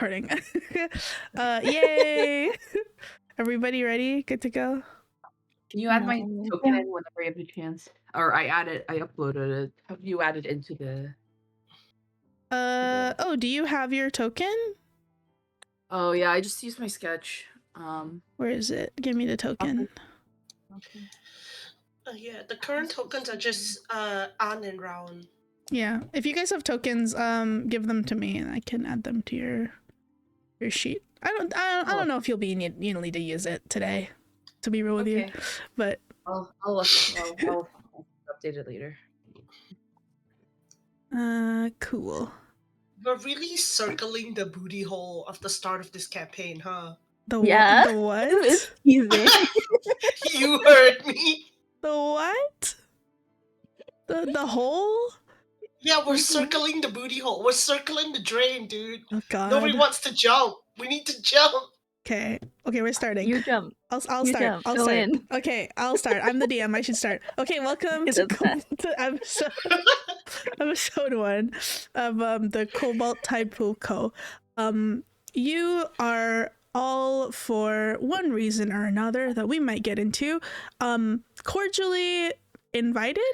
Recording. Yay! Everybody ready? Good to go? Can you add my token in whenever you have the chance? Or I uploaded it. How do you add it into the... Oh, do you have your token? Oh yeah, I just used my sketch. Where is it? Give me the token. Okay. Yeah, the current tokens are just An and Raaon. Yeah, if you guys have tokens, give them to me and I can add them to your sheet. I don't know if you'll be need to use it today, to be real with you, but I'll update it later. Cool. We're really circling the booty hole of the start of this campaign, huh? The Yeah. what? Easy. You heard me. The what? The hole? Yeah, we're circling the booty hole. We're circling the drain, dude. Oh god. Nobody wants to jump. We need to jump. Okay, we're starting. You jump. I'll You start. jump. I'll Go start. in. Okay, I'll start. I'm the DM. I should start. Okay, welcome It to does that. episode 1 of the Cobalt Tidepool Co. You are all, for one reason or another that we might get into, cordially invited,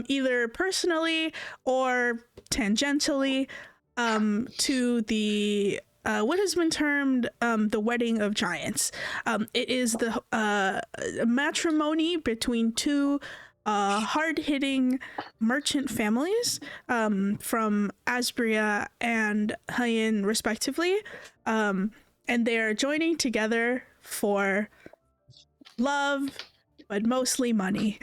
either personally or tangentially, to the what has been termed the wedding of giants. It is the matrimony between two hard-hitting merchant families from Asbria and Hyen respectively, and they are joining together for love, but mostly money.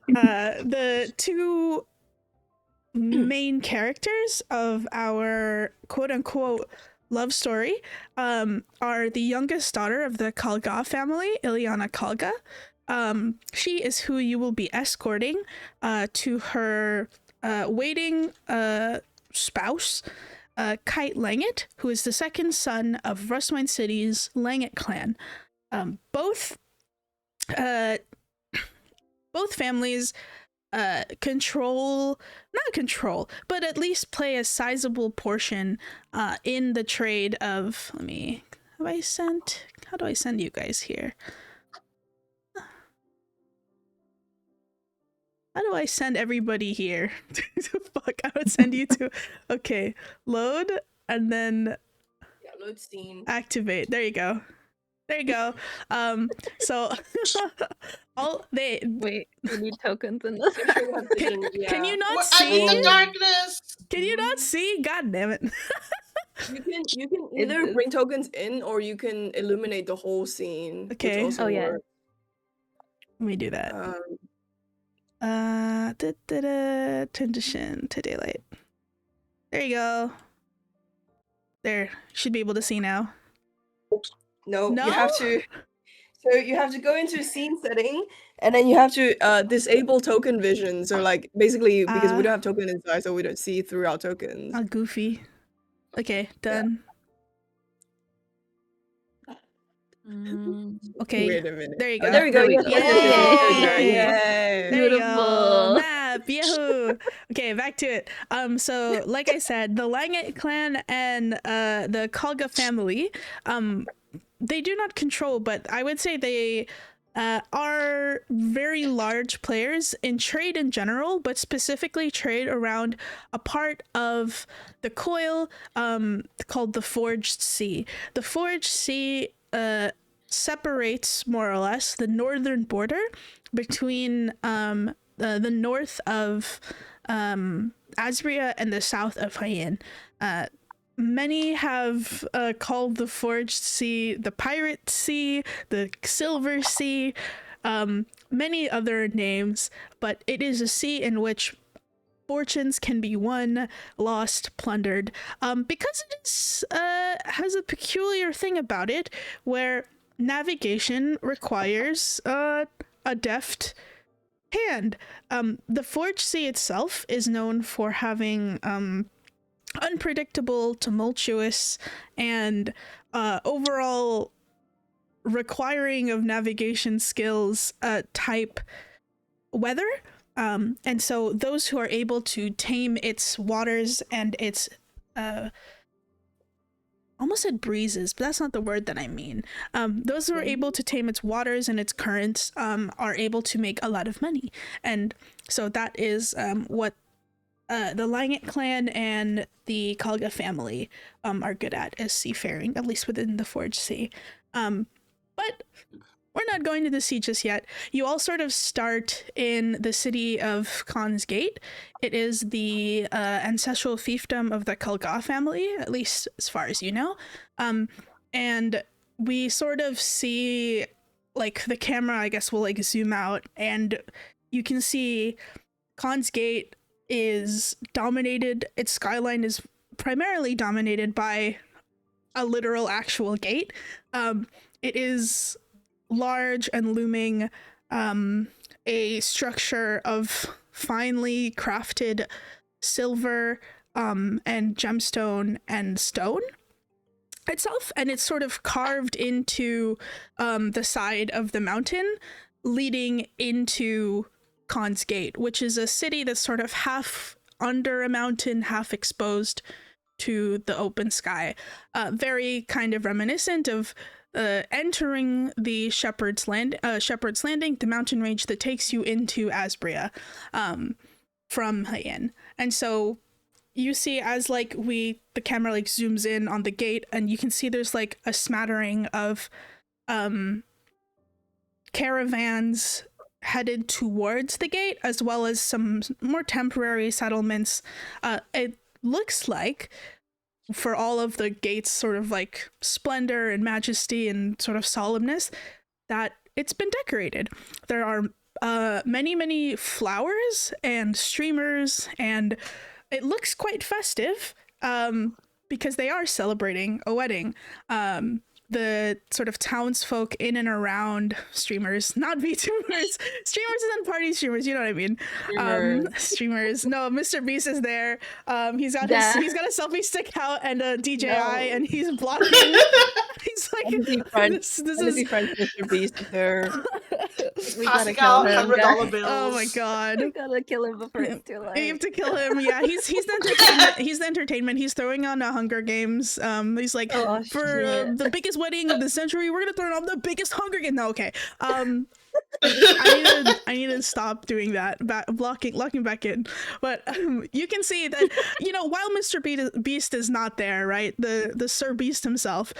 The two main characters of our quote-unquote love story are the youngest daughter of the Kalga family, Ilyana Kalga. She is who you will be escorting to her waiting spouse, Kite Langet, who is the second son of Rustmine City's Langet clan. Both families not control, but at least play a sizable portion in the trade of, how do I send you guys here? How do I send everybody here? Fuck, I would send you to, okay, load, and then load scene. Activate. There you go. So Wait, we need tokens in this. Can you not I'm in see? the darkness. Can you not see? God damn it. You can either bring tokens in or you can illuminate the whole scene. Okay. Which also works. Let me do that. Transition to daylight. There you go. There, should be able to see now. No, you have to. So you have to go into scene setting, and then you have to disable token vision. So like basically, because we don't have token inside, so we don't see through our tokens. Goofy. Okay, done. Okay. Wait a minute. There you go. There we go. Yay! Yay! There you go. Beautiful. Map. Yahoo! Okay, back to it. So like I said, the Langet clan and the Kalga family, they do not control, but I would say they are very large players in trade in general, but specifically trade around a part of the coil called the Forged Sea. The Forged Sea separates more or less the northern border between the north of Asbria and the south of Hyen. Many have called the Forged Sea the Pirate Sea, the Silver Sea, many other names, but it is a sea in which fortunes can be won, lost, plundered, because it is, has a peculiar thing about it where navigation requires a deft hand. The Forged Sea itself is known for having unpredictable, tumultuous, and overall requiring of navigation skills type weather. And so those who are able to tame its waters and its almost said breezes, but that's not the word that I mean. Those who are able to tame its waters and its currents are able to make a lot of money. And so that is what the Langit clan and the Kalga family are good at, is seafaring, at least within the Forge Sea. But we're not going to the sea just yet. You all sort of start in the city of Khan's Gate. It is the ancestral fiefdom of the Kalga family, at least as far as you know. And we sort of see, like, the camera, I guess, will like zoom out, and you can see Khan's Gate is dominated. Its skyline is primarily dominated by a literal actual gate. It is large and looming, a structure of finely crafted silver and gemstone and stone itself, and it's sort of carved into the side of the mountain leading into Khan's Gate, which is a city that's sort of half under a mountain, half exposed to the open sky. Very kind of reminiscent of entering the Shepherd's Landing, the mountain range that takes you into Asbria from Hayan. And so you see, as like the camera like zooms in on the gate, and you can see there's like a smattering of caravans headed towards the gate, as well as some more temporary settlements. It looks like, for all of the gate's sort of like splendor and majesty and sort of solemnness, that it's been decorated. There are many flowers and streamers, and it looks quite festive because they are celebrating a wedding. The sort of townsfolk in and around streamers, not VTubers, streamers and then party streamers, you know what I mean? Streamers. No, Mr. Beast is there. He's got he's got a selfie stick out and a DJI, and he's blocking. He's like, this is friends with Mr. Beast there. We gotta kill him. $100 bills. Oh my god. We gotta kill him before it's too late. You have to kill him. Yeah, he's the entertainment. He's the entertainment. He's throwing on a Hunger Games. He's like, for the biggest wedding of the century, we're gonna throw on the biggest Hunger Games. No, okay. I need to stop doing that. Locking back in. But you can see that, you know, while Mr. Beast is not there, right? The Sir Beast himself.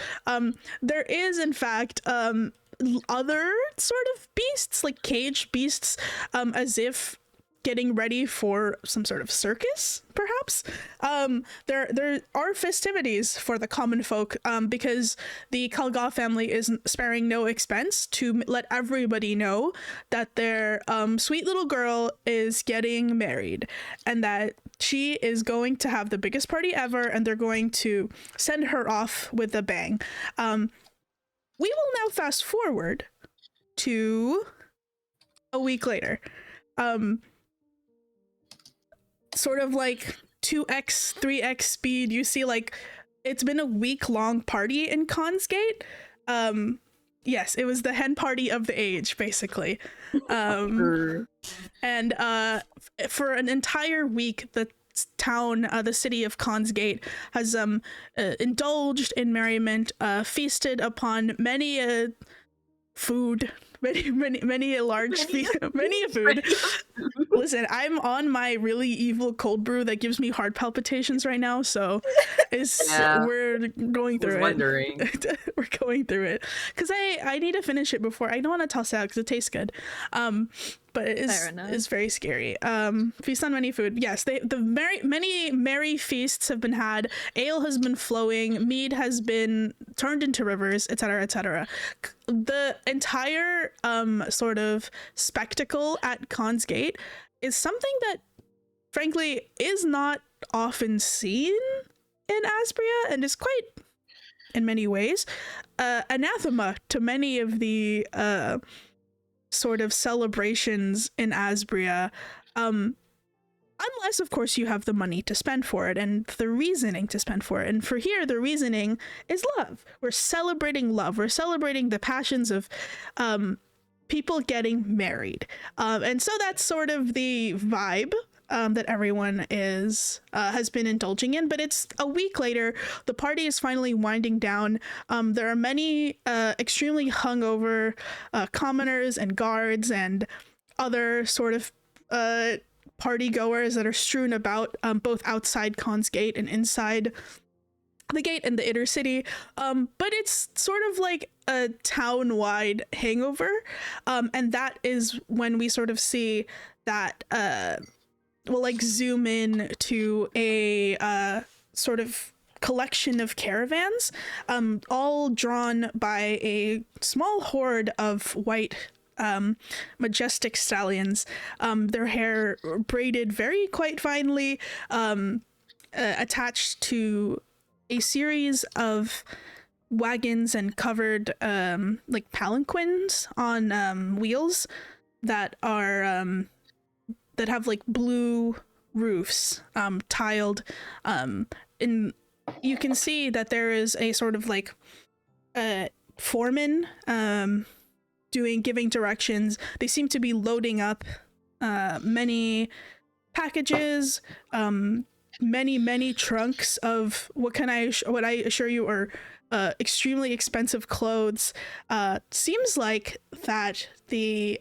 There is in fact other sort of beasts, like caged beasts, as if getting ready for some sort of circus, perhaps. There are festivities for the common folk, because the Kalga family is sparing no expense to let everybody know that their sweet little girl is getting married, and that she is going to have the biggest party ever, and they're going to send her off with a bang. We will now fast forward to a week later. Sort of like 2x, 3x speed. You see, like, it's been a week-long party in Khan's Gate. Yes, it was the hen party of the age, basically. And for an entire week, the town, the city of Khan's Gate, has indulged in merriment, feasted upon many food, many a large many a food. Listen, I'm on my really evil cold brew that gives me heart palpitations right now, so we're going through it. Wondering. We're going through it because I need to finish it before. I don't want to toss it out because it tastes good. But it is very scary. Feast on many food. Yes, many merry feasts have been had. Ale has been flowing. Mead has been turned into rivers, etc., etc. The entire sort of spectacle at Khan's Gate is something that, frankly, is not often seen in Asbria, and is quite, in many ways, anathema to many of the sort of celebrations in Asbria, unless of course you have the money to spend for it and the reasoning to spend for it. And for here, the reasoning is love. We're celebrating love. We're celebrating the passions of people getting married. And so that's sort of the vibe that everyone has been indulging in. But it's a week later. The party is finally winding down. There are many extremely hungover commoners and guards and other sort of party goers that are strewn about both outside Khan's Gate and inside the gate in the inner city. But it's sort of like a town-wide hangover. And that is when we sort of see that we'll like zoom in to a sort of collection of caravans, all drawn by a small horde of white majestic stallions, their hair braided quite finely, attached to a series of wagons and covered like palanquins on wheels that are that have like blue roofs, tiled, and you can see that there is a sort of like foreman giving directions. They seem to be loading up many packages, many trunks of what I assure you are extremely expensive clothes. Seems like that the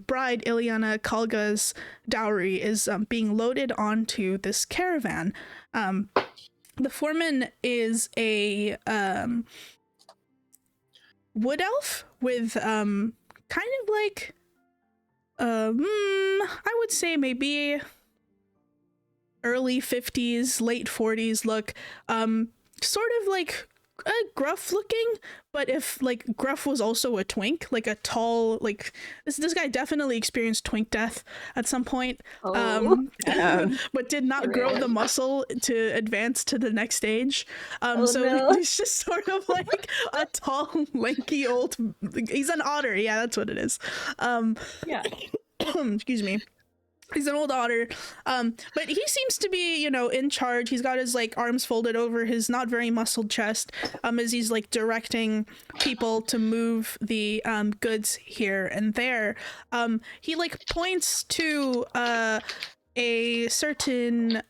bride Ilyana Kalga's dowry is being loaded onto this caravan. The foreman is a wood elf with kind of like I would say maybe early 50s, late 40s look, sort of like gruff looking, but if like gruff was also a twink, like a tall, like this guy definitely experienced twink death at some point, but did not grow the muscle to advance to the next stage. He's just sort of like a tall, lanky old, he's an otter. Yeah, that's what it is. Excuse me. He's an old otter, but he seems to be, in charge. He's got his like arms folded over his not very muscled chest, as he's like directing people to move the goods here and there. He like points to a certain,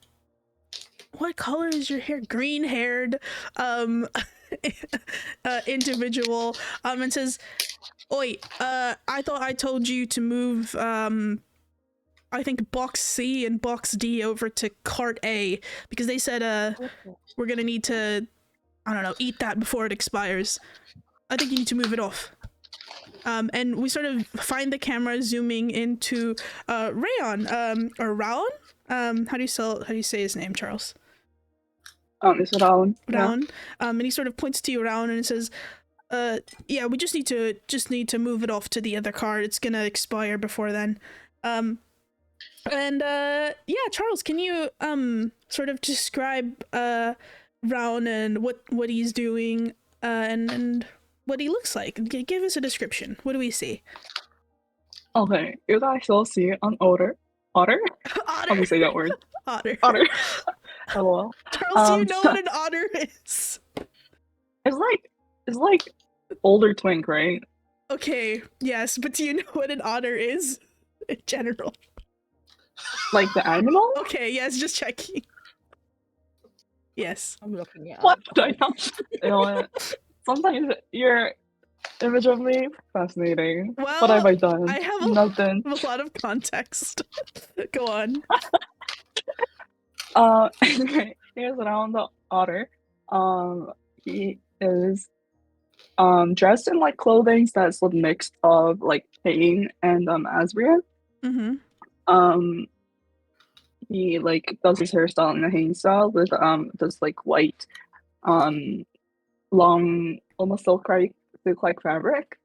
what color is your hair? Green-haired individual, and says, "Oi, I thought I told you to move I think box C and box D over to cart A, because they said we're gonna need to, I don't know, eat that before it expires. I think you need to move it off." And we sort of find the camera zooming into Raaon, or Raaon. How do you say his name, Charles? It's Raaon. Raaon. Yeah. And he sort of points to you, Raaon, and says, "Yeah, we just need to move it off to the other cart. It's gonna expire before then." And Charles, can you sort of describe Raaon and what he's doing and what he looks like? Give us a description. What do we see? Okay, you guys will see an otter. Otter? How do you say that word? Otter. Hello. Charles, do you know what an otter is? It's like older twink, right? Okay, yes, but do you know what an otter is in general? Like the animal? Okay, yes, just checking. Yes. I'm looking at What? I know what? Sometimes your image of me, fascinating. Well, what have I done? I have Nothing. a lot of context. Go on. Anyway, here's Raaon the otter. He is dressed in like clothing that's a mix of like pain and Asbrian. Mm-hmm. He like does his hairstyle in a Hain style with this like white long almost silk like fabric,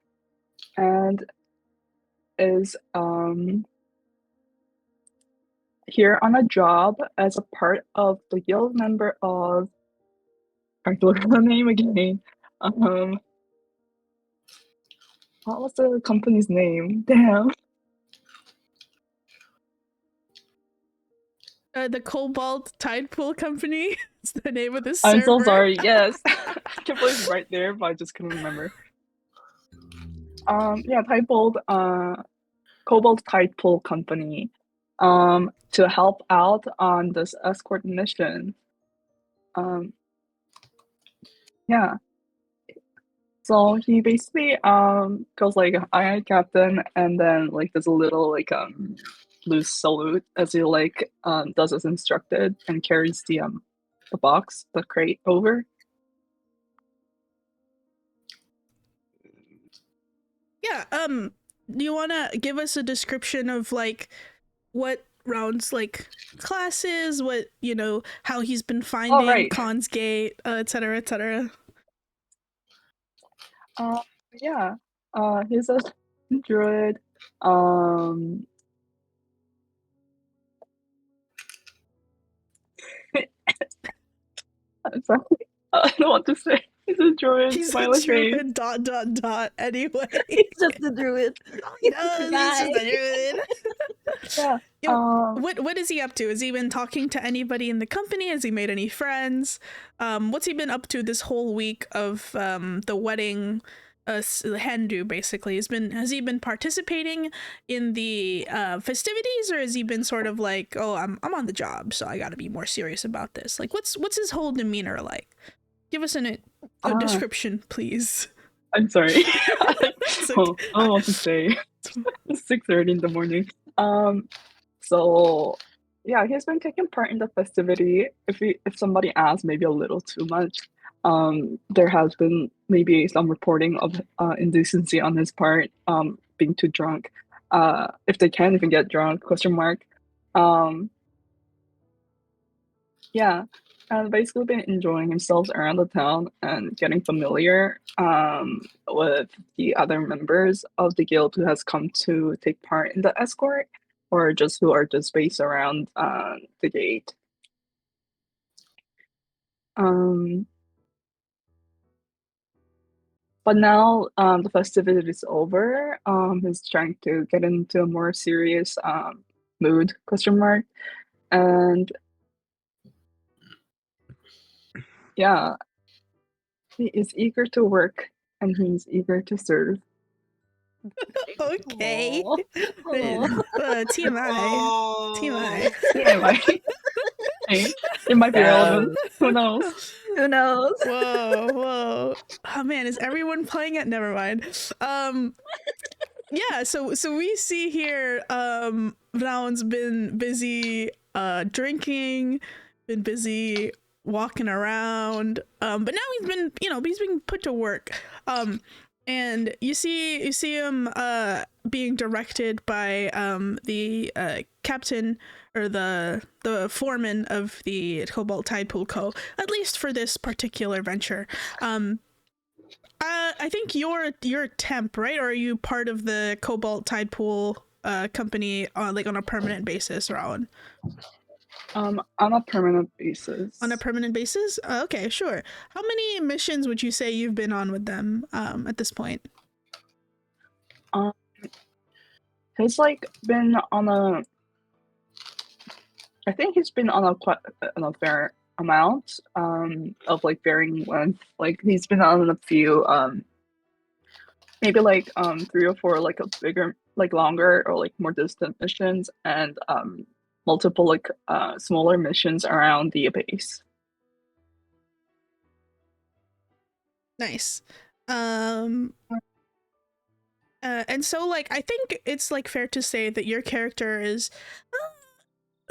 and is here on a job as a part of the guild member of, I have to look at the name again. What was the company's name? Damn. The Cobalt Tidepool Company is the name of this I'm server. so sorry. Yes, I can't believe it's right there, but I just couldn't remember. Yeah, tidepool, cobalt tidepool company, to help out on this escort mission. Yeah. So he basically goes like, "Aye, Captain," and then like there's a little like loose salute as he like does as instructed and carries the box, the crate over. Yeah, do you wanna give us a description of like what Raaon's like class is, what how he's been finding right. Khan's Gate, etc., etc. Yeah. He's a druid. I'm sorry. I don't know what to say. He's a druid. He's smiley a druid. face. Dot dot dot. Anyway, He's just the druid. he's just a druid. Yeah. What is he up to? Has he been talking to anybody in the company? Has he made any friends? What's he been up to this whole week of the wedding Hindu basically? Has he been participating in the festivities, or has he been sort of like, oh, I'm on the job, so I got to be more serious about this? Like, what's his whole demeanor like? Give us a description, please. I'm sorry. Okay. I don't know what to say. It's 6:30 in the morning. So yeah, he's been taking part in the festivity. If somebody asks, maybe a little too much. There has been maybe some reporting of indecency on his part, being too drunk. If they can even get drunk, question mark. Yeah, and basically been enjoying himself around the town and getting familiar with the other members of the guild who has come to take part in the escort, or just who are just based around the gate. But now the festivity is over. He's trying to get into a more serious mood, question mark. And yeah, he is eager to work and he's eager to serve. Okay. Aw. TMI. TMI. TMI. Hey, it might be relevant. Who knows? Who knows? Whoa. Oh man, is everyone playing it? Never mind. Yeah, so we see here Raaon's been busy drinking, been busy walking around, but now he's been he's being put to work. And you see him being directed by the captain, or the foreman of the Cobalt Tidepool Co., at least for this particular venture. I think you're a temp, right? Or are you part of the Cobalt Tidepool company like on a permanent basis, Raaon? On a permanent basis. On a permanent basis? Okay, sure. How many missions would you say you've been on with them at this point? He's like been on a. I think he's been on a fair amount of like varying length. Like he's been on a few maybe like 3 or 4 like a bigger, like longer or like more distant missions, and multiple like smaller missions around the base. Nice. And so like I think it's like fair to say that your character is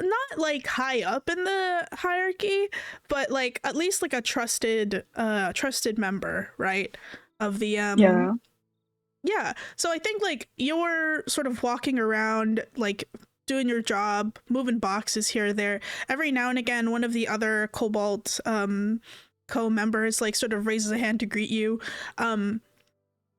not like high up in the hierarchy, but like at least like a trusted member, right, of the yeah. So I think like you're sort of walking around like doing your job, moving boxes here or there. Every now and again one of the other Cobalt co-members like sort of raises a hand to greet you.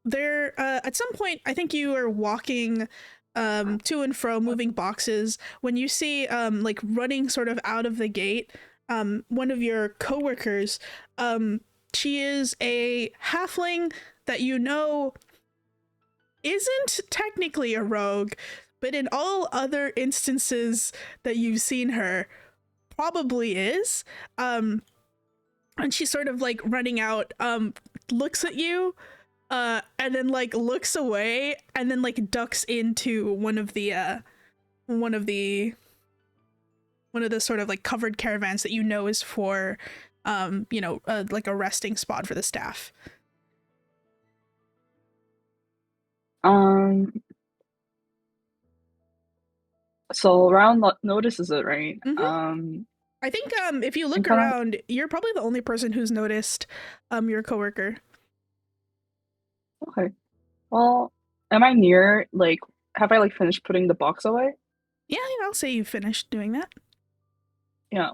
There at some point I think you are walking to and fro, moving boxes, when you see like running sort of out of the gate one of your coworkers. She is a halfling that isn't technically a rogue, but in all other instances that you've seen her probably is. And she's sort of like running out, looks at you, and then like looks away and then like ducks into one of the sort of like covered caravans that you know is for like a resting spot for the staff. So Raaon notices it, right? I think if you look around, you're probably the only person who's noticed your coworker. Okay. Well, am I near, like, have I, like, finished putting the box away? Yeah, I'll say you finished doing that. Yeah,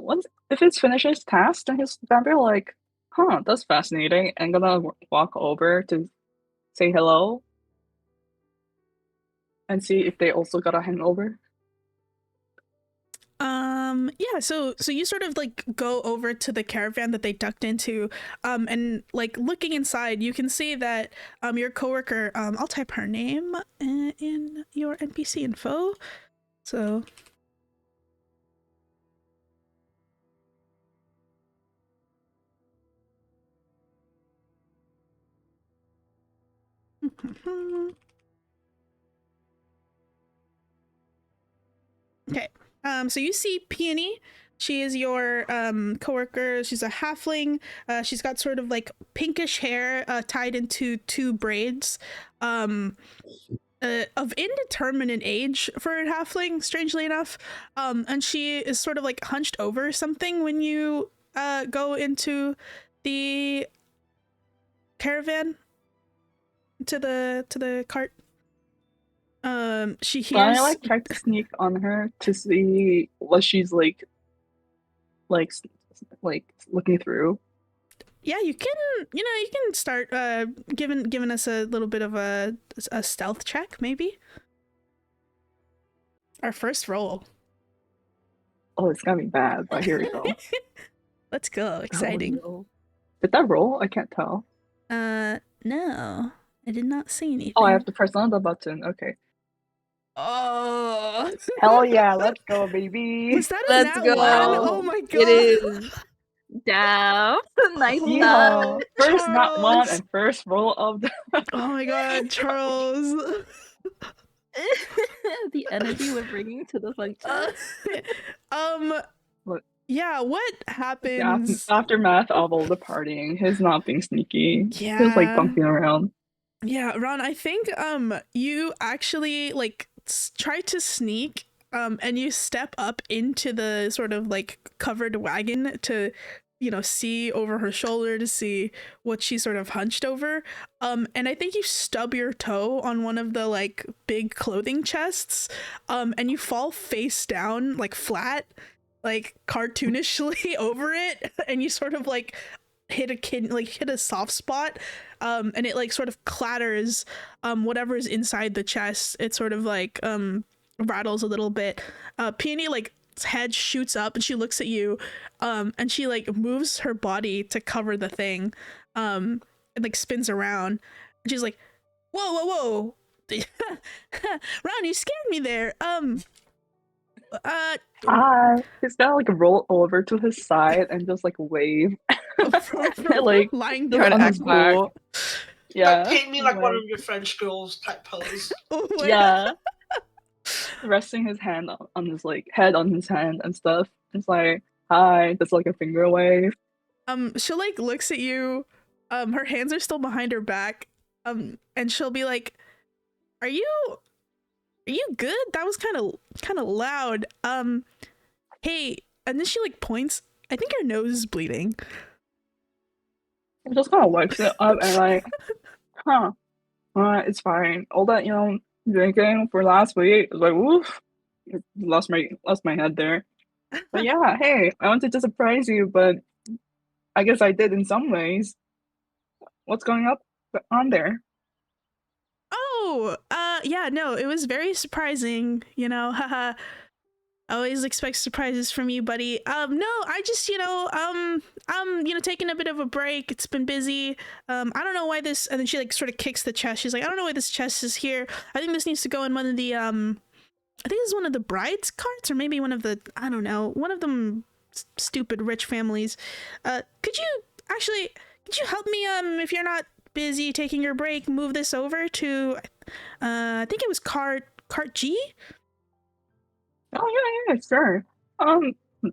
if it's finished its task, then he's gonna be like, huh, that's fascinating, and gonna walk over to say hello and see if they also got a hangover. Yeah, so you sort of like go over to the caravan that they ducked into, and like looking inside, you can see that your coworker, I'll type her name in your NPC info. So okay. So you see Peony. She is your coworker. She's a halfling. She's got sort of like pinkish hair tied into 2 braids. Of indeterminate age for a halfling, strangely enough. And she is sort of like hunched over something when you go into the caravan, to the cart. She hears. Can I like try to sneak on her to see what she's like looking through? Yeah, you can. You can start giving us a little bit of a stealth check, maybe. Our first roll. Oh, it's gonna be bad, but here we go. Let's go! Exciting. Oh, no. Did that roll? I can't tell. No, I did not see anything. Oh, I have to press on the button. Okay. Oh, hell yeah! Let's go, baby. Was that a Let's nat go. 1? Oh my god! It is. Damn. Nice Yeah. job. First not one Charles. and first roll of the. Oh my god, Charles. The energy we're bringing to the function. What? Yeah, what happens? Aftermath of all the partying, his not being sneaky. Yeah. He was like bunking around. Yeah, Ron, I think you actually like try to sneak and you step up into the sort of like covered wagon to see over her shoulder to see what she's sort of hunched over. And I think you stub your toe on one of the like big clothing chests, and you fall face down, like flat, like cartoonishly over it, and you sort of like hit a soft spot, and it like sort of clatters whatever is inside the chest. It sort of like rattles a little bit. Peony like head shoots up and she looks at you, and she like moves her body to cover the thing, and like spins around, and she's like, whoa Ron, you scared me there. He's gonna like roll over to his side and just like wave. Like lying Trying to down. act cool. Yeah. Like, paint me like one of your French girls type pose. Oh, wait. Yeah. Resting his hand on his like head on his hand and stuff. It's like, hi, that's like a finger wave. She like looks at you, her hands are still behind her back, and she'll be like, are you good? That was kind of loud. Hey, and then she like points, I think your nose is bleeding. It just kind of wipes it up and like, huh, it's fine. All that drinking for last week, it was like, woof, lost my head there. But yeah, hey, I wanted to surprise you, but I guess I did in some ways. What's going on there? Oh, yeah, no, it was very surprising, haha. Always expect surprises from you, buddy. No, I just, taking a bit of a break. It's been busy. I don't know why this, and then she like sort of kicks the chest. She's like, I don't know why this chest is here. I think this needs to go in one of the, I think this is one of the bride's carts, or maybe one of the, I don't know, one of them stupid rich families. Could you help me, if you're not busy taking your break, move this over to, I think it was cart G? Oh yeah, sure.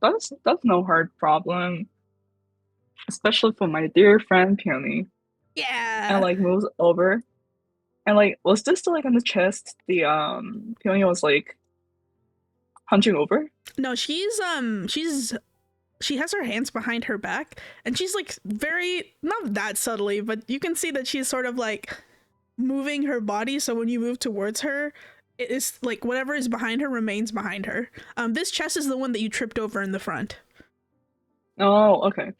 That's no hard problem, especially for my dear friend Peony. Yeah. And like moves over, and like was this still like on the chest? The Peony was like hunching over. No, she has her hands behind her back, and she's like very, not that subtly, but you can see that she's sort of like moving her body, so when you move towards her, it is like whatever is behind her remains behind her. This chest is the one that you tripped over in the front. Oh, okay.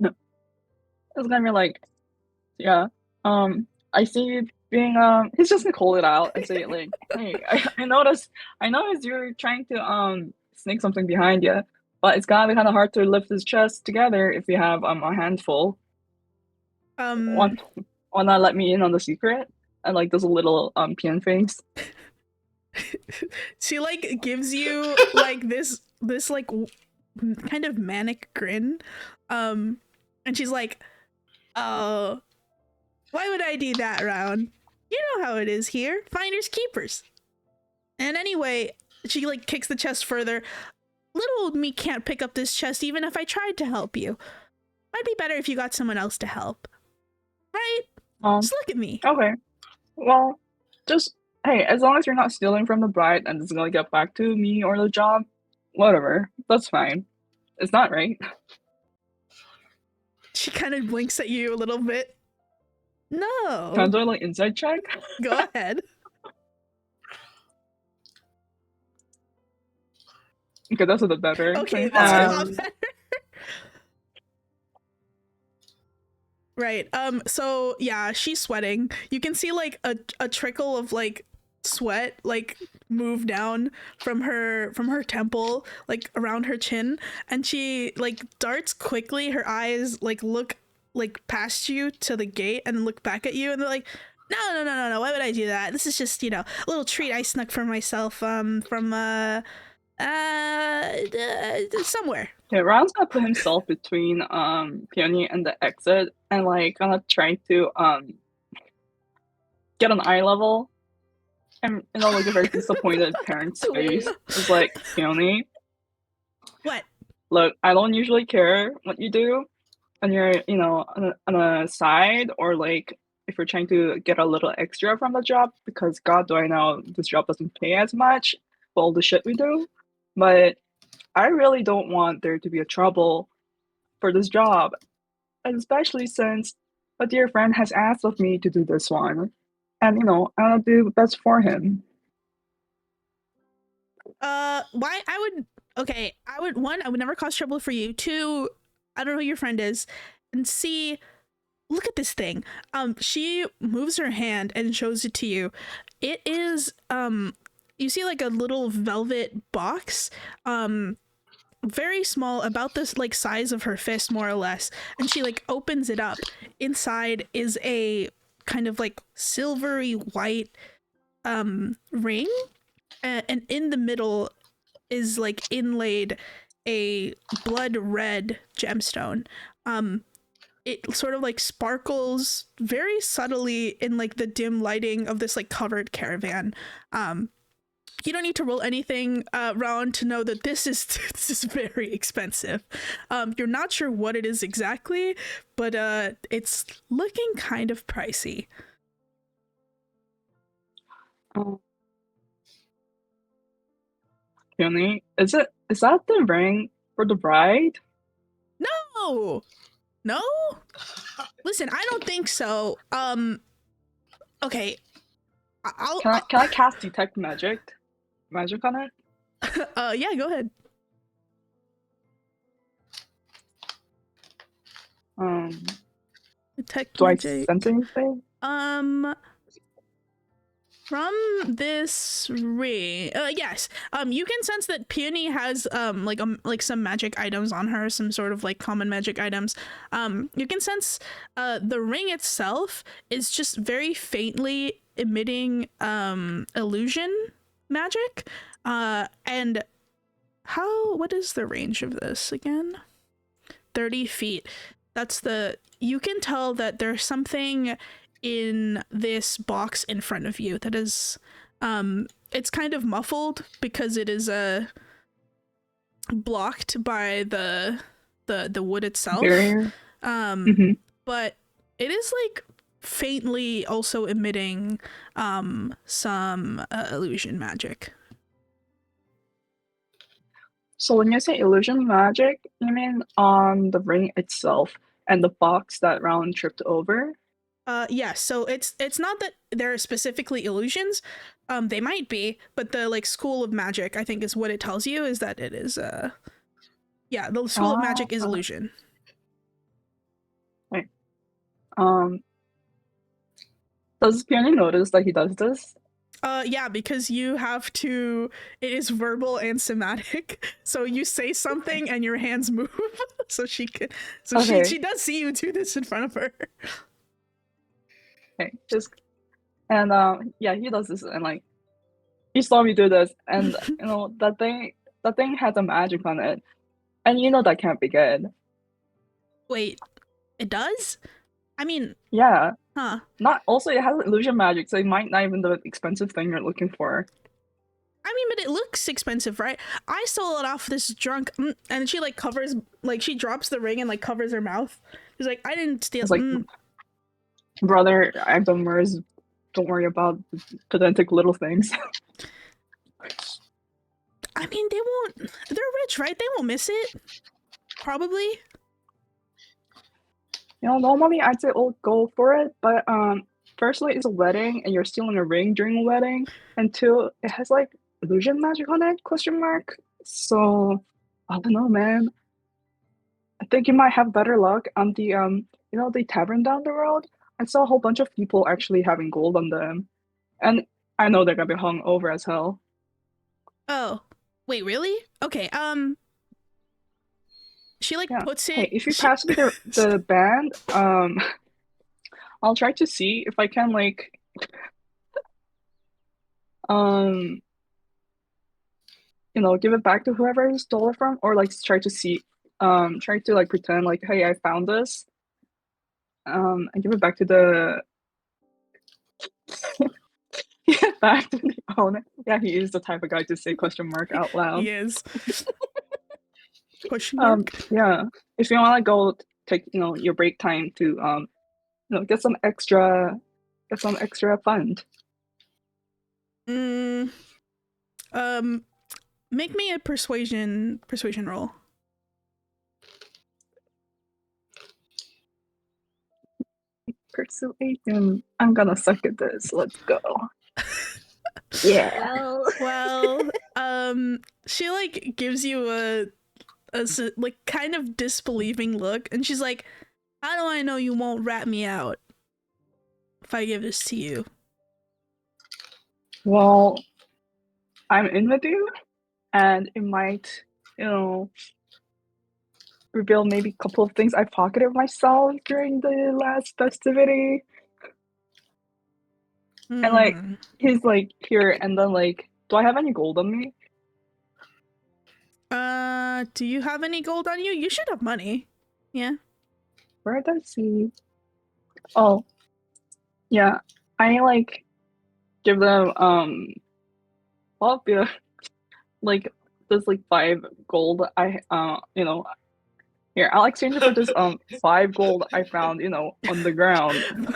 It's gonna be like, yeah. I see you being he's just gonna call it out and say like, hey, I noticed you're trying to sneak something behind you, but it's gonna be kind of hard to lift his chest together if you have a handful. Wanna let me in on the secret? And like does a little PN face. She like gives you like this like kind of manic grin, and she's like, oh, why would I do that, Raaon? You know how it is here, finders keepers. And anyway, she like kicks the chest further. Little old me can't pick up this chest even if I tried to help you. Might be better if you got someone else to help, right? Just look at me. Okay, well, just hey, as long as you're not stealing from the bride and it's gonna get back to me or the job, whatever, that's fine. It's not right. She kind of blinks at you a little bit. No. Can I do like inside check? Go ahead. Okay, that's a bit better. Okay, that's a lot better. Right. So yeah, she's sweating. You can see like a trickle of like sweat like move down from her temple, like around her chin, and she like darts quickly. Her eyes like look like past you to the gate and look back at you, and they're like, no, why would I do that? This is just, you know, a little treat I snuck for myself from somewhere. Yeah, Raaon's gonna put himself between Peony and the exit and like gonna try to get an eye level, and you know, like a very disappointed parent's face. It's like, Peony, what? Look, I don't usually care what you do and you're, you know, on a side, or like if you're trying to get a little extra from the job, because God do I know this job doesn't pay as much for all the shit we do. But I really don't want there to be a trouble for this job, and especially since a dear friend has asked of me to do this one, and you know, I'll do the best for him. Why I would never cause trouble for you. Two, I don't know who your friend is, and C, look at this thing. She moves her hand and shows it to you. It is you see like a little velvet box, very small, about this like size of her fist more or less, and she like opens it up. Inside is a kind of like silvery white ring, and in the middle is like inlaid a blood red gemstone. It sort of like sparkles very subtly in like the dim lighting of this like covered caravan. You don't need to roll anything, Raaon, to know that this is very expensive. You're not sure what it is exactly, but it's looking kind of pricey. Peony, is that the ring for the bride? No. Listen, I don't think so. Okay. Can I cast detect magic on it? Yeah, go ahead. Detect do magic. I sense anything? From this ring, yes. You can sense that Peony has like some magic items on her, some sort of like common magic items. You can sense the ring itself is just very faintly emitting illusion magic. And what is the range of this again? 30 feet. You can tell that there's something in this box in front of you that is it's kind of muffled because it is blocked by the wood itself. Barrier. But it is like faintly also emitting some illusion magic. So when you say illusion magic, you mean on the ring itself and the box that Raaon tripped over? Yeah, so it's not that they're specifically illusions. They might be, but the like school of magic, I think, is what it tells you, is that it is yeah, the school of magic is illusion. Wait. Does Peony notice that he does this? Yeah, because you have to, it is verbal and somatic. So you say something and your hands move. So she could, so Okay. she does see you do this in front of her. Okay, and yeah, he does this, and like he saw me do this, and you know that thing has a magic on it, and you know that can't be good. Wait, it does? I mean, Yeah. huh? Not also it has illusion magic, so it might not even the expensive thing you're looking for. I mean, but it looks expensive, right? I stole it off this drunk, and she like covers, like she drops the ring and like covers her mouth. She's like, I didn't steal. It's like, brother, I've done worse. Don't worry about pedantic little things. I mean, they won't. They're rich, right? They won't miss it. Probably. You know, normally I'd say, oh, go for it, but firstly, it's a wedding, and you're stealing a ring during a wedding, and two, it has like illusion magic on it? ? So I don't know, man. I think you might have better luck on the you know, the tavern down the road. I saw a whole bunch of people actually having gold on them, and I know they're gonna be hung over as hell. Oh, wait, really? Okay. She like puts it. Hey, if you pass me the band, I'll try to see if I can like you know, give it back to whoever you stole it from, or like try to see try to like pretend like, hey, I found this, and give it back to the back to the owner. Yeah, he is the type of guy to say ? Out loud. He is. Question mark. Yeah, if you want to go take, you know, your break time to you know, get some extra fund. Make me a persuasion roll. Persuasion. I'm gonna suck at this. Let's go. Yeah. Well, she like gives you a like kind of disbelieving look, and she's like, how do I know you won't rat me out if I give this to you? Well, I'm in with you, and it might, you know, reveal maybe a couple of things I pocketed myself during the last festivity. And like, he's like, here, and then like, do I have any gold on me? Do you have any gold on you? You should have money. Yeah. Where did I see? Oh, yeah. I like give them well, yeah, like this like 5 gold. I you know, here I'll exchange it for this 5 gold I found, you know, on the ground, and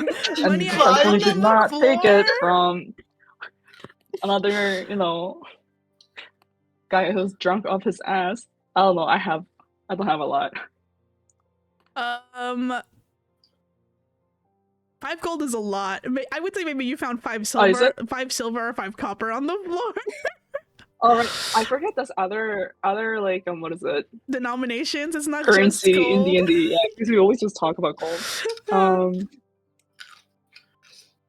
I did not take it from another, you know, guy who's drunk off his ass. I don't know. I don't have a lot. 5 gold is a lot. I would say maybe you found 5 silver, 5 silver or 5 copper on the floor. All right, I forget this other like what is it? Denominations. It's not currency just gold. in D&D. Yeah, because we always just talk about gold.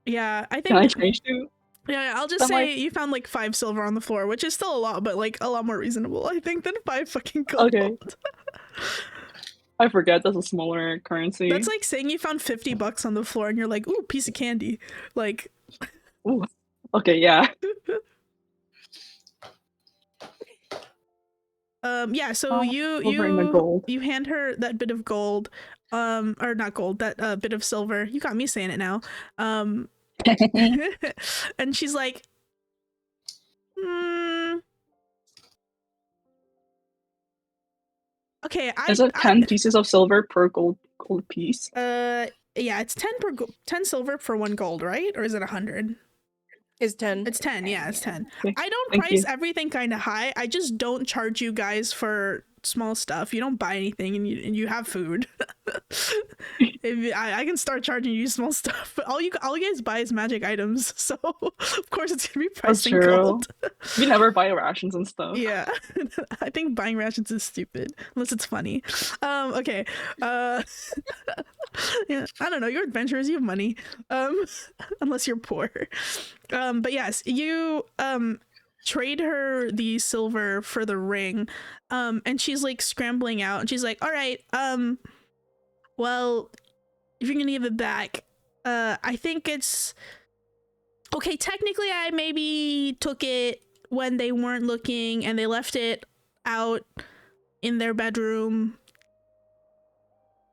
Yeah, I think. Can I change to? Yeah, I'll just say you found like 5 silver on the floor, which is still a lot, but like a lot more reasonable, I think, than 5 fucking gold. Okay. I forget that's a smaller currency. That's like saying you found $50 on the floor and you're like, ooh, piece of candy. Like, ooh. Okay, yeah. Yeah, so you hand her that bit of gold, or not gold, that bit of silver. You got me saying it now. And she's like, okay, Is it 10 pieces of silver per gold piece? Yeah, it's 10 silver for 1 gold, right? Or is it 100? It's 10. It's 10, yeah, it's 10. Okay, I don't thank price you. everything kind of high. I just don't charge you guys for small stuff. You don't buy anything and you have food. I can start charging you small stuff, but all you guys buy is magic items, so of course it's gonna be priced in gold. We never buy rations and stuff. Yeah, I think buying rations is stupid unless it's funny. Okay. Yeah, I don't know. You're adventurers. You have money. Unless you're poor. But yes, you trade her the silver for the ring, and she's like scrambling out, and she's like, all right, well, if you're gonna give it back, I think it's okay. Technically, I maybe took it when they weren't looking and they left it out in their bedroom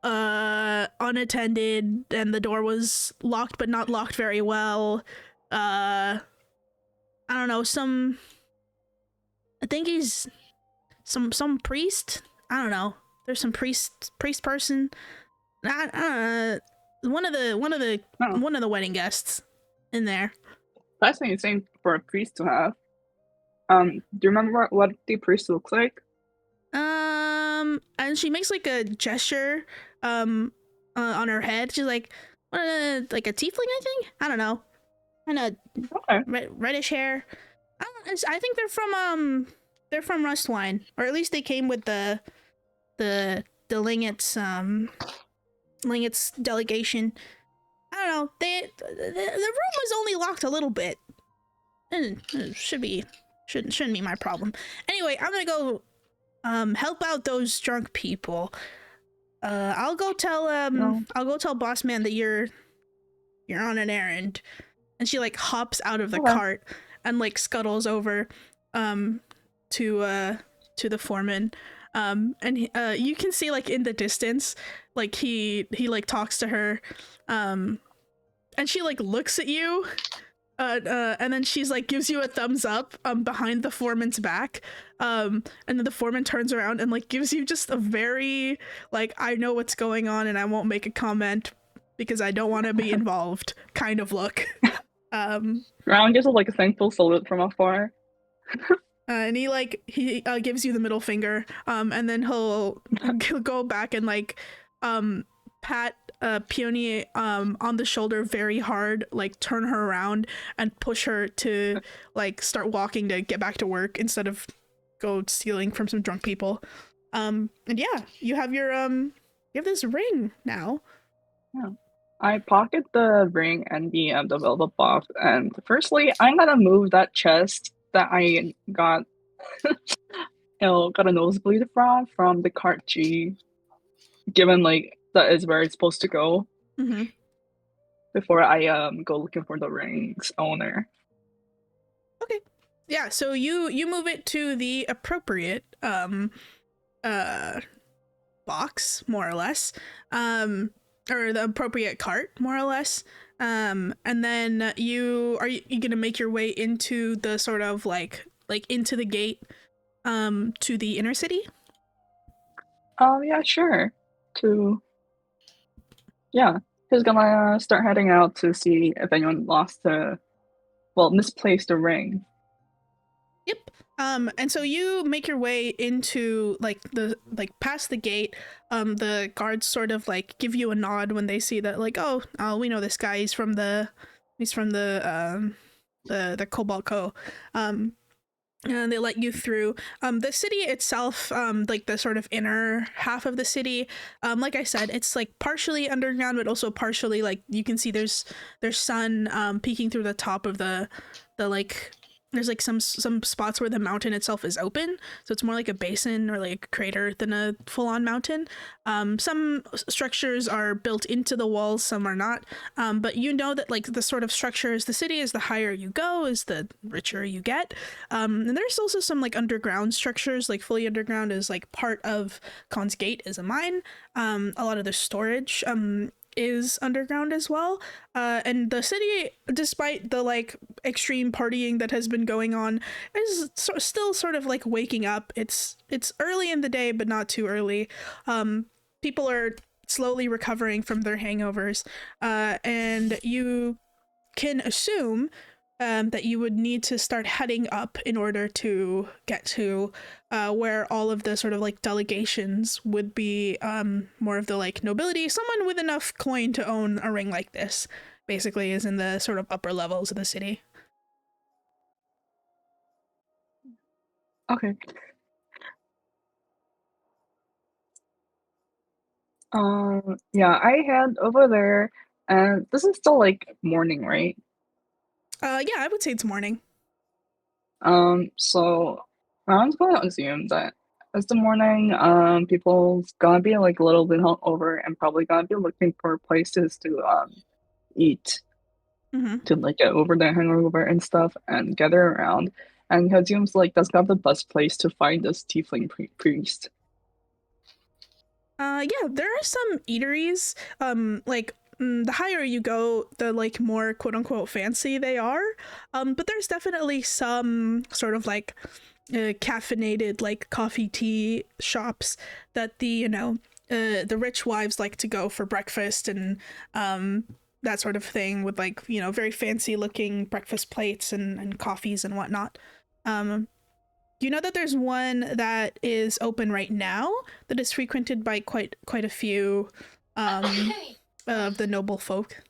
unattended, and the door was locked but not locked very well. I don't know, I think he's some priest. I don't know. There's some priest person. One of the wedding guests in there. That's insane for a priest to have. Do you remember what the priest looks like? And she makes like a gesture on her head. She's like, like a tiefling, I think. I don't know. Kind of reddish hair. I think they're from Rustwine, or at least they came with the Linget's delegation. I don't know. The room was only locked a little bit. It shouldn't be my problem. Anyway, I'm gonna go help out those drunk people. I'll go tell Boss Man that you're on an errand. And she like hops out of the cart and like scuttles over to the foreman. And you can see like in the distance, like he like talks to her, and she like looks at you, and then she's like gives you a thumbs up behind the foreman's back, and then the foreman turns around and like gives you just a very like, I know what's going on and I won't make a comment because I don't want to be involved kind of look. Raaon gives like a thankful salute from afar. And he gives you the middle finger, and then he'll go back and like pat Peony on the shoulder very hard, like turn her around and push her to like start walking to get back to work instead of go stealing from some drunk people. And yeah, you have your you have this ring now. Yeah. I pocket the ring and the velvet box, and firstly, I'm gonna move that chest that I got, got a nosebleed from the cart G, given like that is where it's supposed to go. Mm-hmm. Before I go looking for the ring's owner. Okay, yeah. So you move it to the appropriate box, more or less, or the appropriate cart, more or less. And then you gonna make your way into the sort of like into the gate to the inner city? Yeah, sure. He's gonna start heading out to see if anyone misplaced the ring. Yep. And so you make your way into past the gate. The guards sort of like give you a nod when they see that, like, oh, we know this guy. He's from the Cobalt Co. And they let you through. The city itself, like the sort of inner half of the city, like I said, it's like partially underground, but also partially like you can see there's sun peeking through the top of the like there's like some spots where the mountain itself is open, so it's more like a basin or like a crater than a full-on mountain. Some structures are built into the walls, some are not, but you know that like the sort of structures the city is, the higher you go is the richer you get. And there's also some like underground structures, like fully underground is like part of Khan's Gate is a mine. A lot of the storage is underground as well, and the city, despite the like extreme partying that has been going on, is still sort of like waking up. It's early in the day, but not too early. People are slowly recovering from their hangovers, and you can assume that you would need to start heading up in order to get to where all of the sort of like delegations would be, more of the like nobility. Someone with enough coin to own a ring like this basically is in the sort of upper levels of the city. Okay. Yeah, I head over there, and this is still like morning, right? Yeah, I would say it's morning. So I'm going to assume that it's the morning. People's gonna be like a little bit hungover and probably gonna be looking for places to eat, to like get over their hangover and stuff and gather around. And he assumes like that's not the best place to find this tiefling priest. Yeah, there are some eateries. The higher you go, the like more quote unquote fancy they are. But there's definitely some sort of like caffeinated like coffee tea shops that the rich wives like to go for breakfast and that sort of thing, with like, very fancy looking breakfast plates and coffees and whatnot. You know that there's one that is open right now that is frequented by quite a few of the noble folk.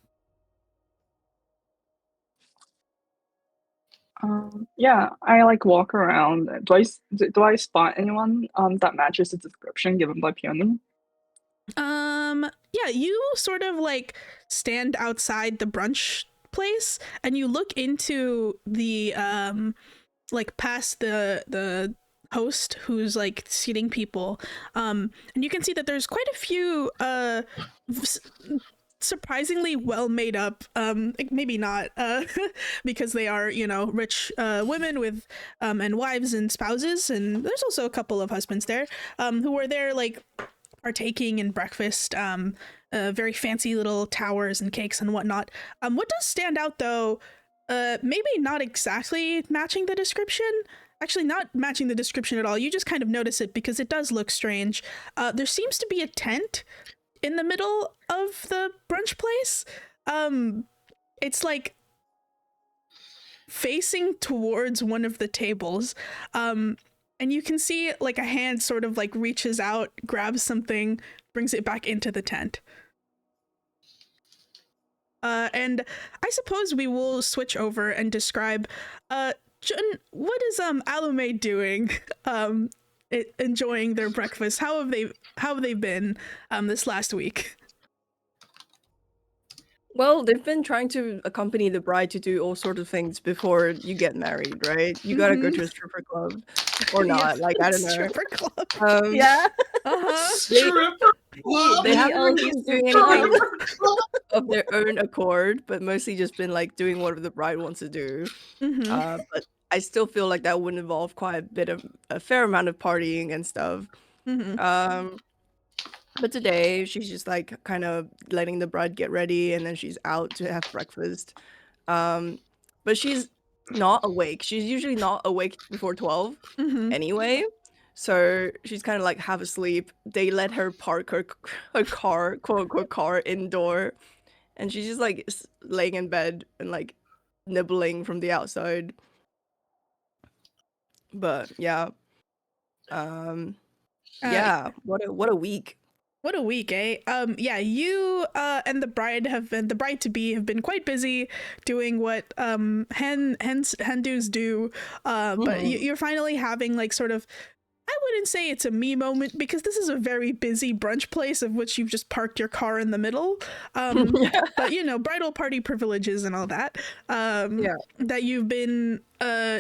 Yeah, I like walk around. Do I spot anyone that matches the description given by Peony? Yeah, you sort of like stand outside the brunch place and you look into the like past the host who's like seating people, and you can see that there's quite a few surprisingly well made up, maybe not because they are rich women with and wives and spouses, and there's also a couple of husbands there who are there like partaking in breakfast, very fancy little towers and cakes and whatnot. What does stand out though, maybe not exactly matching the description, actually not matching the description at all, you just kind of notice it because it does look strange. There seems to be a tent in the middle of the brunch place. It's like facing towards one of the tables, and you can see like a hand sort of like reaches out, grabs something, brings it back into the tent. And I suppose we will switch over and describe, Jun, what is Allumé doing? Enjoying their breakfast. How have they been this last week? Well, they've been trying to accompany the bride to do all sorts of things before you get married, right? You gotta go to a stripper club, or not? Yeah, like I don't know. Stripper club. Yeah. Stripper club. They haven't been doing anything of their own accord, but mostly just been like doing whatever the bride wants to do. But I still feel like that would involve quite a fair amount of partying and stuff. But today she's just like kind of letting the bride get ready, and then she's out to have breakfast. But she's not awake. She's usually not awake before 12 anyway. So she's kind of like half asleep. They let her park her car, quote unquote car, indoor, and she's just like laying in bed and like nibbling from the outside. But yeah, yeah, what a week. What a week, eh? Yeah, you and the bride to be have been quite busy doing what hen do's do. But you're finally having like sort of I wouldn't say it's a me moment because this is a very busy brunch place of which you've just parked your car in the middle. But you know, bridal party privileges and all that. That you've been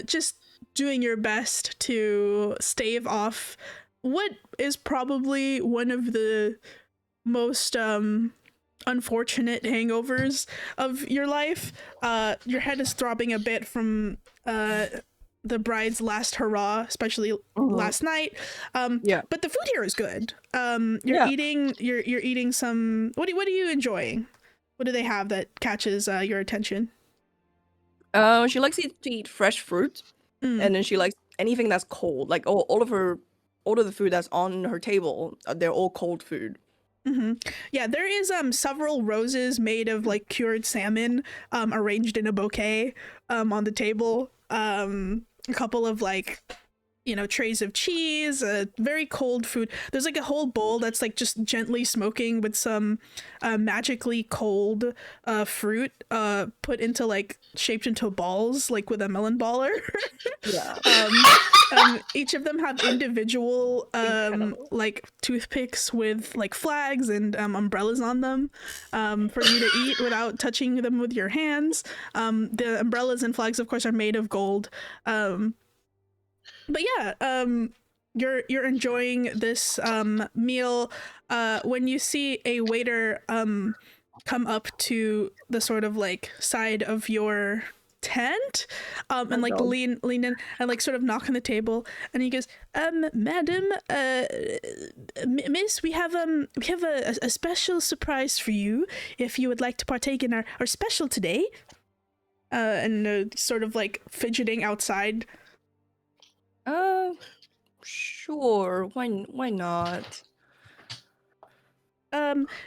just doing your best to stave off what is probably one of the most unfortunate hangovers of your life. Your head is throbbing a bit from the bride's last hurrah, especially last night. But the food here is good. You're eating some. What are you enjoying? What do they have that catches your attention? She likes to eat fresh fruit, and then she likes anything that's cold. Like all of the food that's on her table, they're all cold food. Yeah, there is several roses made of like cured salmon arranged in a bouquet on the table. A couple of like, you know, trays of cheese, very cold food. There's like a whole bowl that's like just gently smoking with some magically cold fruit put into like shaped into balls, like with a melon baller. Each of them have individual like toothpicks with like flags and umbrellas on them for you to eat without touching them with your hands. The umbrellas and flags, of course, are made of gold. But yeah, you're enjoying this meal when you see a waiter come up to the sort of like side of your tent and like lean in and like sort of knock on the table, and he goes, madam, miss, we have a special surprise for you if you would like to partake in our special today. And sort of like fidgeting outside. Sure. Why not?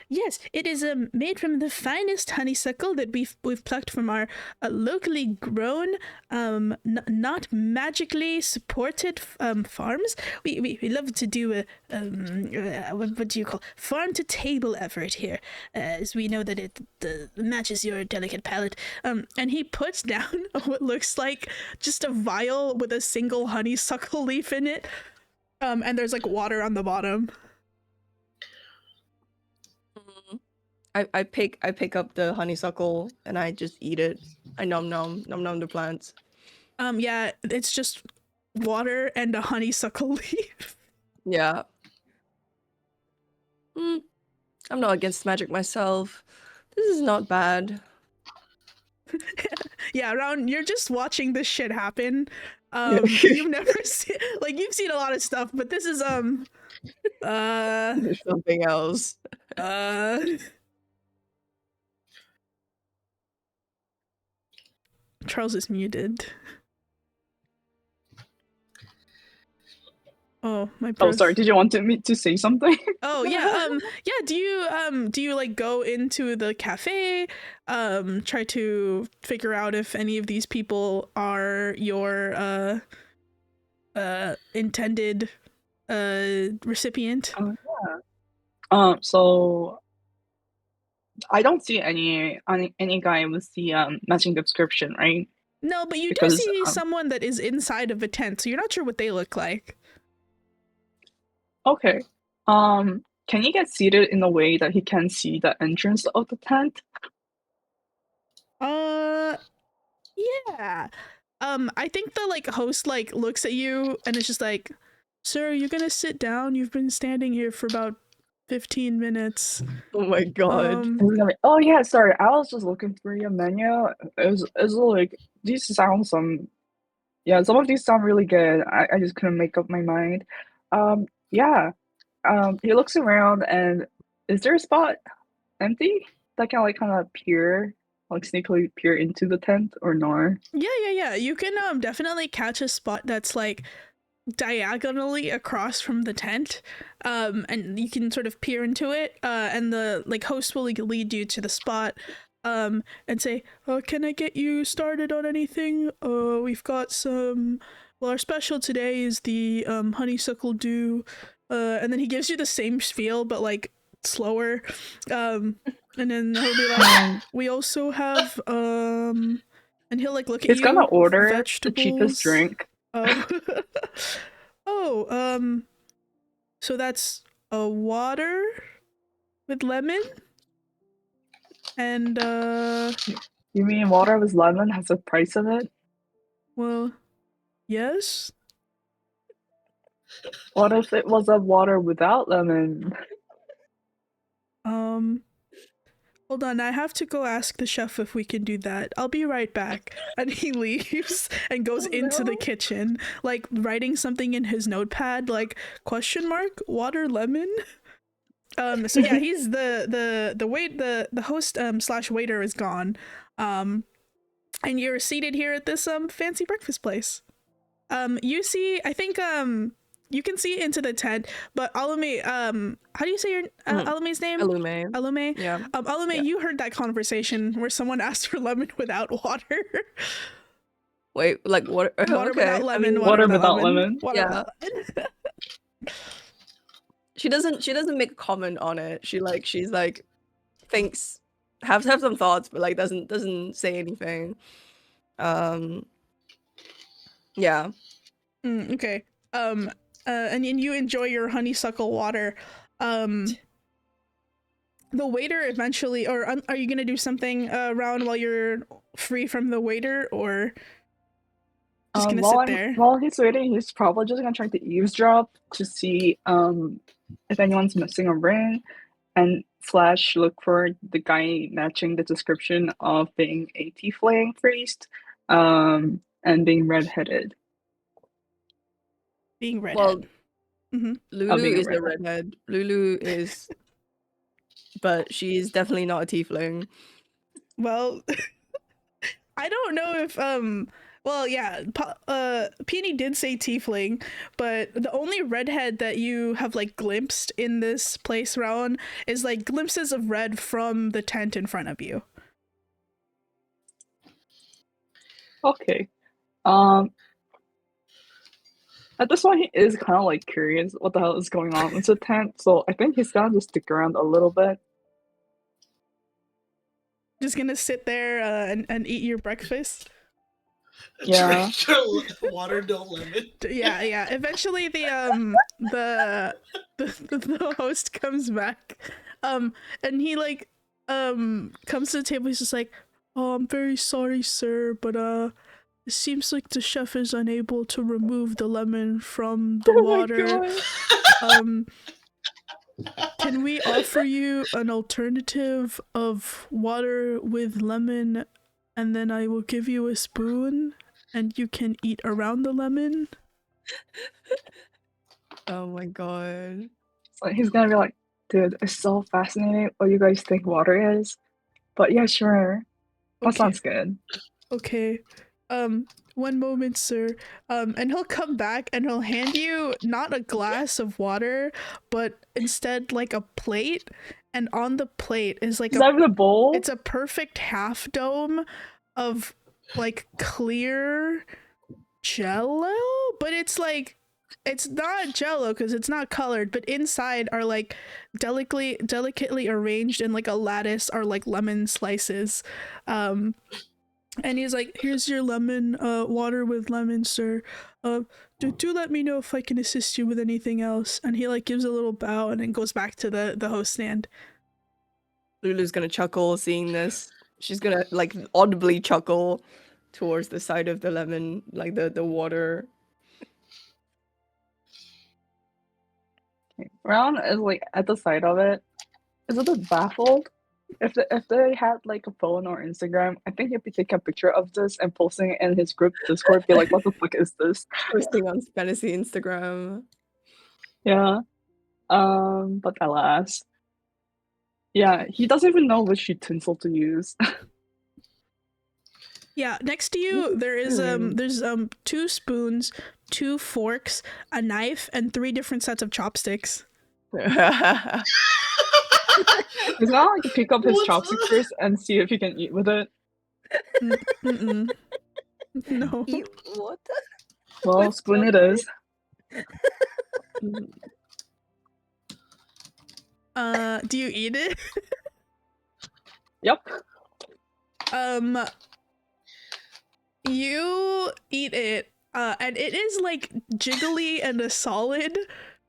Yes, it is made from the finest honeysuckle that we've plucked from our locally grown, not magically supported farms. We love to do what do you call farm to table effort here, as we know that it matches your delicate palate. And he puts down what looks like just a vial with a single honeysuckle leaf in it, and there's like water on the bottom. I pick up the honeysuckle and I just eat it. I nom the plants. Yeah, it's just water and a honeysuckle leaf. Yeah. I'm not against magic myself. This is not bad. Yeah, Raaon, you're just watching this shit happen. You've never seen, like, you've seen a lot of stuff, but this is There's something else. Charles is muted. Oh, my Oh, sorry, did you want me to say something? Oh, yeah, do you like go into the cafe, try to figure out if any of these people are your intended recipient? So I don't see any guy with the matching description, right? No, but you do see someone that is inside of a tent, so you're not sure what they look like. Okay. Can he get seated in a way that he can see the entrance of the tent? Yeah. I think the like host like looks at you and it's just like, sir, you're gonna sit down. You've been standing here for about 15 minutes. Oh my god. Oh yeah, sorry. I was just looking through your menu. It was like these sound some of these sound really good. I just couldn't make up my mind. He looks around and is there a spot empty that can like kind of sneakily peer into the tent or no? Yeah. You can definitely catch a spot that's like diagonally across from the tent, and you can sort of peer into it, and the like host will like, lead you to the spot, and say, can I get you started on anything? We've got some, well, our special today is the honeysuckle dew, and then he gives you the same spiel but like slower, and then he'll be like, we also have and he'll like look at you. He's gonna order vegetables. the cheapest drink. So that's a water with lemon and You mean water with lemon has a price in it? well, yes. What if it was a water without lemon? Hold on, I have to go ask the chef if we can do that. I'll be right back. And he leaves and goes into the kitchen, like writing something in his notepad, like question mark, water lemon. So yeah, he's the host slash waiter is gone. And you're seated here at this fancy breakfast place. You see, I think you can see into the tent, but Allumé, how do you say your Allumé's name? Allumé. Allumé? Yeah. Allumé, Yeah. you heard that conversation where someone asked for lemon without water. Wait, like what? Water Okay. without I lemon, mean, water without lemon. Water Yeah. without lemon. she doesn't make a comment on it. She's like thinks have some thoughts, but like doesn't say anything. Yeah. Okay. And you enjoy your honeysuckle water. The waiter eventually, or are you gonna do something Raaon while you're free from the waiter, or just gonna sit there? While he's waiting, he's probably just gonna try to eavesdrop to see if anyone's missing a ring, and slash look for the guy matching the description of being a tiefling priest, and being redheaded. Being redhead. Well, Mm-hmm. Lulu being a is a redhead. Lulu is, but she's definitely not a tiefling. Well, I don't know if well, yeah, Peony did say tiefling, but the only redhead that you have like glimpsed in this place, Raaon, is like glimpses of red from the tent in front of you. Okay. At this point, he is kind of like curious what the hell is going on with the tent, so I think he's gonna just stick around a little bit. Just gonna sit there and eat your breakfast. Yeah. Drink your water, no lemon. Yeah. Eventually, the host comes back, and he like comes to the table. He's just like, "Oh, I'm very sorry, sir, but it seems like the chef is unable to remove the lemon from the water. Can we offer you an alternative of water with lemon, and then I will give you a spoon, and you can eat around the lemon?" Oh my god. So he's gonna be like, dude, it's so fascinating what you guys think water is. But yeah, sure. That Okay. sounds good. Okay. One moment, sir. And he'll come back and he'll hand you not a glass of water, but instead like a plate. And on the plate is like Is that the bowl? it's a perfect half dome of like clear jello, but it's like it's not jello because it's not colored, but inside are like delicately arranged in like a lattice are like lemon slices. And he's like, "Here's your lemon, water with lemon, sir. Do let me know if I can assist you with anything else." And he like gives a little bow and then goes back to the host stand. Lulu's gonna chuckle seeing this. She's gonna like audibly chuckle towards the side of the lemon, like the water. Raaon is like at the sight of it, is a bit baffled. If they had like a phone or Instagram, I think he'd be taking a picture of this and posting it in his group Discord. Be like, "What the fuck is this?" Posting on fantasy Instagram. Yeah. But alas, yeah, he doesn't even know which utensil to use. Yeah, next to you there is there's 2 spoons, 2 forks, a knife, and 3 different sets of chopsticks. He's gonna like pick up his What's chopstick that? first and see if he can eat with it. Mm-mm. No. Eat what? Well, With spoon it is. Do you eat it? Yep. You eat it, and it is like jiggly and a solid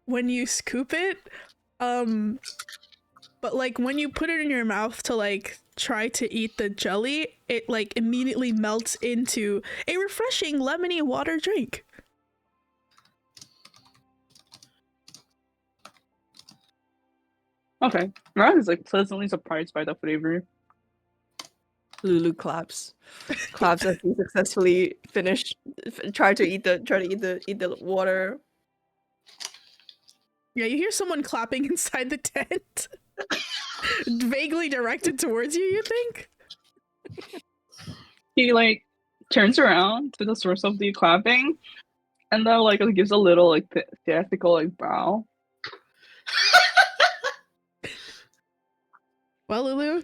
when you scoop it. But like when you put it in your mouth to like try to eat the jelly, it like immediately melts into a refreshing lemony water drink. Okay, Raaon is like pleasantly surprised by the flavor. Lulu claps as he successfully try to eat the water. Yeah, you hear someone clapping inside the tent. Vaguely directed towards you, you think? He like turns around to the source of the clapping, and then like gives a little like theatrical like bow. Well, Lulu,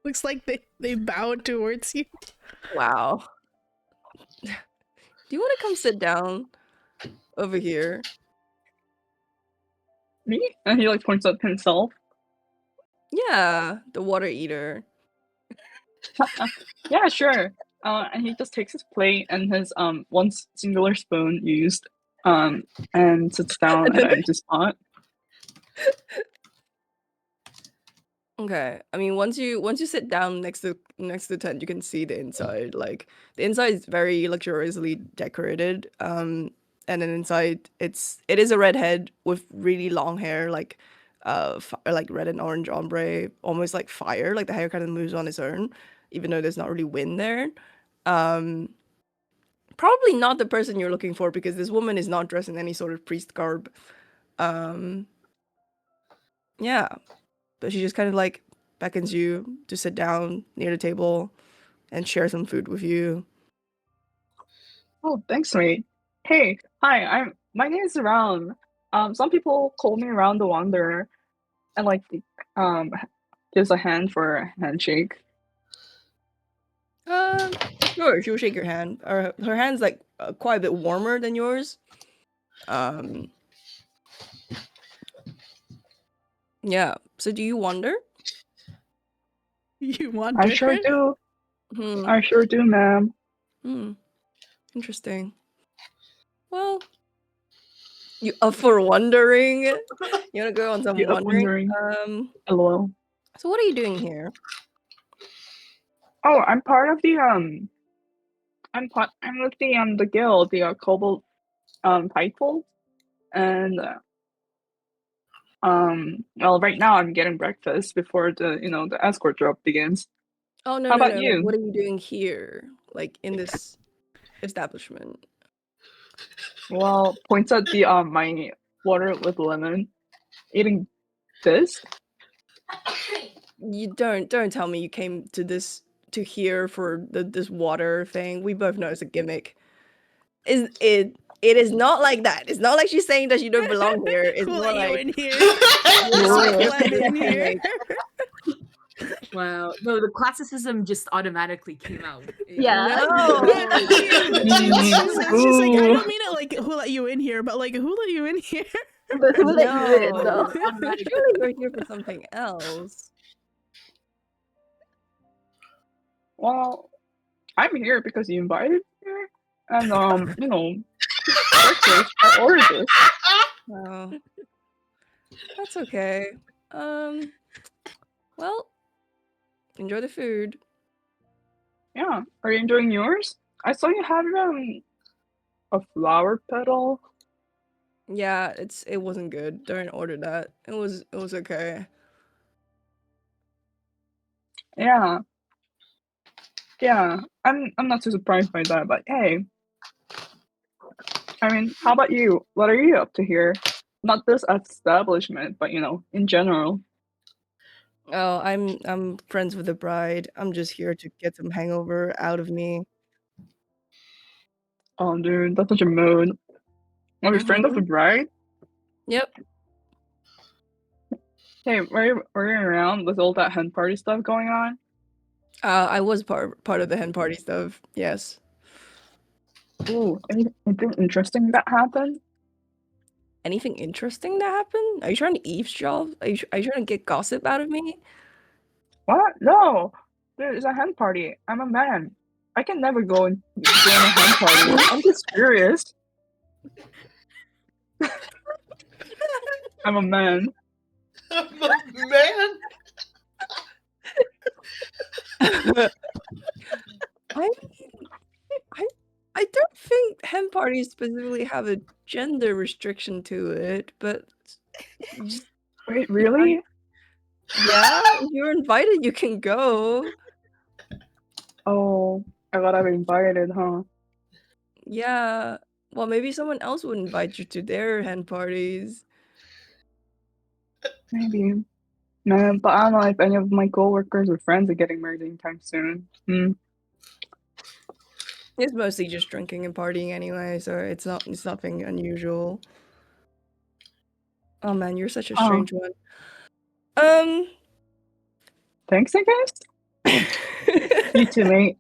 looks like they bowed towards you. Wow. Do you want to come sit down over here? Me? And he like points at himself. Yeah, the water eater. Yeah, sure. And he just takes his plate and his one singular spoon used, and sits down at an empty spot. Okay. I mean, once you sit down next to the tent, you can see the inside. Like the inside is very luxuriously decorated. And then inside it is a redhead with really long hair, like like red and orange ombre, almost like fire. Like the hair kind of moves on its own, even though there's not really wind there. Probably not the person you're looking for, because this woman is not dressed in any sort of priest garb. Yeah. But she just kind of like beckons you to sit down near the table and share some food with you. Oh, thanks, mate. Hey, hi, my name is Raaon. Some people call me Raaon the Wanderer, and like gives a hand for a handshake. Sure, she'll shake your hand. Her hand's like quite a bit warmer than yours. Yeah. So do you wander? You wander? I sure do. Hmm. I sure do, ma'am. Interesting. Well, you up for wandering? You wanna go on some You up wandering? LOL. So what are you doing here? Oh, I'm part of the I'm with the guild, the cobalt tidepool, and well, right now I'm getting breakfast before the escort drop begins. Oh no, How no, about no. you? Like, what are you doing here? Like in this establishment? Well, points at the my water with lemon. Eating this? You don't tell me you came to here for this water thing. We both know it's a gimmick. It is not like that. It's not like she's saying that you don't belong here. It's Who more let you like in here? Whoa. Let in here. Wow. No, the classicism just automatically came out. Yeah. No. She's like, I Ooh. don't mean it like who let you in here, but like who let you in here? But who let you in, No. though? Surely we're here for something else. Well, I'm here because you invited me here, and breakfast. I ordered this. Oh. That's okay. Well, enjoy the food. Yeah, are you enjoying yours? I saw you had a flower petal. Yeah, it wasn't good. Don't order that. It was okay. Yeah, I'm not too surprised by that. But hey, I mean, how about you? What are you up to here? Not this establishment, but in general. Oh, I'm friends with the bride. I'm just here to get some hangover out of me. Oh, dude, that's such a mood. Are you friend of the bride? Yep. Hey, were you around with all that hen party stuff going on? I was part of the hen party stuff. Yes. Ooh, anything interesting that happened? Anything interesting that happened? Are you trying to eavesdrop? Are you trying to get gossip out of me? What? No, dude, it's a hen party. I'm a man. I can never go and join a hen party. I'm just curious. I'm a man. I'm a man. I don't think hen parties specifically have a gender restriction to it, but Wait, really? yeah, if you're invited, you can go. Oh, I got invited, huh? Yeah. Well, maybe someone else would invite you to their hen parties. Maybe. Man, but I don't know if any of my coworkers or friends are getting married anytime soon. It's mostly just drinking and partying anyway, so it's nothing unusual. Oh man, you're such a strange one. Thanks, I guess. You too, mate.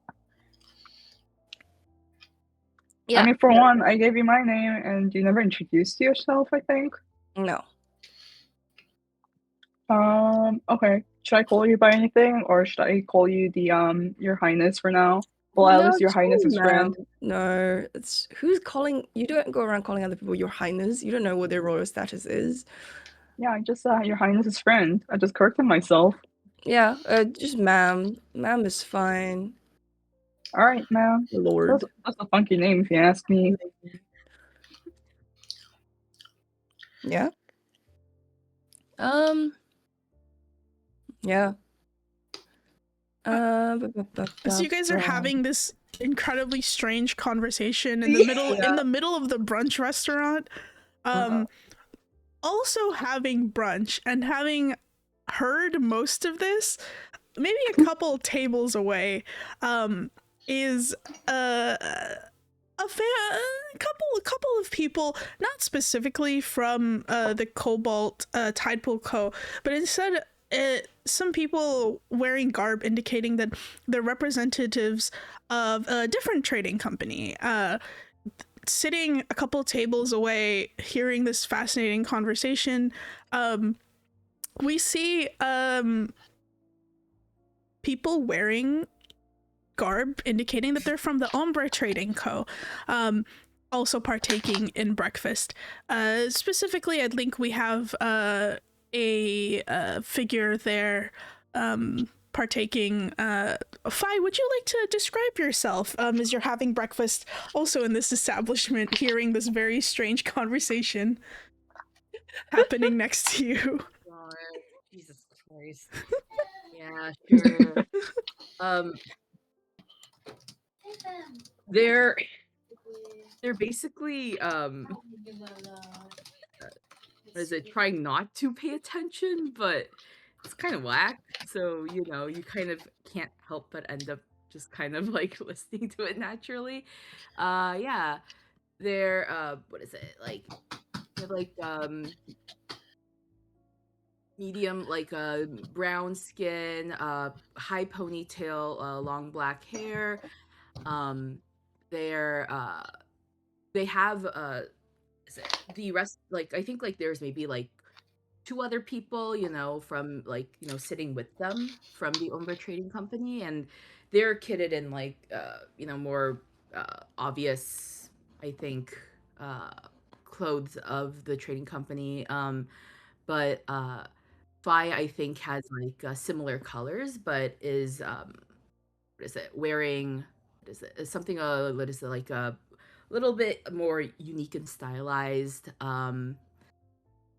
Yeah. I mean, for one, I gave you my name, and you never introduced yourself, I think. No. Okay. Should I call you by anything, or should I call you the Your Highness for now? Well, at least Your Highness's friend. No, it's who's calling. You don't go around calling other people Your Highness. You don't know what their royal status is. Yeah, I just Your Highness's friend. I just corrected myself. Yeah, just ma'am. Ma'am is fine. All right, ma'am. Lord. That's a funky name, if you ask me. Yeah. Yeah. So you guys are having this incredibly strange conversation in the middle in the middle of the brunch restaurant. Also having brunch and having heard most of this, maybe a couple tables away, is a couple of people, not specifically from the Cobalt Tidepool Co, but instead some people wearing garb indicating that they're representatives of a different trading company, sitting a couple tables away hearing this fascinating conversation. We see people wearing garb indicating that they're from the Ombra Trading Co, also partaking in breakfast. Specifically, I think we have a figure there partaking. Fai, would you like to describe yourself as you're having breakfast also in this establishment, hearing this very strange conversation happening next to you? God, Jesus Christ. Yeah, sure. They're basically what is it, trying not to pay attention, but it's kind of whack. So, you know, you kind of can't help but end up just kind of like listening to it naturally. Yeah. They're what is it? Like they're like medium, like brown skin, high ponytail, long black hair. They're they have the rest, like I think like there's maybe like 2 other people, you know, from like, you know, sitting with them from the Ombra Trading Company, and they're kitted in like you know, more obvious, I think, clothes of the trading company. But Fai, I think, has like similar colors, but is what is it, wearing, what is it, something what is it, like a little bit more unique and stylized.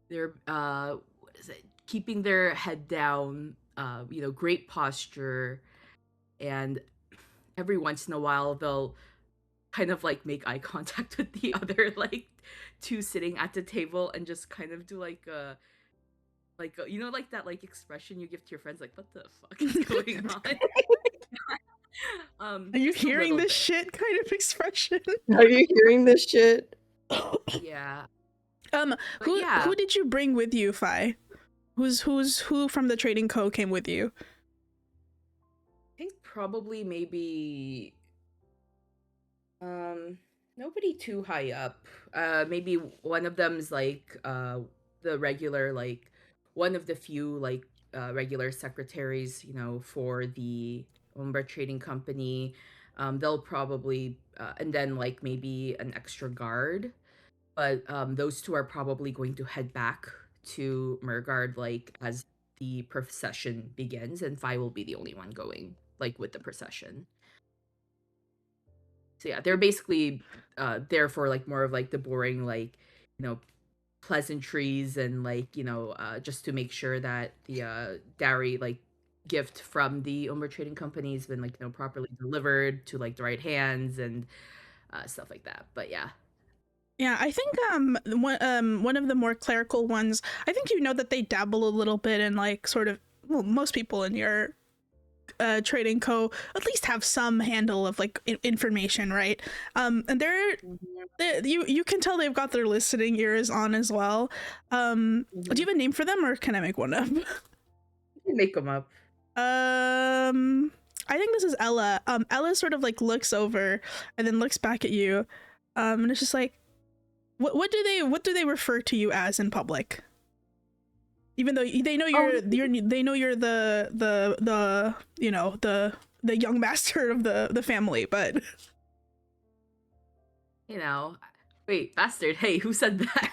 They're what is it, keeping their head down, you know, great posture, and every once in a while they'll kind of like make eye contact with the other like 2 sitting at the table and just kind of do like a you know, like that like expression you give to your friends, like, what the fuck is going on? Are you hearing this shit kind of expression? Are you hearing this shit? Yeah. Who did you bring with you, Fai? Who from the Trading Co came with you? I think probably maybe nobody too high up. Maybe one of them's like the regular, like one of the few like regular secretaries, you know, for the Ombra Trading Company. They'll probably and then like maybe an extra guard, but those two are probably going to head back to Murgard like as the procession begins, and Fi will be the only one going like with the procession. So yeah, they're basically there for like more of like the boring like, you know, pleasantries and like, you know, just to make sure that the dowry like gift from the Ombra Trading Company has been like, you know, properly delivered to like the right hands and stuff like that. But yeah. Yeah, I think one of the more clerical ones, I think you know that they dabble a little bit in like sort of, well, most people in your trading co at least have some handle of like information, right? And they're you can tell they've got their listening ears on as well. Do you have a name for them, or can I make one up? You can make them up. I think this is Ella. Ella sort of like looks over and then looks back at you, and it's just like, what do they refer to you as in public? Even though they know they know you're the you know the young master of the family, but you know, wait, bastard! Hey, who said that?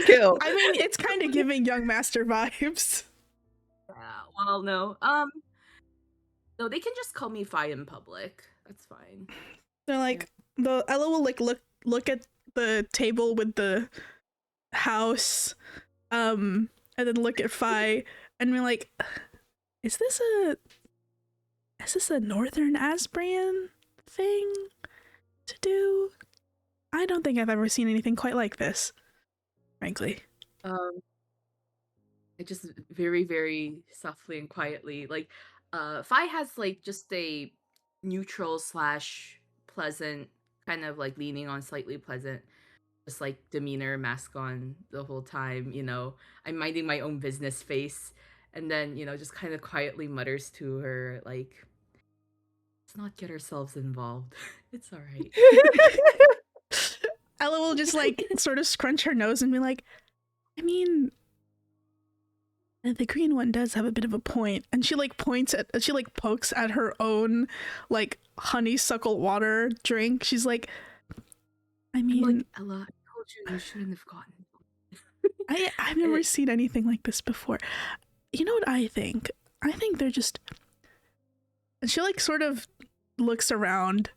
Kill. I mean, it's kind of giving young master vibes. Yeah, well, no, no, they can just call me Fi in public. That's fine. They're like, the Ella will like look at the table with the house, and then look at Fi and be like, is this a Northern Asbrian thing to do? I don't think I've ever seen anything quite like this, frankly. I just very, very softly and quietly, like, Fi has like just a neutral / pleasant, kind of like leaning on slightly pleasant, just like demeanor mask on the whole time, you know. I'm minding my own business face, and then, you know, just kind of quietly mutters to her like, let's not get ourselves involved. It's all right. Ella will just like sort of scrunch her nose and be like, I mean, the green one does have a bit of a point. And she like pokes at her own like honeysuckle water drink. She's like, I mean, I'm like, Ella, I told you shouldn't have gotten. I've never seen anything like this before. You know what I think? I think they're just, and she like sort of looks around,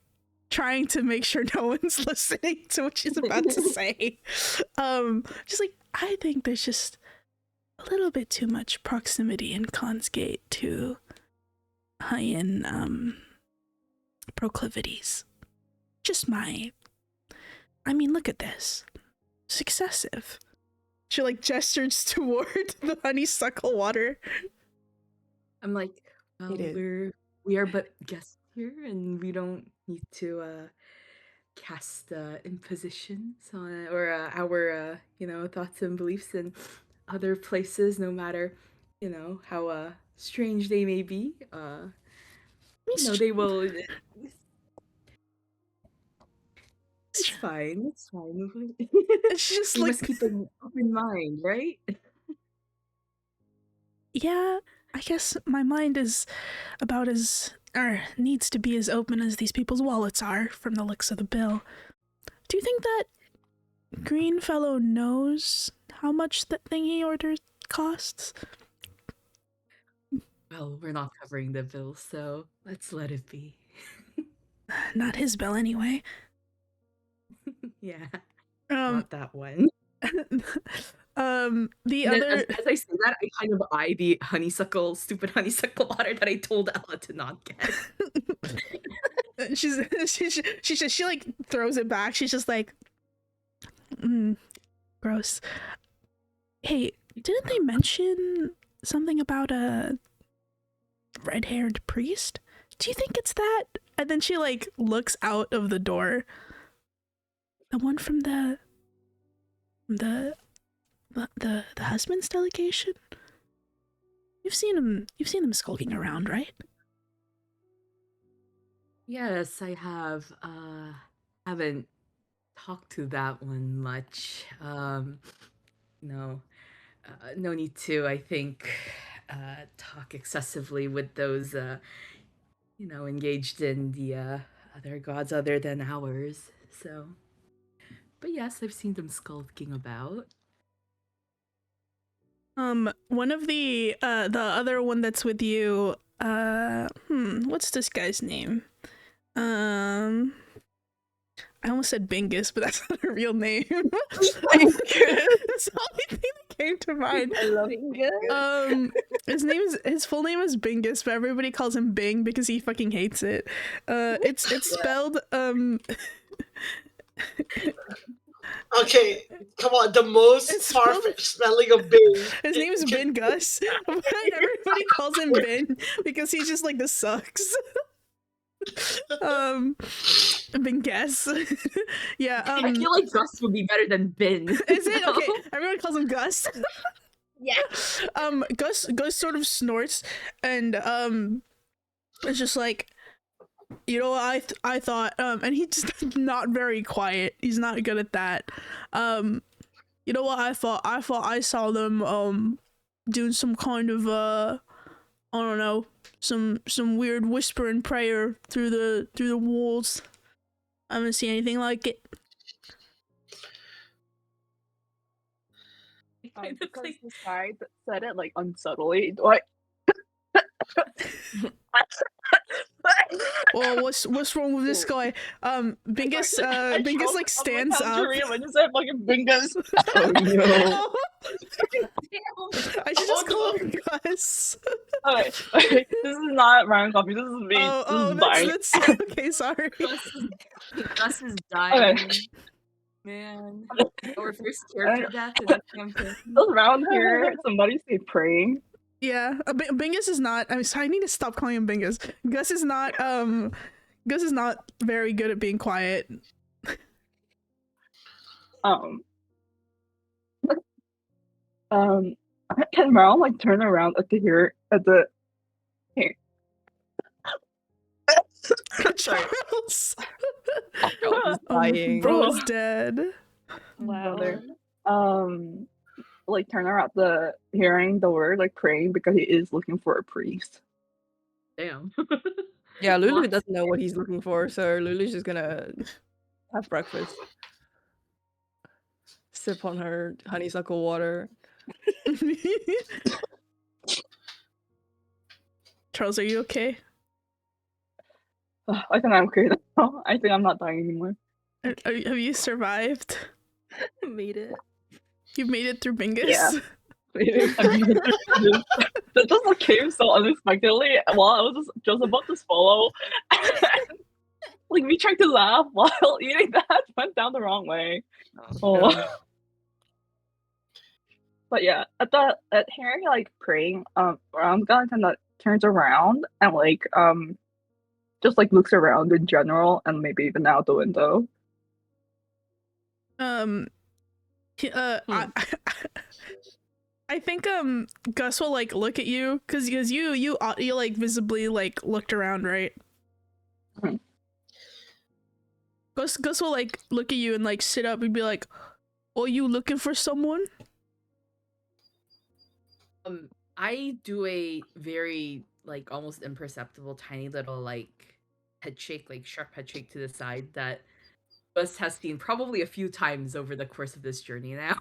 trying to make sure no one's listening to what she's about to say. Just like, I think there's just a little bit too much proximity in Consgate to high-end proclivities. Just I mean, look at this. It's excessive. She like gestures toward the honeysuckle water. I'm like, well, we are but guests here, and we don't need to cast impositions on or our you know, thoughts and beliefs in other places, no matter, you know, how strange they may be. You know, they will. It's fine. It's fine. It's just we like, must keep an open mind, right? yeah, I guess my mind is about as, or needs to be as open as these people's wallets are, from the looks of the bill. Do you think that green fellow knows how much that thing he ordered costs? Well, we're not covering the bill, so let's let it be. Not his bill anyway. Yeah. Um, Not that one. The And other, as I say that, I kind of eye the stupid honeysuckle water that I told Ella to not get. she like throws it back. She's just like, gross. Hey, didn't they mention something about a red-haired priest? Do you think it's that? And then she like looks out of the door. The one from the husband's delegation? You've seen him skulking around, right? Yes, I have. Haven't talked to that one much. No, no need to. I think talk excessively with those engaged in the other gods other than ours. So, but yes, I've seen them skulking about. One of the other one that's with you, what's this guy's name? I almost said Bingus, but that's not a real name. That's the only thing that came to mind. I love Bingus. His full name is Bingus, but everybody calls him Bing because he fucking hates it. It's spelled Okay, come on, the most It's far-fetched spelling of Bing. His name is Ben Gus, but everybody calls him Ben because he's just like, this sucks. Ben Gus. Yeah. I feel like Gus would be better than Bin. Is it? Okay, everyone calls him Gus. Yeah. Gus sort of snorts and it's just like, you know what I thought and he's just not very quiet. He's not good at that. You know what I thought I saw them doing some kind of I don't know, some weird whisper and prayer through the walls. I haven't seen anything like it. Because this guy said it like unsubtly. Like, Well, what's wrong with this guy? Bingus Bingus like stands up. When you said fucking Bingus. Oh no. I should just call him Gus. Okay, this is not Raaon coffee. This is me. That's okay. Sorry. Gus is dying. Okay. Man, our first character death in the campaign. Around here, somebody say praying. Yeah, Bingus is not. I'm sorry. I need to stop calling him Bingus. Gus is not. Gus is not very good at being quiet. Can Raaon like turn around at the here? Charles. Dying. Bro's dead. Wow. Like turn around the hearing the word like praying because he is looking for a priest. Damn. Yeah, Lulu doesn't know what he's looking for, so Lulu's just gonna have breakfast. Sip on her honeysuckle water. Charles, are you okay? I think I'm okay now. I think I'm not dying anymore. Have you survived? Made it. You've made it through Bingus? Yeah. That just like came so unexpectedly while I was just about to swallow. Like me trying to laugh while eating that went down the wrong way. Oh. But yeah, at hearing like praying, Raaon kind of turns around and like just like looks around in general and maybe even out the window. I think Gus will like look at you because you like visibly like looked around, right? Mhm. Gus will like look at you and like sit up and be like, "Are you looking for someone?" I do a very like almost imperceptible tiny little like head shake, like sharp head shake to the side that Gus has seen probably a few times over the course of this journey now.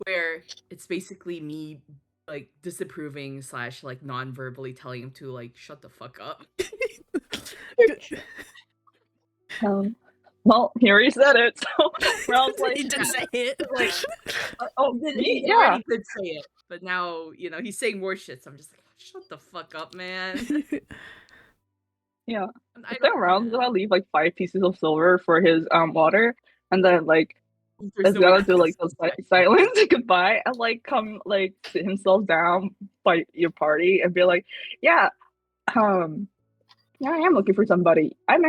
Where it's basically me like disapproving / like non-verbally telling him to like shut the fuck up. Well, here he said it. So Raaon's like, He did say it. Like, he already did say it, but now he's saying more shit. So I'm just like, shut the fuck up, man. yeah. I I think don't Raaon's gonna leave like 5 pieces of silver for his water, and then like There's is no gonna way- do like the silence goodbye and like come like sit himself down by your party and be like, yeah, yeah, I am looking for somebody. I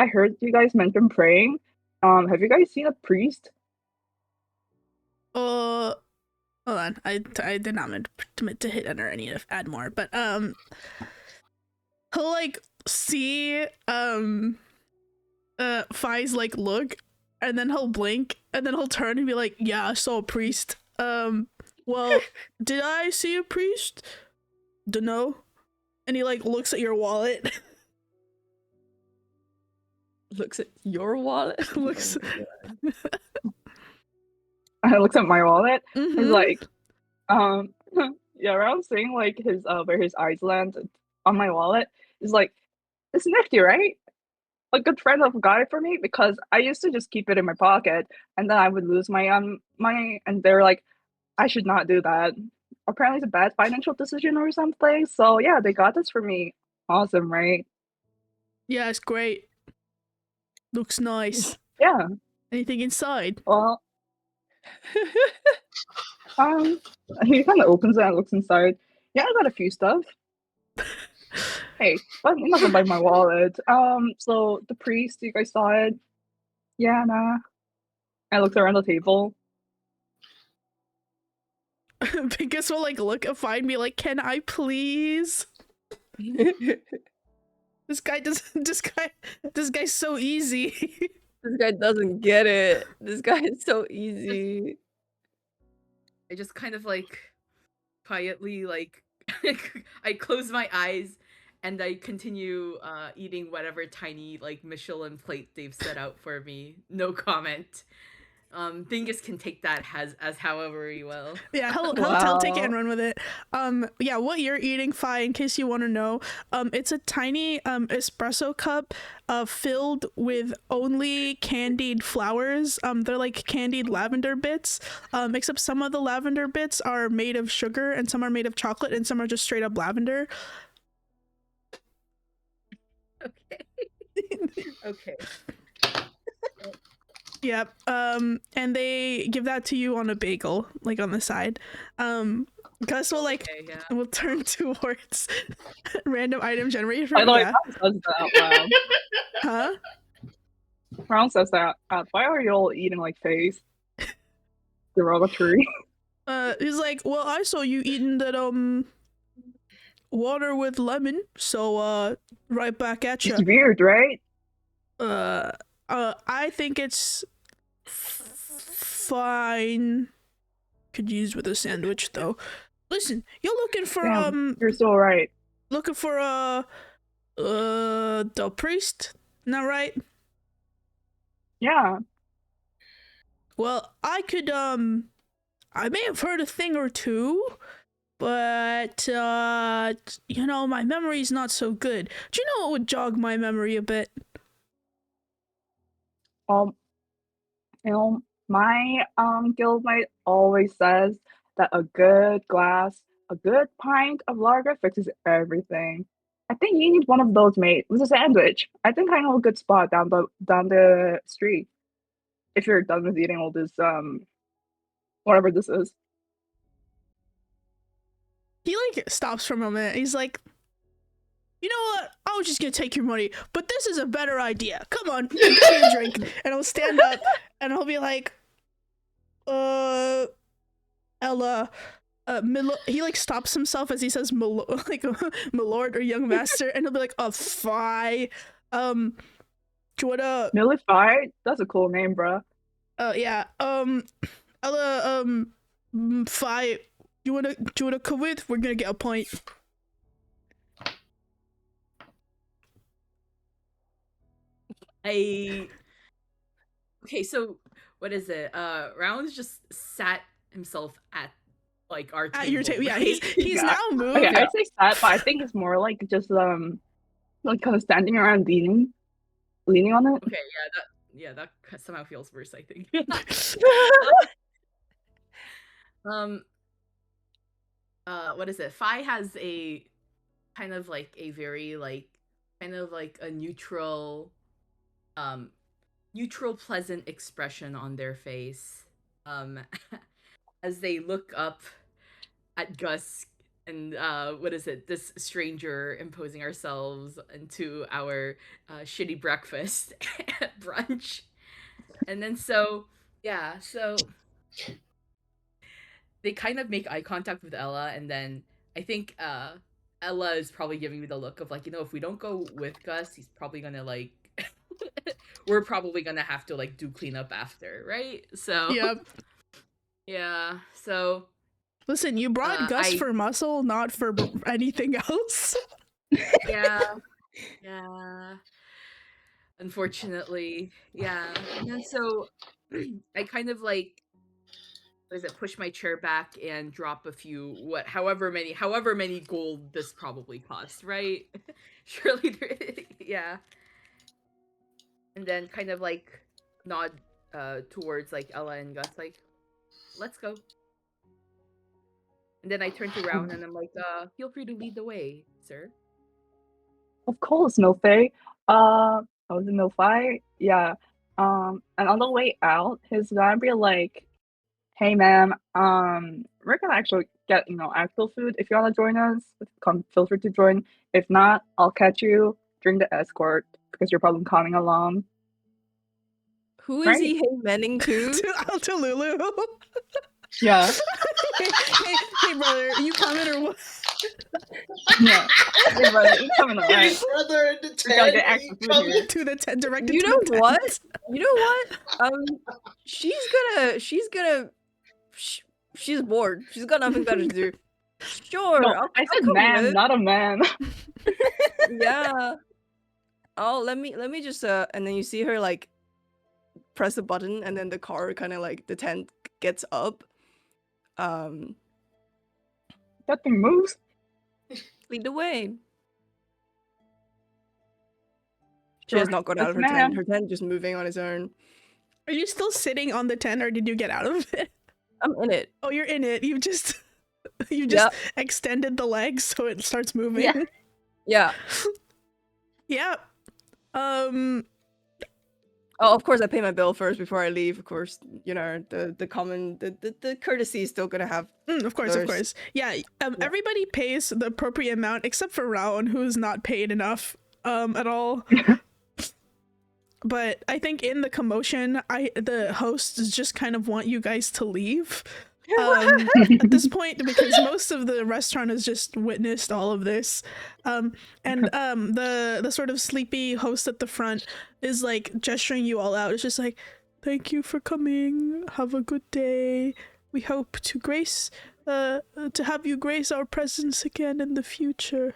heard you guys mention praying. Have you guys seen a priest? Hold on. I did not meant to hit enter. I need to add more, but he'll like see Fai's like look, and then he'll blink, and then he'll turn and be like, "Yeah, I saw a priest. Well, did I see a priest? Dunno. And he like looks at your wallet. Looks at your wallet. looks. I looked at my wallet. He's Mhm. like, yeah, around saying like his where his eyes land on my wallet is like, it's nifty, right? A good friend of a guy for me because I used to just keep it in my pocket and then I would lose my money and they're like, I should not do that. Apparently it's a bad financial decision or something. So yeah, they got this for me. Awesome, right? Yeah, it's great. Looks nice. Yeah. Anything inside? Well, he kind of opens it and looks inside. Yeah, I got a few stuff. Hey, but nothing like my wallet. So the priest, you guys saw it? Yeah, nah. I looked around the table. Because we'll like look and find me like, can I please? This guy's so easy. This guy doesn't get it. This guy is so easy. I just kind of like quietly like I close my eyes and I continue eating whatever tiny like Michelin plate they've set out for me. No comment. Dingus can take that as however he will. Yeah, he'll take it and run with it. Yeah, what you're eating, Fi, in case you want to know, it's a tiny espresso cup filled with only candied flowers. They're like candied lavender bits, except some of the lavender bits are made of sugar and some are made of chocolate and some are just straight up lavender. Okay. Okay. Yep. And they give that to you on a bagel, like on the side. Gus will like Okay, yeah. will turn towards random item generator. I know Yeah. Raaon says that out loud. Huh? Raaon says that. Why are you all eating like face? Derogatory. He's like, well, I saw you eating that water with lemon, so right back at you. It's weird, right? I think it's fine. Could use with a sandwich though. Listen, you're looking for Damn, you're so right. looking for the priest, isn't that right? Yeah. Well, I could I may have heard a thing or two, but you know, my memory's not so good. Do you know what would jog my memory a bit? You know, my guildmate always says that a good pint of lager fixes everything. I think you need one of those, mate, with a sandwich. I think I know a good spot down the street. If you're done with eating all this whatever this is. He like stops for a moment. He's like, you know what? I was just gonna take your money, but this is a better idea. Come on, get me a drink. And I'll stand up and I'll be like, Ella, he like stops himself as he says like my lord or young master, and he'll be like, Fi, do you wanna Millify? That's a cool name, bruh. yeah, Ella, Fi, do you wanna come with? We're gonna get a point. Okay, so what is it? Raaon's just sat himself at like our table. At your table, yeah. right? He's now moved. Okay, I say sat, but I think it's more like just like kind of standing around leaning on it. Okay, that somehow feels worse, I think. What is it? Fi has a kind of like a very like kind of like a neutral pleasant expression on their face as they look up at Gus and what is it, this stranger imposing ourselves into our shitty breakfast at brunch. And then so they kind of make eye contact with Ella, and then I think Ella is probably giving me the look of like, you know, if we don't go with Gus, he's probably gonna like we're probably gonna have to like do cleanup after, right? So Yep. Yeah, so Listen, you brought Gus for muscle, not for anything else. Yeah. Yeah. Unfortunately. Yeah. And then so I kind of like what is it, push my chair back and drop a few however many gold this probably cost, right? Surely yeah. And then kind of like nod towards like Ella and Gus, like, let's go. And then I turn to Raaon and I'm like, feel free to lead the way, sir. Of course, Milfay. I was in Milfay, yeah. And on the way out, he's gonna be like, "Hey, man, we're gonna actually get actual food. If you wanna join us, come feel free to join. If not, I'll catch you during the escort because you're probably coming along." Who is Right. he hey-manning to? to Lulu. Yeah, hey, brother, you coming or what? yeah. Hey, brother, you coming Hey, alright? brother in the We gotta tent. get Are extra you food coming? here. To the tent, directed You to know the tent. what? You know what? She's bored. She's got nothing better to do. Sure, No, I'll I said come man, with. not a man. Yeah. Oh, let me just and then you see her like press a button and then the car kind of like the tent gets up. That thing moves. Lead the way. She Sure. has not got out Yes, of her ma'am. tent. Her tent just moving on its own. Are you still sitting on the tent or did you get out of it? I'm in it. Oh, you're in it. You just Yep. extended the legs so it starts moving. Yeah. Yeah. Yeah. Oh, of course I pay my bill first before I leave. Of course, you know, the common the courtesy is still gonna have. Of course. Those- Yeah. Everybody pays the appropriate amount except for Raaon, who's not paid enough at all. But I think in the commotion, the hosts just kind of want you guys to leave. At this point, because most of the restaurant has just witnessed all of this, and the sort of sleepy host at the front is like gesturing you all out. It's just like, thank you for coming. Have a good day. We hope to have you grace our presence again in the future.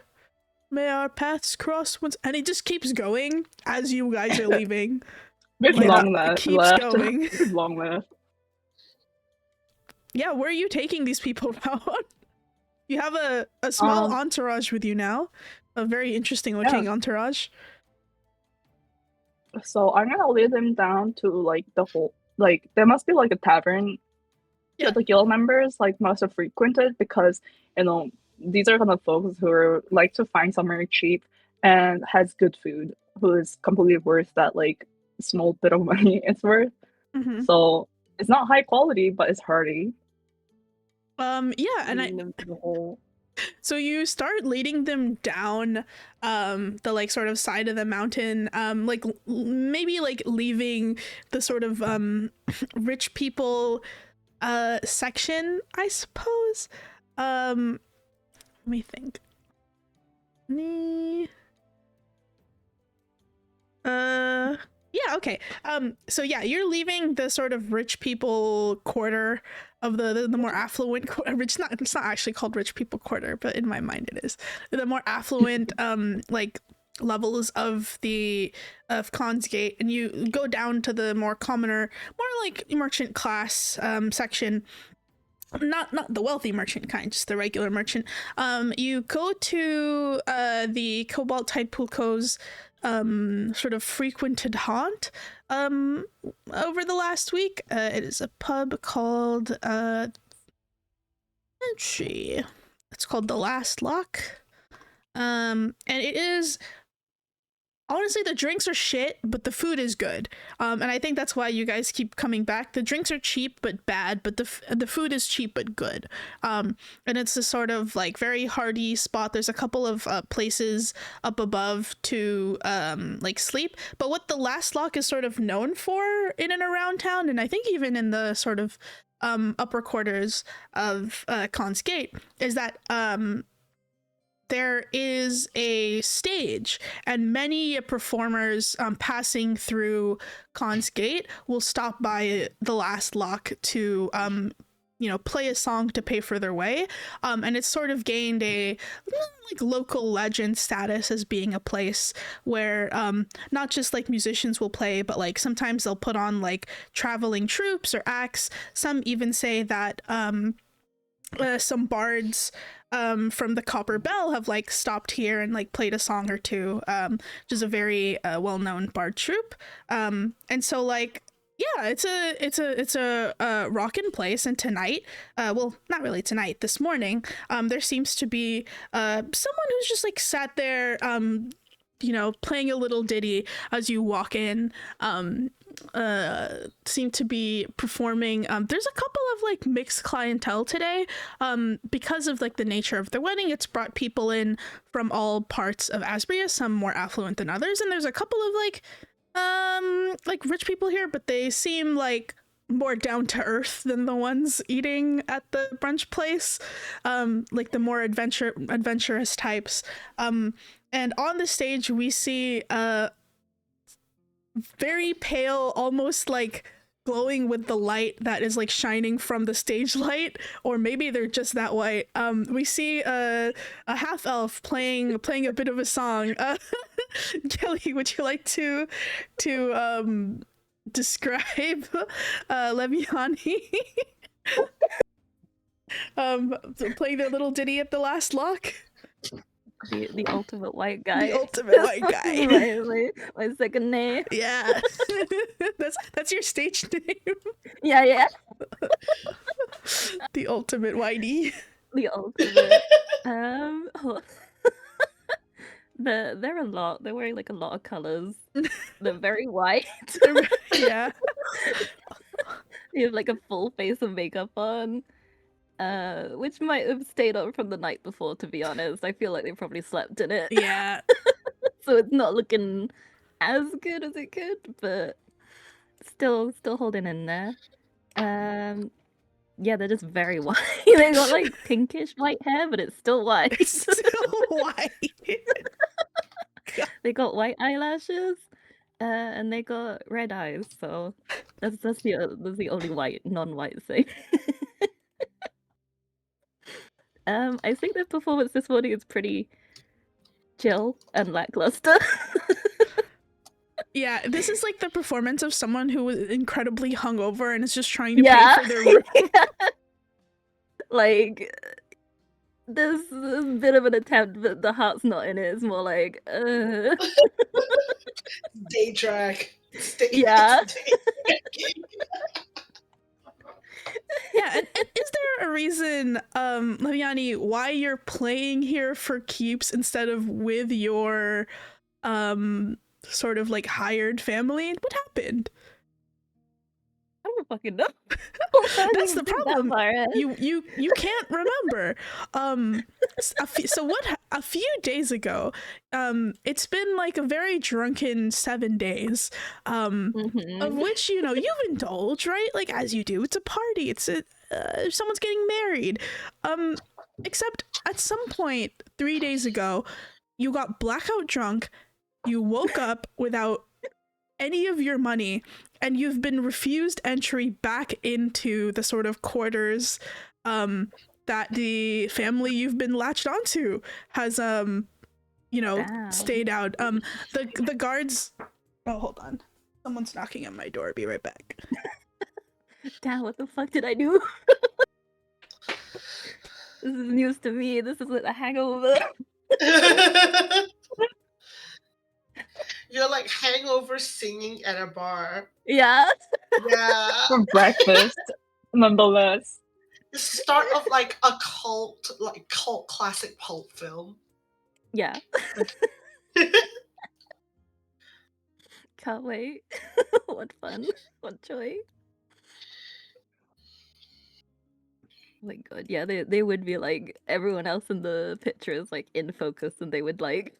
May our paths cross once. And it just keeps going as you guys are leaving. Bit Like, long it left. keeps going. Bit long left. Yeah, where are you taking these people now? You have a small entourage with you now. A very interesting looking entourage. So I'm gonna lead them down to like the whole there must be like a tavern that the guild members like must have frequented because these are kind of folks who are like to find somewhere cheap and has good food, who is completely worth that like small bit of money it's worth. Mm-hmm. So it's not high quality, but it's hearty. Yeah, and so you start leading them down the like sort of side of the mountain, like maybe like leaving the sort of rich people section, I suppose. Let me think. Yeah, okay. So yeah, you're leaving the sort of rich people quarter of the more affluent it's not actually called rich people quarter, but in my mind it is. The more affluent like levels of Khan's Gate, and you go down to the more commoner, more like merchant class section. Not the wealthy merchant kind, just the regular merchant. You go to the Cobalt Tidepool Co's sort of frequented haunt over the last week. It is a pub called let's see, it's called The Last Lock, and it is honestly, the drinks are shit, but the food is good. And I think that's why you guys keep coming back. The drinks are cheap but bad, but the food is cheap but good. And it's a sort of like very hearty spot. There's a couple of places up above to like sleep. But what the Last Lock is sort of known for in and around town, and I think even in the sort of upper quarters of Khan's Gate, is that there is a stage, and many performers passing through Khan's Gate will stop by the Last Lock to play a song to pay for their way. And it's sort of gained a like local legend status as being a place where not just like musicians will play, but like sometimes they'll put on like traveling troops or acts. Some even say that some bards from the Copper Bell have like stopped here and like played a song or two, which is a very well-known bard troupe. And so like, yeah, it's a rockin' place. And tonight, well, not really tonight, this morning, there seems to be someone who's just like sat there, playing a little ditty as you walk in. Seem to be performing. There's a couple of like mixed clientele today, because of like the nature of the wedding. It's brought people in from all parts of Asbria, some more affluent than others, and there's a couple of like rich people here, but they seem like more down to earth than the ones eating at the brunch place, like the more adventurous types. And on the stage we see very pale, almost like glowing with the light that is like shining from the stage light, or maybe they're just that white. We see a half elf playing a bit of a song. Kelly, would you like to describe Leviani playing their little ditty at the last lock? The ultimate white guy. The ultimate white guy. my second name. Yeah. that's your stage name. Yeah. The ultimate whitey. The ultimate. They're a lot. They're wearing like a lot of colors. They're very white. Yeah. They have like a full face of makeup on. Which might have stayed up from the night before, to be honest. I feel like they probably slept in it. Yeah. So it's not looking as good as it could, but still holding in there. Yeah, they're just very white. They got like pinkish white hair, but it's still white. It's still white. They got white eyelashes, and they got red eyes. So that's the only non-white thing. I think the performance this morning is pretty chill and lackluster. Yeah, this is like the performance of someone who was incredibly hungover and is just trying to pay for their room. Like, there's a bit of an attempt, but the heart's not in it. It's more like, Day drag. Yeah. Yeah, and is there a reason, Leviani, why you're playing here for keeps instead of with your sort of like hired family? What happened? I don't fucking know. That's the problem. You can't remember. A few days ago, it's been like a very drunken 7 days, of which you've indulged, right? Like as you do. It's a party. It's someone's getting married. Except at some point 3 days ago, you got blackout drunk. You woke up without any of your money, and you've been refused entry back into the sort of quarters that the family you've been latched onto has stayed out. The guards. Oh, hold on. Someone's knocking on my door. Be right back. Damn, what the fuck did I do? This is news to me. This is a hangover. You're like hangover singing at a bar. Yeah. Yeah. For breakfast, nonetheless. The start of like a cult classic pulp film. Yeah. Can't wait. What fun. What joy. Oh my god, yeah, they would be like, everyone else in the picture is like in focus, and they would like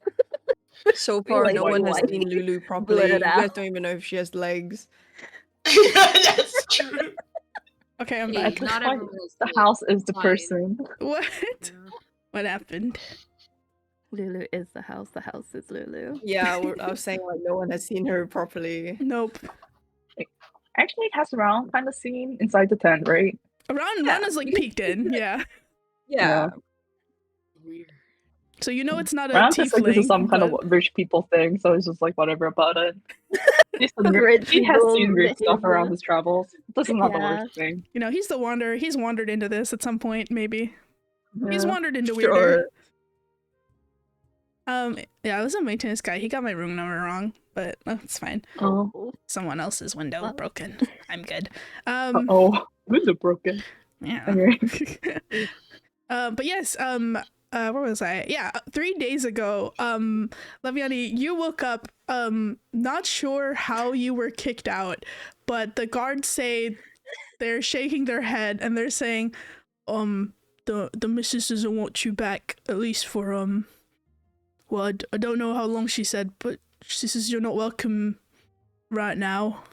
So far, like, no one has white. seen Lulu properly. You it guys out. don't even know if she has legs. That's true. Okay, I'm Hey, back. not Fine. everyone is The like, house is the fine. person. What? Yeah. What happened? Lulu is the house is Lulu. Yeah, I was saying like no one has seen her properly. Nope. Actually, it has around kind of scene inside the tent, right? Raaon is like peeked in, yeah. Yeah. Weird. So you know it's not a Raaon thinks like this is tiefling, some kind of but- rich people thing, so he's just like whatever about it. Rich He has people seen weird stuff behavior. around his travels. This is not the Yeah. worst thing. You know, he's the wanderer. He's wandered into this at some point, maybe. He's Yeah. wandered into Sure. weirder. Yeah, I was a maintenance guy. He got my room number wrong, but it's fine. Oh. Someone else's window Well. broken. I'm good. Oh, window broken. Yeah. Anyway. But yes, where was I? Yeah, 3 days ago, Leviani, you woke up, not sure how you were kicked out, but the guards say they're shaking their head and they're saying, the missus doesn't want you back, at least for, well, I don't know how long she said, but she says you're not welcome right now.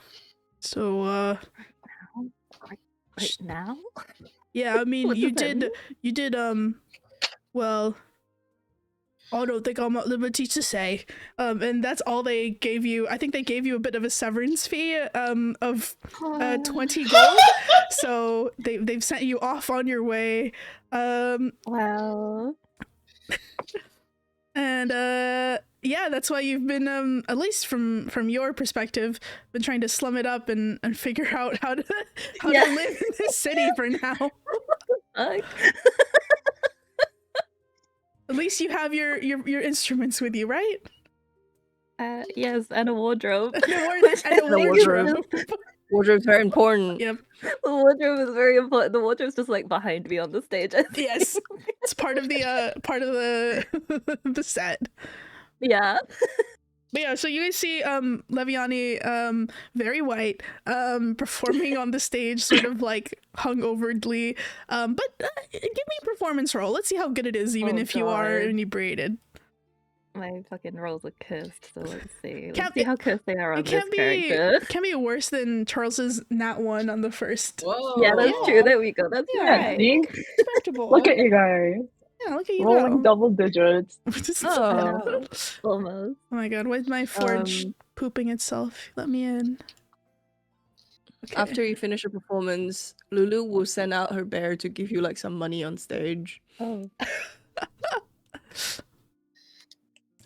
So, Right now? yeah, I mean, What you does that did, well, I don't think I'm at liberty to say. And that's all they gave you. I think they gave you a bit of a severance fee, of 20 gold. So they've sent you off on your way. Wow. And yeah, that's why you've been, at least from your perspective, been trying to slum it up and figure out how to Yeah. live in this city for now. Fuck. At least you have your instruments with you, right? Yes, and a wardrobe. And a The wardrobe. Wardrobe's very important. Yep. The wardrobe is very important. The wardrobe's just like behind me on the stage. I think. Yes. It's part of the the set. Yeah. But yeah, so you guys see Leviani, very white, performing on the stage, sort of like hungoverly. But give me a performance roll. Let's see how good it is, even Oh, if you are God. inebriated. My fucking rolls are cursed, so let's see. Can't Let's be- see how cursed they are on It this can't be character. can be worse than Charles's nat 1 on the first. Whoa. Yeah, that's Yeah. true. There we go. That's Yeah. Yeah, right. see? Respectable. Look at you guys. Yeah, look at you Rolling go. double digits. Oh. Almost. Oh my god, why's my forge pooping itself? Let me in. Okay. After you finish your performance, Lulu will send out her bear to give you like some money on stage. Oh.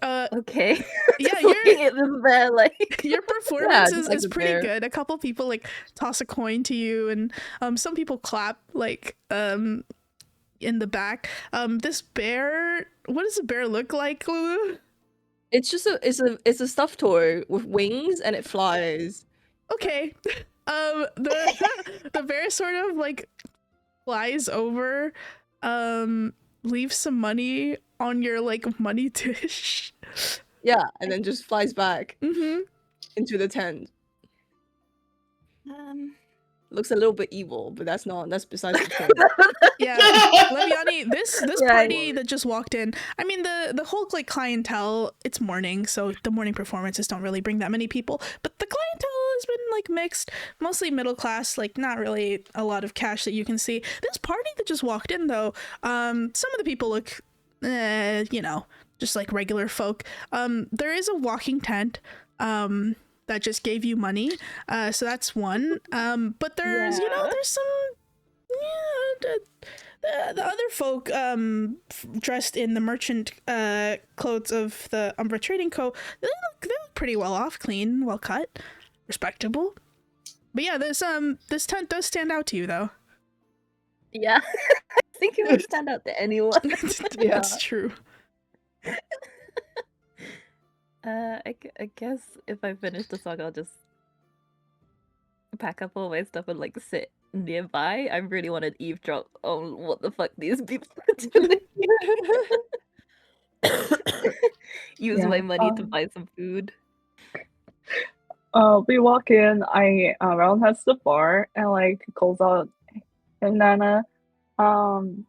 Yeah, Okay. Just looking at this bear, like your performance just is, like is a pretty bear. good. A couple people like toss a coin to you, and some people clap like in the back. This bear, what does a bear look like, Lulu? It's just it's a stuffed toy with wings and it flies. Okay. The bear sort of like flies over, leaves some money on your like money dish. Yeah, and then just flies back Mm-hmm. into the tent. Looks a little bit evil, but that's besides the point. Yeah, Leviani, this Right. party that just walked in. I mean, the whole like clientele. It's morning, so the morning performances don't really bring that many people. But the clientele has been like mixed, mostly middle class. Like not really a lot of cash that you can see. This party that just walked in, though, some of the people look, just like regular folk. There is a walking tent. That just gave you money. So that's one. But there's, Yeah. there's some, the other folk dressed in the merchant clothes of the Ombra Trading Co. They look pretty well off, clean, well cut, respectable. But yeah, this tent does stand out to you though. yeah. I think it would stand out to anyone. Yeah. That's true. I guess if I finish the song, I'll just pack up all my stuff and like sit nearby. I really want to eavesdrop on what the fuck these people are doing. Use Yeah, my money to buy some food. We walk in. Raaon has the bar and like calls out, "Hey Nana, can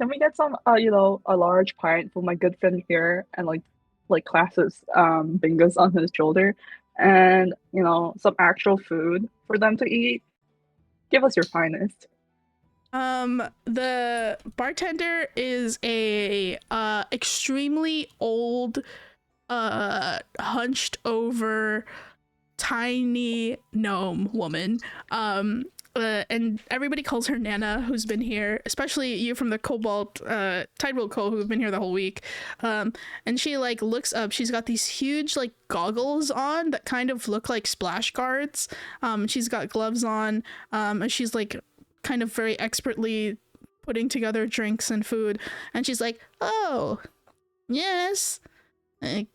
we get some a large pint for my good friend here?" And like classes fingers on his shoulder, and some actual food for them to eat. Give us your finest. The bartender is a extremely old, hunched over, tiny gnome woman. and everybody calls her Nana, who's been here, especially you from the Cobalt Tidepool Co, who've been here the whole week. And she like looks up. She's got these huge like goggles on that kind of look like splash guards. She's got gloves on, and she's like kind of very expertly putting together drinks and food. And she's like, "Oh, yes, coming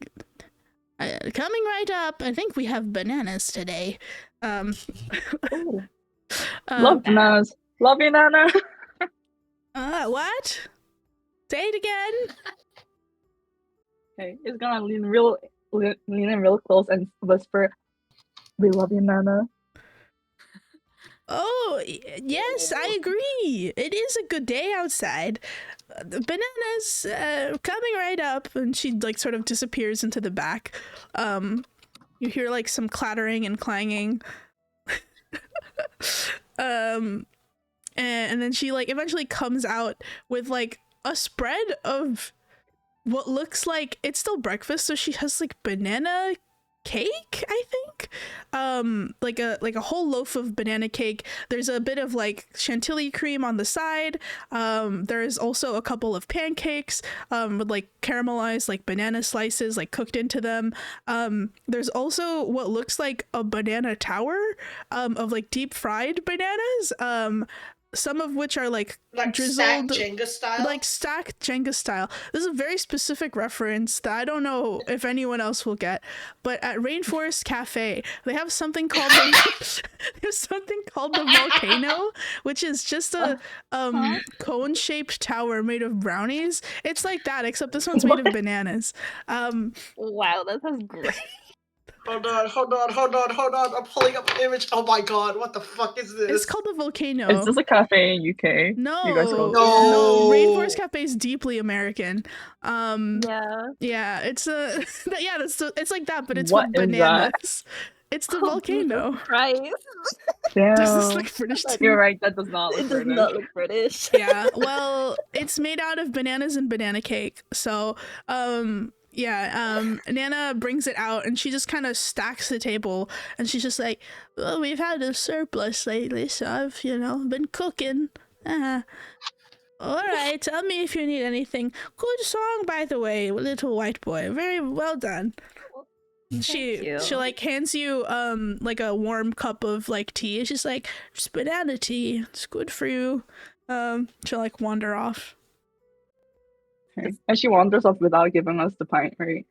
right up. I think we have bananas today." Love bananas. Love you, Nana. What? Say it again. Okay, he's gonna lean in real close and whisper, "We love you, Nana." Oh, yes, I agree. It is a good day outside. The bananas coming right up. And she like sort of disappears into the back. You hear like some clattering and clanging. And then she like eventually comes out with like a spread of what looks like it's still breakfast, so she has like banana cake, I think, like a whole loaf of banana cake. There's a bit of like chantilly cream on the side. There's also a couple of pancakes with like caramelized like banana slices like cooked into them. There's also what looks like a banana tower of like deep fried bananas, some of which are like drizzled, stacked Jenga style. like stacked Jenga style. This is a very specific reference that I don't know if anyone else will get, but at Rainforest Cafe they have something called the volcano, which is just a cone-shaped tower made of brownies. It's like that, except this one's made of bananas. Wow, that sounds great. Hold on. I'm pulling up an image. Oh my god, what the fuck is this? It's called the volcano. Is this a cafe in UK? No, You guys go- no. Rainforest Cafe is deeply American. Yeah. It's it's like that, but it's What with is bananas. It's the volcano. Right. Does this Damn. look British to You're you? right, that does not look It does British. not look British. Yeah, well, it's made out of bananas and banana cake. So, Nana brings it out and she just kind of stacks the table and she's just like, well, we've had a surplus lately, so I've, been cooking. All right, tell me if you need anything. Good song, by the way, little white boy. Very well done. She like hands you like a warm cup of like tea. She's like, it's banana tea. It's good for you. She'll like wander off. Okay. And she wanders off without giving us the pint, right?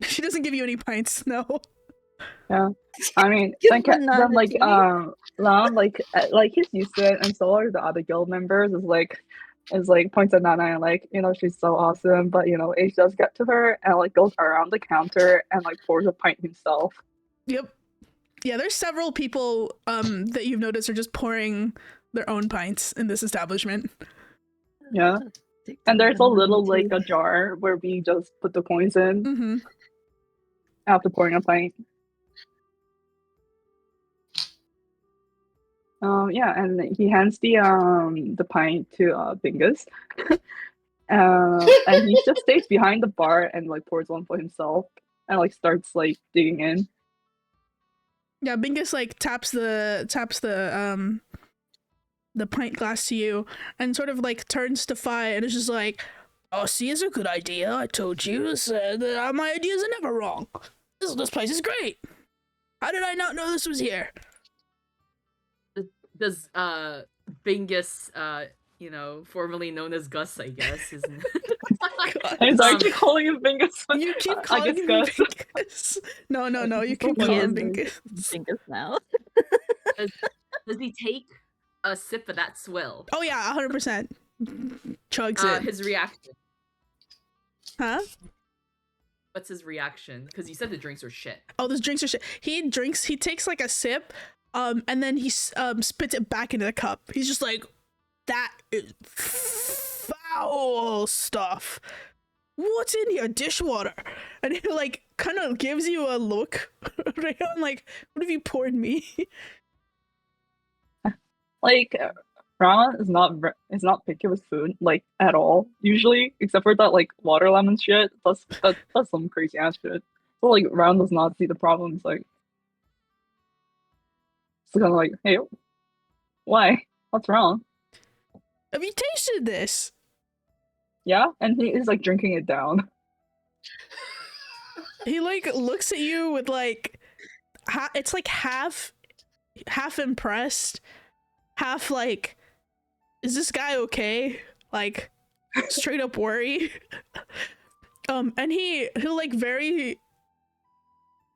She doesn't give you any pints, no. Yeah. I mean, Give then banana like tea. Raaon like he's used to it, and so are the other guild members. Is like points at Nana and like, she's so awesome, but Age does get to her and like goes around the counter and like pours a pint himself. Yep. Yeah, there's several people that you've noticed are just pouring their own pints in this establishment. Yeah. And there's a little like a jar where we just put the coins in Mm-hmm. after pouring a pint. And he hands the pint to Bingus. And he just stays behind the bar and like pours one for himself and like starts like digging in. Yeah, Bingus like taps the pint glass to you and sort of like turns to Fi and is just like, oh, see, it's a good idea. I told you, my ideas are never wrong. This place is great. How did I not know this was here? Does Bingus, formerly known as Gus, I guess, isn't He's actually calling him Bingus. You keep I calling guess him Gus. Bingus. No, you can call him Bingus. Bingus now. does he take a sip of that swill? Oh yeah, 100%. Chugs it. His reaction. Huh? What's his reaction? Because you said the drinks are shit. Oh, those drinks are shit. He takes like a sip, and then he spits it back into the cup. He's just like, that is foul stuff. What's in your dishwater? And he like kind of gives you a look. Raaon, like, what have you poured me? Like, Raaon is not picky with food, like, at all, usually, except for that, like, water lemon shit. That's some crazy ass shit. So, like, Raaon does not see the problems, like, it's kind of like, hey, Why? What's wrong? Have you tasted this? Yeah, and he is like drinking it down. He like looks at you with like, it's like half impressed, half like, is this guy okay? Like, straight up worry. And he'll like very,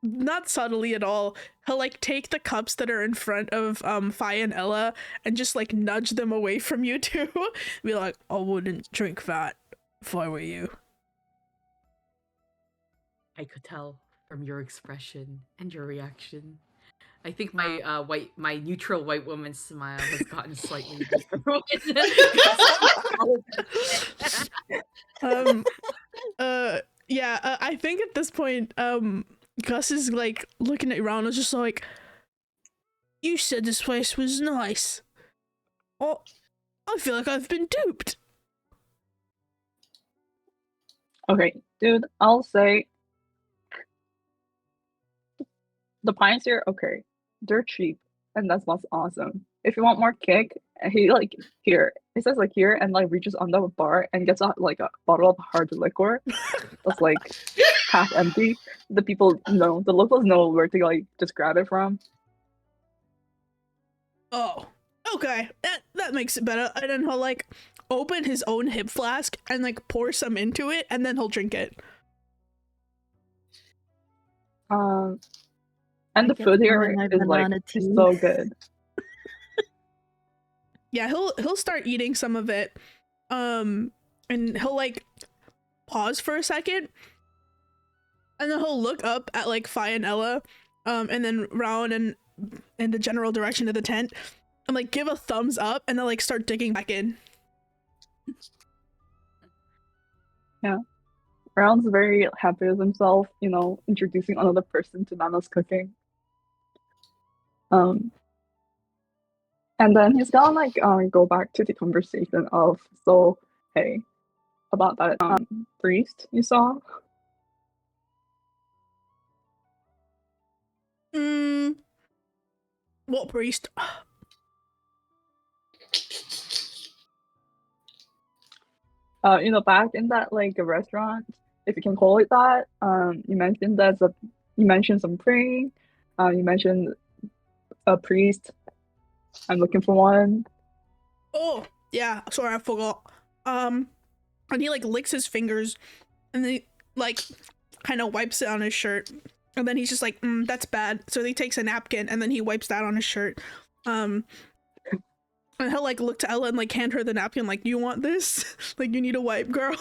not subtly at all, he'll like take the cups that are in front of Fi and Ella and just like nudge them away from you two. Be like, I wouldn't drink that if I were you. I could tell from your expression and your reaction. I think my neutral white woman smile has gotten slightly bigger. I think at this point, Gus is like looking at Raaon, just like, you said this place was nice. Oh, I feel like I've been duped. Okay, dude, I'll say the pines here, okay, they're cheap, and that's what's awesome. If you want more kick, he like here. It says like here, and like reaches under a bar and gets a bottle of hard liquor that's like half empty. The people know, the locals know where to like just grab it from. Oh, okay, that makes it better. And then he'll like open his own hip flask and like pour some into it, and then he'll drink it. And the food here is like so good. Yeah, he'll start eating some of it, and he'll like pause for a second, and then he'll look up at like Fi and Ella, and then Raaon and in the general direction of the tent, and like give a thumbs up, and then like start digging back in. Yeah, Raaon's very happy with himself, you know, introducing another person to Nana's cooking. And then he's gonna like go back to the conversation of, so hey, about that priest you saw. What priest? You know, back in that like a restaurant, if you can call it that. You mentioned you mentioned some praying. You mentioned a priest. I'm looking for one. Oh, yeah, sorry, I forgot. And he like licks his fingers and then like kind of wipes it on his shirt. And then he's just like, that's bad. So he takes a napkin and then he wipes that on his shirt. And he'll like look to Ella and like hand her the napkin, like, you want this? Like, you need a wipe, girl.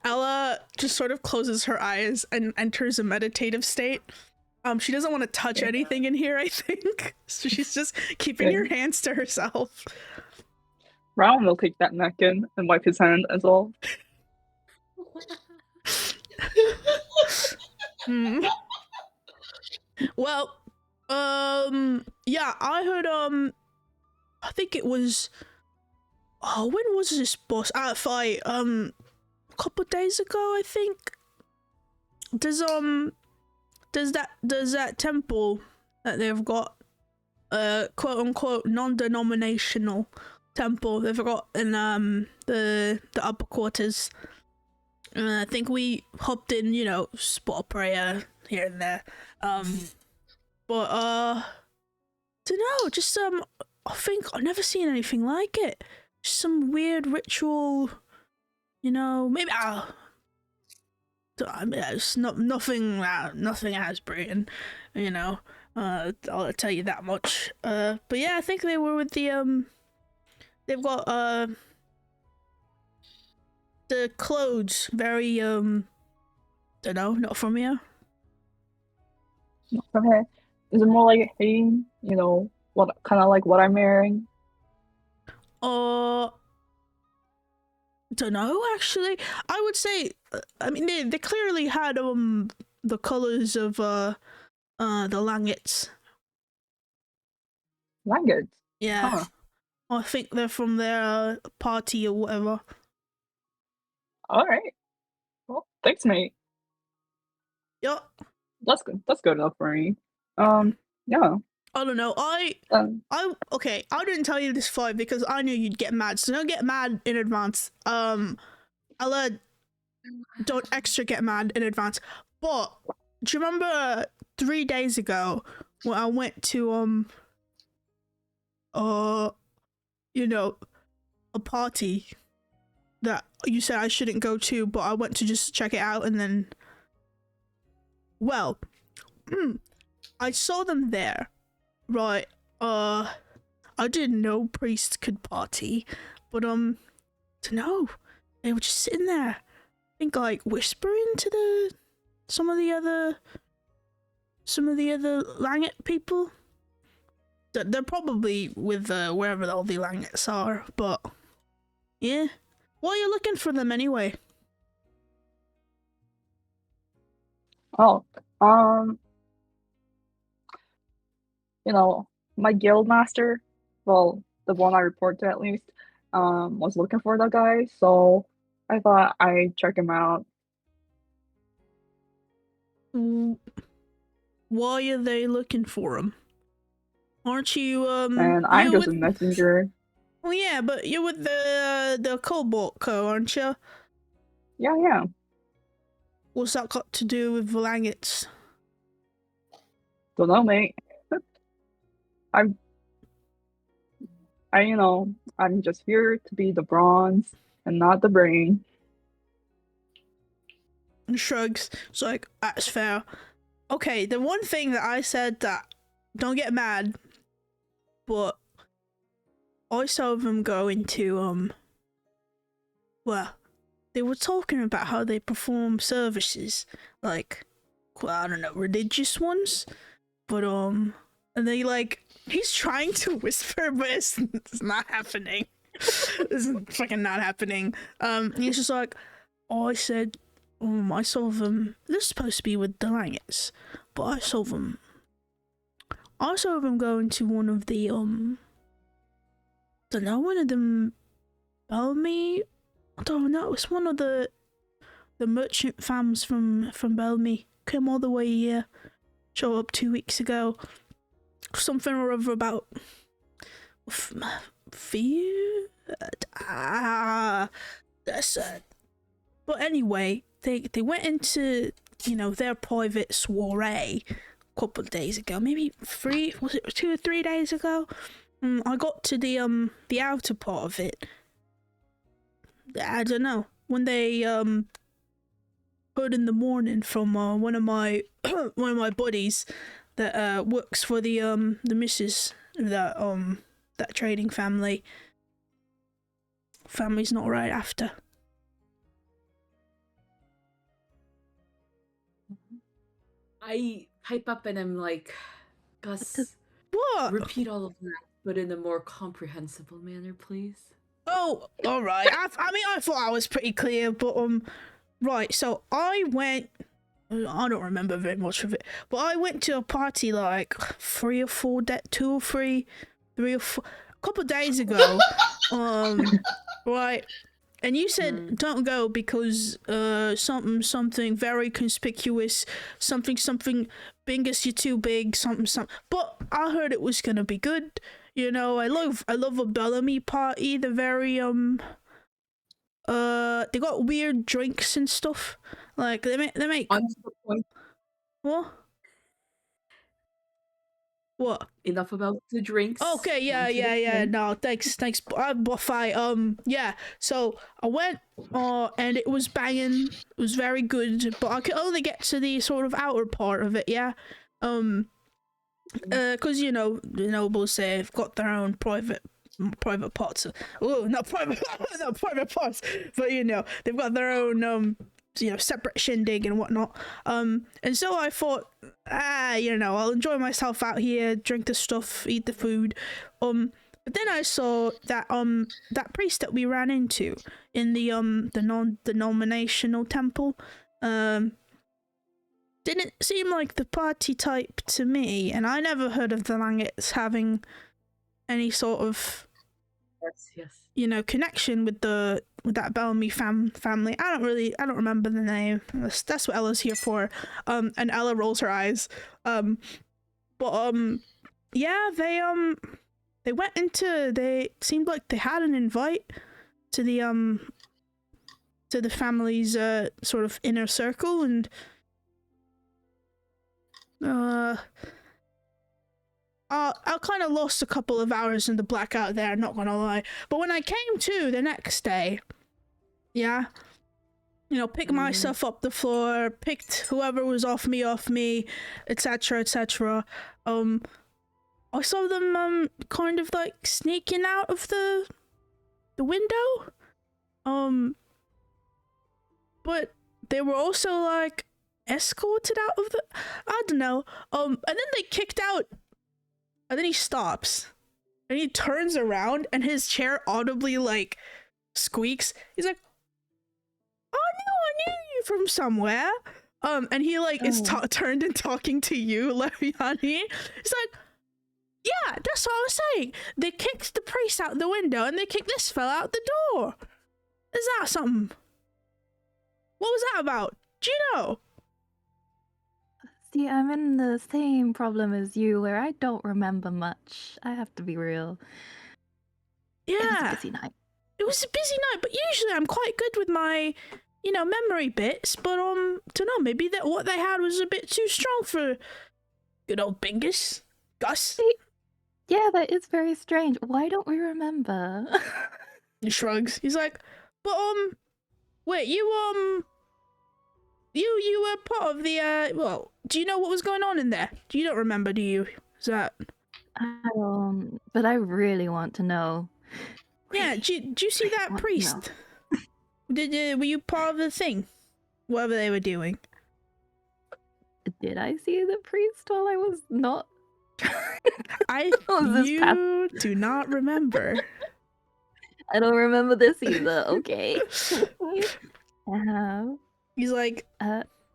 Ella just sort of closes her eyes and enters a meditative state. She doesn't want to touch anything in here, I think. So she's just keeping her hands to herself. Raaon will take that napkin and wipe his hand as well. Well, yeah, I heard, I think it was, when was this boss fight? A couple days ago, I think. Does that temple that they've got, quote unquote non-denominational temple they've got in the upper quarters. I think we hopped in, you know, spot a prayer here and there. But dunno, just I think I've never seen anything like it. Just some weird ritual, you know, maybe it's nothing as Britain, you know. I'll tell you that much. But yeah, I think they were with the they've got the clothes very don't know, not from here. Not from here. Is it more like, hey, you know, what kind of like what I'm wearing? Don't know, actually. I would say, I mean, they clearly had the colors of the Langets. Langets? Yeah. Huh. I think they're from their party or whatever. All right. Well, thanks, mate. Yup. That's good. That's good enough for me. Yeah. I don't know. Okay. I didn't tell you this fight because I knew you'd get mad. So don't get mad in advance. Ella, don't extra get mad in advance. But do you remember 3 days ago when I went to you know, a party that you said I shouldn't go to, but I went to just check it out, and then, well, I saw them there, right? I didn't know priests could party, but to know they were just sitting there, I think, like whispering to some of the other Langit people. They're probably with wherever all the Langits are, but yeah. Why are you looking for them anyway? Oh, you know, my guild master, well, the one I report to at least, was looking for that guy, so I thought I'd check him out. Why are they looking for him? Aren't you And I'm just a messenger. Oh yeah, but you're with the Cobalt Co, aren't you? Yeah. What's that got to do with the Langits? Don't know, mate. I'm just here to be the bronze and not the brain. And shrugs. It's like, that's fair. Okay, the one thing that I said that, don't get mad, but I saw them go into, well, they were talking about how they perform services, like, well, I don't know, religious ones, but, and they, like, he's trying to whisper, but it's not happening. It's fucking not happening. He's just like, oh, I said, I saw them, they're supposed to be with the Langits, but I saw them go into one of the, don't know, one of them, Bellamy? I don't know, it's one of the merchant fams from Bellamy. Came all the way here, showed up 2 weeks ago. Something or other about fear? That's sad. But anyway, they went into, their private soiree a couple of days ago, maybe 2 or 3 days ago. I got to the outer part of it. I don't know, when they heard in the morning from one of my buddies that works for the missus of that trading family. Family's not right after. I pipe up and I'm like, Gus, what? Repeat all of that, but in a more comprehensible manner, please. Oh, all right. I thought I was pretty clear, but right. So I don't remember very much of it, but I went to a party like 3 or 4 a couple of days ago. Right. And you said don't go because something very conspicuous, something Bingus, you're too big, something. But I heard it was gonna be good. I love a Bellamy party. They're very they got weird drinks and stuff. Like they make. On to the point. What? Enough about the drinks. Okay, yeah. No, thanks. Fas'fai. Yeah. So I went, and it was banging. It was very good, but I could only get to the sort of outer part of it. Yeah. Because the nobles have got their own private parts. Not private parts, but they've got their own separate shindig and whatnot. And so I thought, I'll enjoy myself out here, drink the stuff, eat the food. But then I saw that that priest that we ran into in the non-denominational temple, didn't seem like the party type to me, and I never heard of the Langits having any sort of yes. Connection with that Bellamy family. I don't remember the name. That's what Ella's here for. And Ella rolls her eyes. But yeah, they went into, they seemed like they had an invite to the family's sort of inner circle, and I kind of lost a couple of hours in the blackout there, not gonna lie. But when I came to the next day, yeah, you know, picked my stuff up the floor, picked whoever was off me, etc., etc. I saw them kind of like sneaking out of the window. But they were also like escorted out of the, I don't know. And then they kicked out, and then he stops and he turns around and his chair audibly like squeaks. He's like, "Oh no, I knew you from somewhere." And he like is turned and talking to you, Leviani. He's like, "Yeah, that's what I was saying. They kicked the priest out the window and they kicked this fella out the door. Is that something? What was that about? Do you know?" See, I'm in the same problem as you, where I don't remember much. I have to be real. Yeah. It was a busy night. It was a busy night, but usually I'm quite good with my, you know, memory bits, but don't know, maybe that what they had was a bit too strong for good old Bingus. Gus. Yeah, that is very strange. Why don't we remember? He shrugs. He's like, "But wait, you were part of the well, do you know what was going on in there? You don't remember, do you? Is that But I really want to know. Yeah, do you see that want to priest? Were you part of the thing? Whatever they were doing. Did I see the priest while I was not? You do not remember. I don't remember this either. Okay. He's like,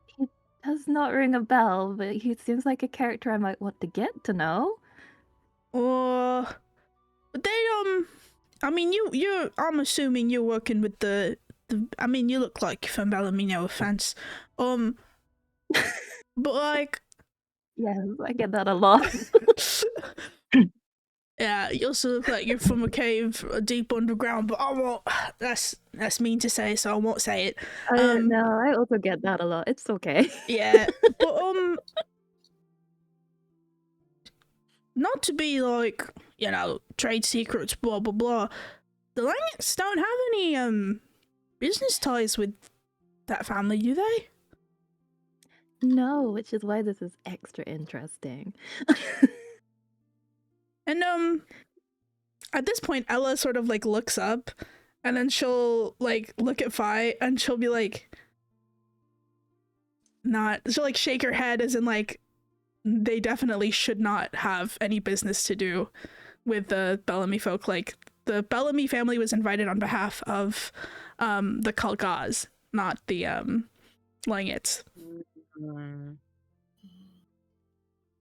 he does not ring a bell, but he seems like a character I might want to get to know. but they I mean, I'm assuming you're working with the I mean, you look like from Bellamy, no offense. But like, yes, I get that a lot. yeah, you also look like you're from a cave deep underground, but I won't. That's mean to say, so I won't say it. No, I also get that a lot. It's okay. Yeah, but not to be like, you know, trade secrets, blah blah blah. The Langets don't have any business ties with that family, do they? No, which is why this is extra interesting. And at this point, Ella sort of like looks up, and then she'll like look at Fi, and she'll be like, she'll like shake her head as in like, they definitely should not have any business to do with the Bellamy folk. Like, the Bellamy family was invited on behalf of the Kalgaz, not the Langets.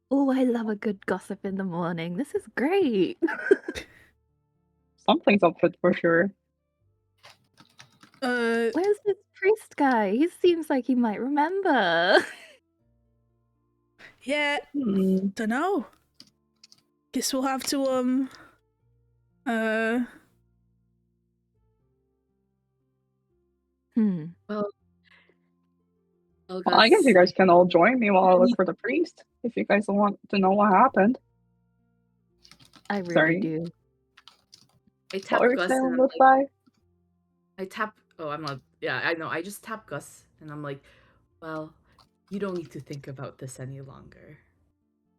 Oh, I love a good gossip in the morning. This is great. Something's up with for sure. Where's this priest guy? He seems like he might remember. Yeah, dunno. Guess we'll have to Well, I guess you guys can all join me while I look for the priest, if you guys want to know what happened. I really Sorry. do. I tap What were you Gus saying, and I'm Look like, by? I tap. Oh, I'm not. Yeah, I know. I just tap Gus and I'm like, well, you don't need to think about this any longer.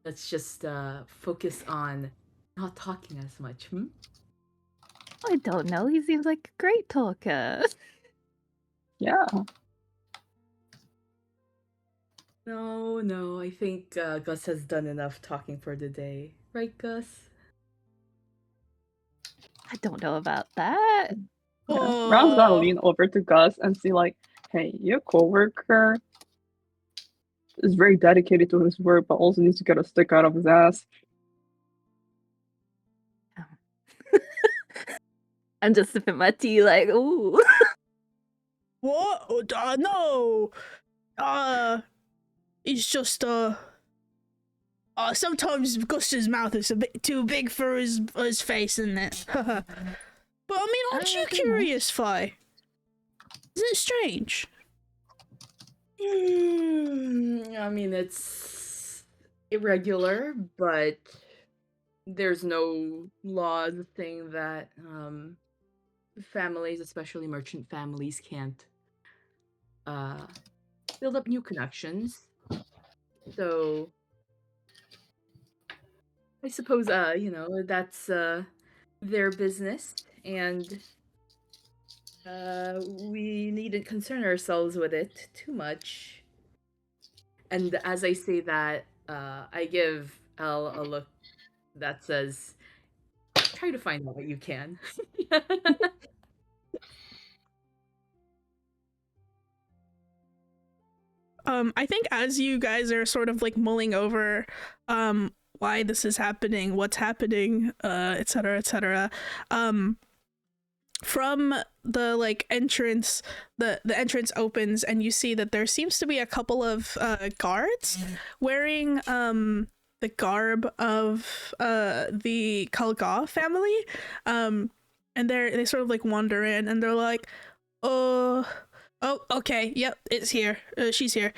Let's just focus on not talking as much. Hmm? I don't know. He seems like a great talker. Yeah. No. I think Gus has done enough talking for the day. Right, Gus? I don't know about that. Yeah. Raaon's gonna lean over to Gus and see like, hey, your coworker is very dedicated to his work, but also needs to get a stick out of his ass. I'm just sipping my tea like, ooh. What? No. It's just Sometimes Gusta's mouth is a bit too big for his face, isn't it? But I mean, aren't you curious, Fi? Is it strange? I mean, it's irregular, but there's no laws saying that families, especially merchant families, can't build up new connections. So I suppose that's their business, and we needn't concern ourselves with it too much. And as I say that, I give Elle a look that says, try to find out what you can. I think as you guys are sort of like mulling over why this is happening, what's happening, etc., etc., from the like entrance, the entrance opens and you see that there seems to be a couple of guards wearing the garb of the Kalga family, and they sort of like wander in and they're like, oh, okay, yep, it's here, she's here.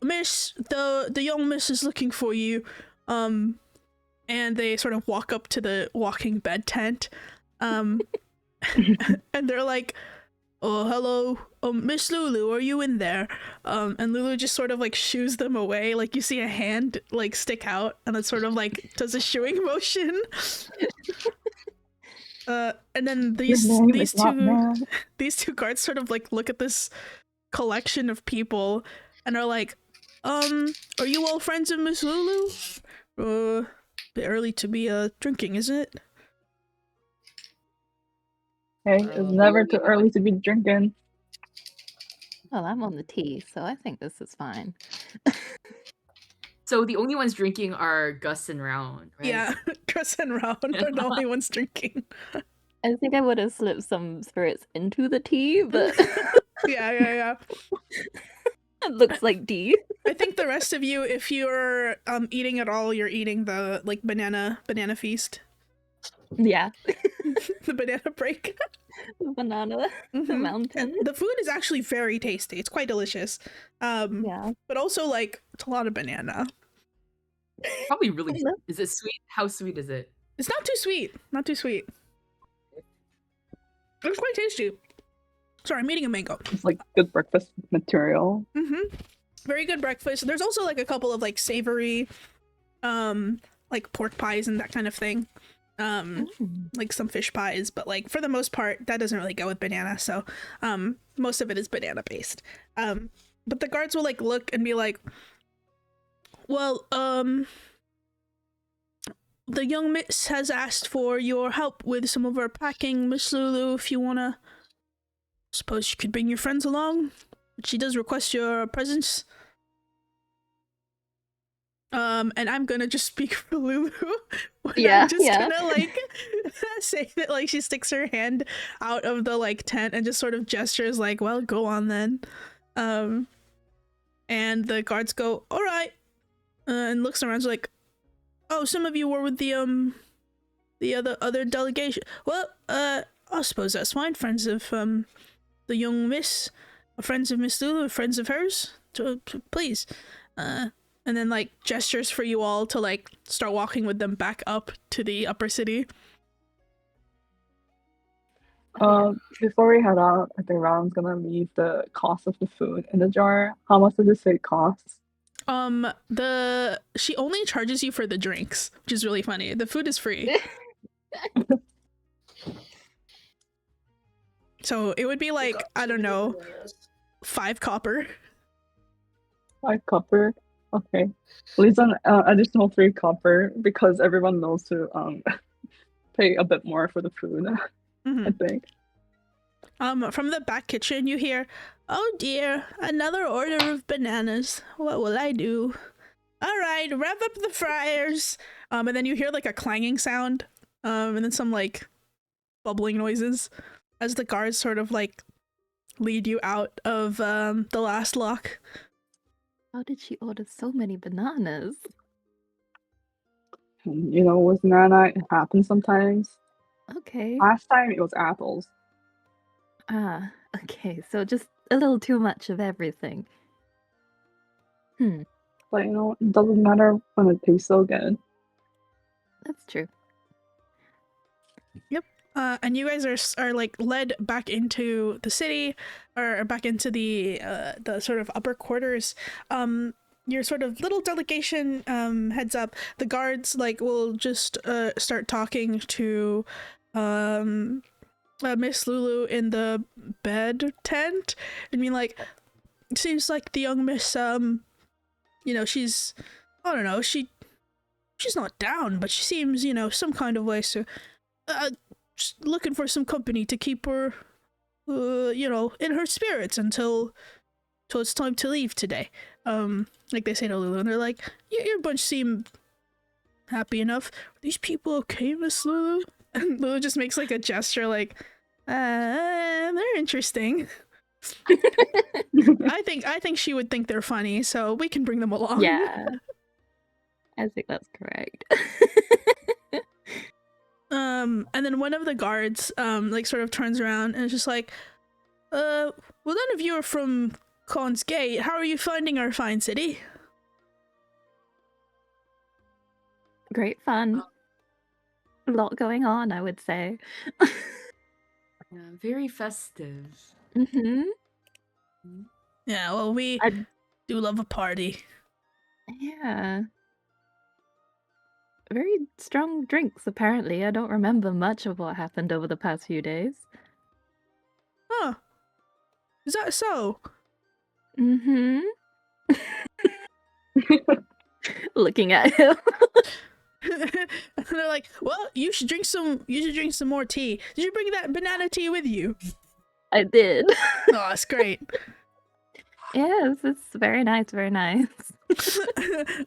Miss, the young miss is looking for you. And they sort of walk up to the walking bed tent, and they're like, oh, hello, Miss Lulu, are you in there? And Lulu just sort of like shoos them away. Like you see a hand like stick out and it sort of like does a shooing motion. And then these two guards sort of like look at this collection of people and are like, are you all friends of Miss Lulu? Bit early to be drinking, isn't it? Hey, it's never too early to be drinking. Well, I'm on the tea, so I think this is fine. So the only ones drinking are Gus and Raaon, right? Yeah, Gus and Raaon are the only ones drinking. I think I would have slipped some spirits into the tea, but yeah. It looks like tea. I think the rest of you, if you're eating at all, you're eating the like banana feast. Yeah. The banana break. The banana, the mountain. And the food is actually very tasty. It's quite delicious. Yeah. But also like it's a lot of banana. Probably really. Is it sweet? How sweet is it? It's not too sweet. Not too sweet. It's quite tasty. Sorry, I'm eating a mango. It's like good breakfast material. Very good breakfast. There's also like a couple of like savory, like pork pies and that kind of thing. Like some fish pies, but like for the most part, that doesn't really go with banana. So, most of it is banana based. But the guards will like look and be like, well, the young miss has asked for your help with some of her packing, Miss Lulu, if you wanna. Suppose you could bring your friends along. She does request your presence. And I'm gonna just speak for Lulu. I'm just gonna like say that like she sticks her hand out of the like tent and just sort of gestures like, well, go on then. And the guards go, all right, and looks around like, oh, some of you were with the other delegation. Well, I suppose that's fine. Friends of the young miss, friends of Miss Lulu, friends of hers. Please, and then like gestures for you all to like start walking with them back up to the upper city. Before we head out, I think Raaon's gonna leave the cost of the food in the jar. How much does it say it costs? She only charges you for the drinks, which is really funny. The food is free. So it would be like, I don't know, 5 copper. 5 copper? Okay. Leaves an additional 3 copper because everyone knows to pay a bit more for the food, I think. From the back kitchen you hear, oh dear, another order of bananas. What will I do? Alright, rev up the fryers. And then you hear like a clanging sound, and then some like bubbling noises as the guards sort of like lead you out of the last lock. How did she order so many bananas? You know, with Nana, it happens sometimes. Okay. Last time it was apples. Ah, okay. So just a little too much of everything. But you know, it doesn't matter when it tastes so good. That's true. Yep. And you guys are like led back into the city, or back into the sort of upper quarters. Your sort of little delegation heads up. The guards like will just start talking to Miss Lulu in the bed tent. I mean, like, it seems like the young Miss you know, she's, I don't know, she's not down, but she seems, you know, some kind of way. So just looking for some company to keep her you know, in her spirits until it's time to leave today. Like they say to Lulu, and they're like, your bunch seem happy enough. Are these people okay, Miss Lulu? And Lulu just makes like a gesture like, they're interesting. I think she would think they're funny, so we can bring them along. Yeah. I think that's correct. And then one of the guards like sort of turns around and is just like, well, none of you are from Khan's Gate. How are you finding our fine city? Great fun. A lot going on, I would say. Yeah, very festive. Mm-hmm. Yeah, well, we I- do love a party. Yeah. Very strong drinks, apparently. I don't remember much of what happened over the past few days. Huh. Is that so? Mm-hmm. Looking at him. And they're like, well, you should drink some more tea. Did you bring that banana tea with you? I did. Oh, that's great. Yes, it's very nice, very nice.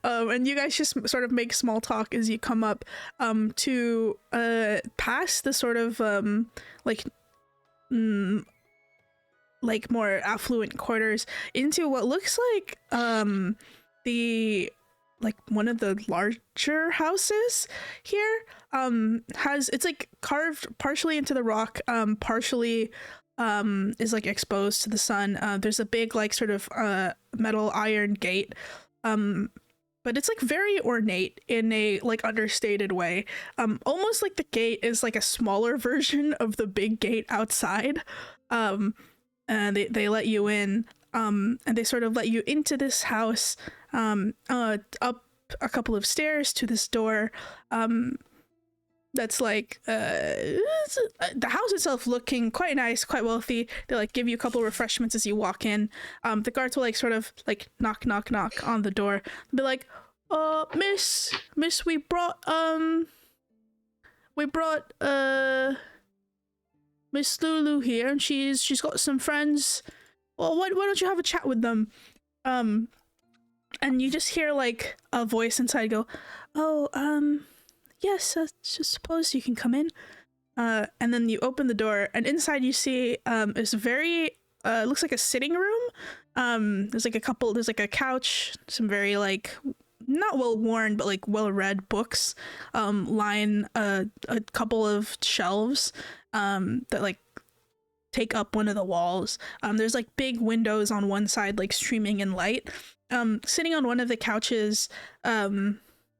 And you guys just sort of make small talk as you come up to pass the sort of like more affluent quarters into what looks like the like one of the larger houses here. It's like carved partially into the rock, partially is like exposed to the sun. There's a big like sort of metal iron gate, but it's like very ornate in a like understated way, almost like the gate is like a smaller version of the big gate outside. And they let you in, and they sort of let you into this house, up a couple of stairs to this door, that's like the house itself looking quite nice, quite wealthy. They like give you a couple of refreshments as you walk in. The guards will like sort of like knock on the door, be like, miss, we brought Miss Lulu here, and she's got some friends. Well, why don't you have a chat with them? And you just hear like a voice inside go, yes, I suppose you can come in. And then you open the door, and inside you see is very looks like a sitting room. There's like a couch, some very like not well worn but like well read books line a couple of shelves that like take up one of the walls. There's like big windows on one side like streaming in light. Sitting on one of the couches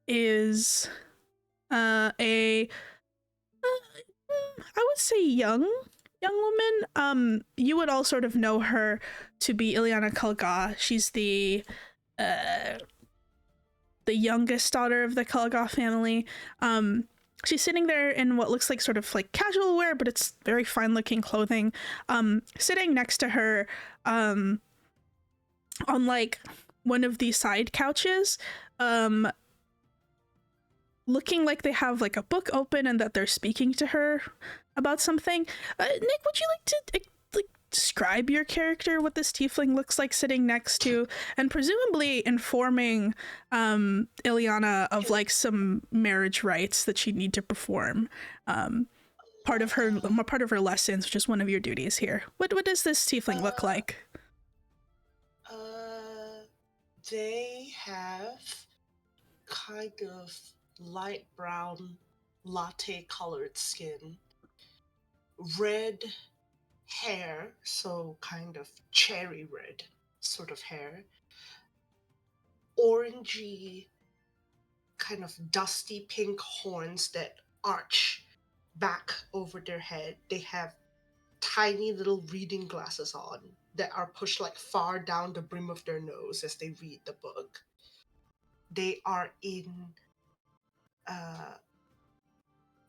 is I would say young woman. You would all sort of know her to be Ileana Kalga. She's the youngest daughter of the Kalga family. She's sitting there in what looks like sort of like casual wear, but it's very fine looking clothing. Sitting next to her on like one of these side couches, looking like they have like a book open and that they're speaking to her about something. Nick, would you like to like describe your character, what this tiefling looks like sitting next to, and presumably informing Ileana of like some marriage rites that she'd need to perform? Part of her lessons, which is one of your duties here. What does this tiefling look like? They have kind of light brown, latte-colored skin, red hair, so kind of cherry red sort of hair, orangey, kind of dusty pink horns that arch back over their head. They have tiny little reading glasses on that are pushed like far down the brim of their nose as they read the book. They are in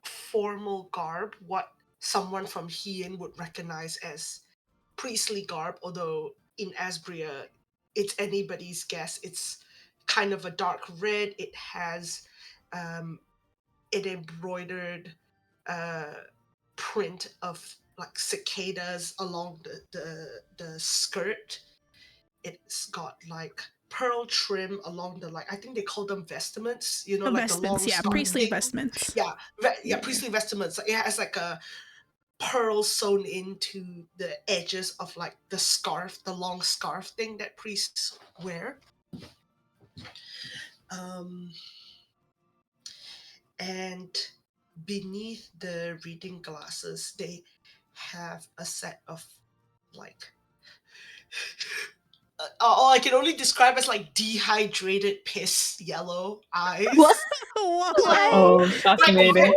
formal garb, what someone from Hien would recognize as priestly garb, although in Asbria, it's anybody's guess. It's kind of a dark red. It has an embroidered print of like cicadas along the skirt. It's got like pearl trim along the, like, I think they call them vestments, you know, like the long Vestments, yeah, scarf priestly thing. vestments. Yeah, priestly vestments. It has like a pearl sewn into the edges of like the scarf, the long scarf thing that priests wear. And beneath the reading glasses, they have a set of like all I can only describe as like dehydrated piss yellow eyes. What? Oh, fascinating.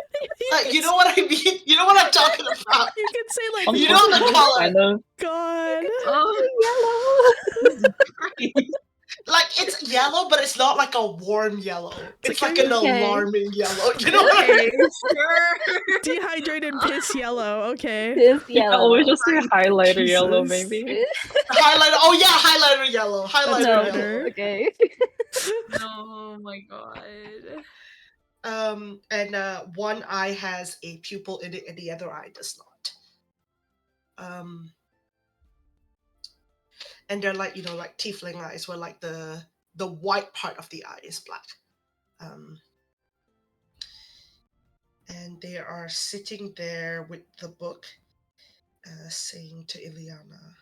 You know what I mean? You know what I'm talking about? You can say like, You know the color. Kind of. God. Oh, Yellow. Like, it's yellow, but it's not like a warm yellow. It's like like an okay. alarming yellow. You know what I mean? sure. Dehydrated piss yellow. Okay. This Yeah, yellow. or just say highlighter yellow, Jesus. maybe. Highlighter. Oh yeah, highlighter yellow. Highlighter That's No, yellow. better. okay. Oh my god. And one eye has a pupil in it, and the other eye does not. And they're like, you know, like tiefling eyes, where like the white part of the eye is black. And they are sitting there with the book, saying to Ileana,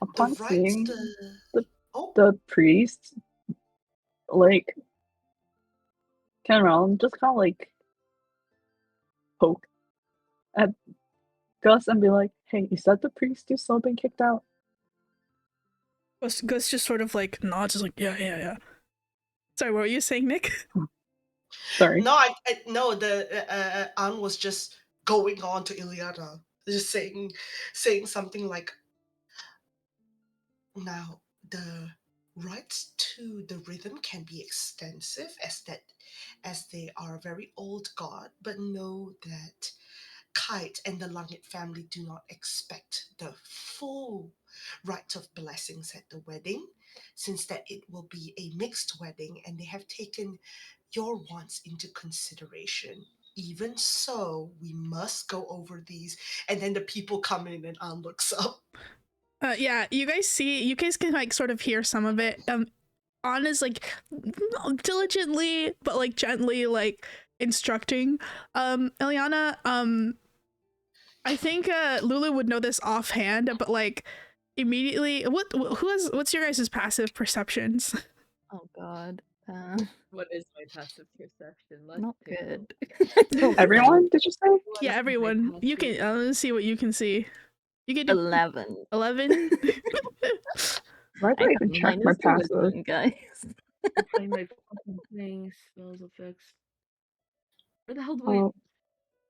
Upon rights, seeing the priest, like, turn around, just kind of like poke at Gus and be like, "Hey, is that the priest who's still been kicked out?" Gus just sort of like nods, just like, yeah. Sorry, what were you saying, Nick? Sorry. No, no. The Anne was just going on to Ileana, just saying something like, "Now the rights to the rhythm can be extensive, as they are a very old god, but know that Kite and the Langit family do not expect the full right of blessings at the wedding, since that it will be a mixed wedding, and they have taken your wants into consideration. Even so, we must go over these." And then the people come in, and Anne looks up. Yeah, you guys can like sort of hear some of it. Anna's like diligently but like gently like instructing Ileana. I think Lulu would know this offhand, but like immediately, what's your guys' passive perceptions? Oh god. What is my passive perception? Let's Not see. good. Everyone, did you say? Yeah, everyone. You can let's see what you can see. You can do 11. 11. Why do I even check my -2 passive? wisdom, guys. Find my fucking things, spells, effects. Where the hell do I?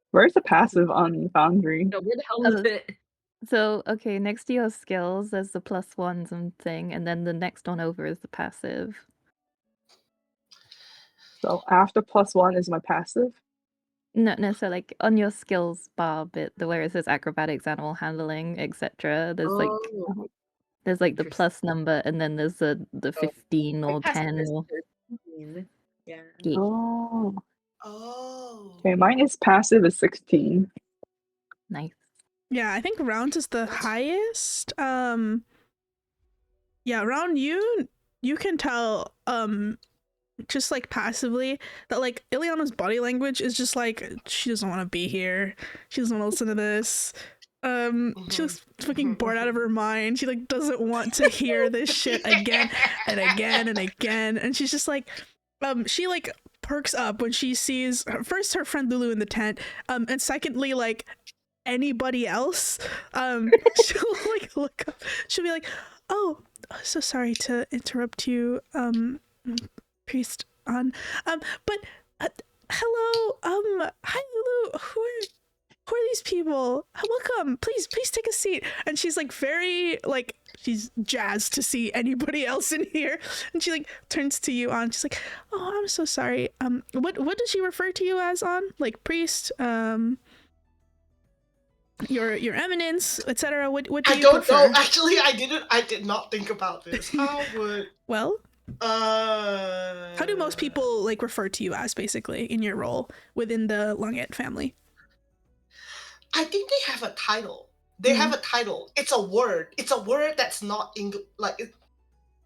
Where's the passive on Foundry? No, where the hell is it? So, okay, next to your skills, there's the +1s and thing, and then the next one over is the passive. So after +1 is my passive? No, so like on your skills bar bit, where it says acrobatics, animal handling, etc. There's like the plus number, and then there's the 15 or 10 or 13. Yeah. Oh. Oh. Okay, mine is passive is 16. Nice. Yeah, I think round is the highest. Yeah, round you can tell just like passively that like Ileana's body language is just like she doesn't want to be here. She doesn't want to listen to this. She looks fucking bored out of her mind. She like doesn't want to hear this shit again and again and again. And she's just like, she like perks up when she sees first her friend Lulu in the tent, and secondly like anybody else. She'll like look up. She'll be like, "Oh, so sorry to interrupt you, Priest on, but hello, hi Lulu. Who are these people? Welcome. Please take a seat." And she's like very like she's jazzed to see anybody else in here. And she like turns to you on. She's like, "Oh, I'm so sorry. What does she refer to you as on? Like priest, your eminence, etc. What do you I don't prefer?" know. Actually, I did not think about this. How would Well, how do most uh people like refer to you as basically in your role within the Longet family? I think they have a title. They have a title. It's a word. It's a word that's not English. Like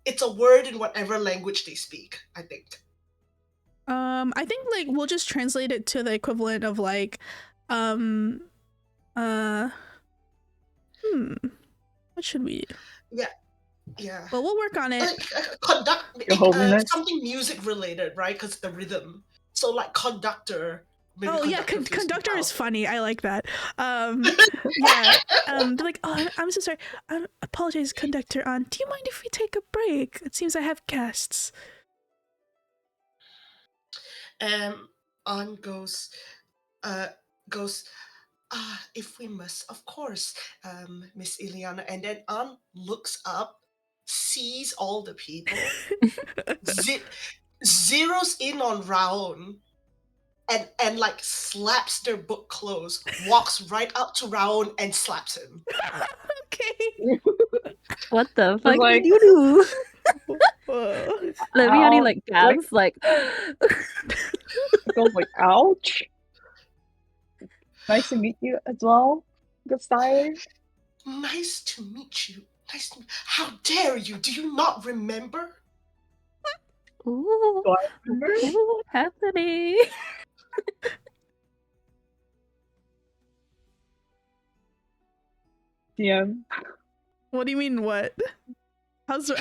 it's a word in whatever language they speak. I think. I think like we'll just translate it to the equivalent of like, what should we? Yeah. Well, we'll work on it. Like holiness. something music related, right? Because the rhythm. So like conductor. Maybe Oh yeah, feels conductor is powerful. funny. I like that. Yeah. They're like, "Oh, I'm so sorry. I apologize, conductor. Do you mind if we take a break? It seems I have guests." On goes, if we must, of course, Miss Ileana. And then on looks up, sees all the people, zeroes in on Raaon, and like slaps their book closed, walks right up to Raaon and slaps him. Okay. What the fuck like- did you do? Whoa. Leviani Ow, like gasps like It goes like, ouch. Nice to meet you as well, Gustave. Nice to meet you. How dare you? Do you not remember? ooh, Do I remember? what's happening? DM. What do you mean? What? How's do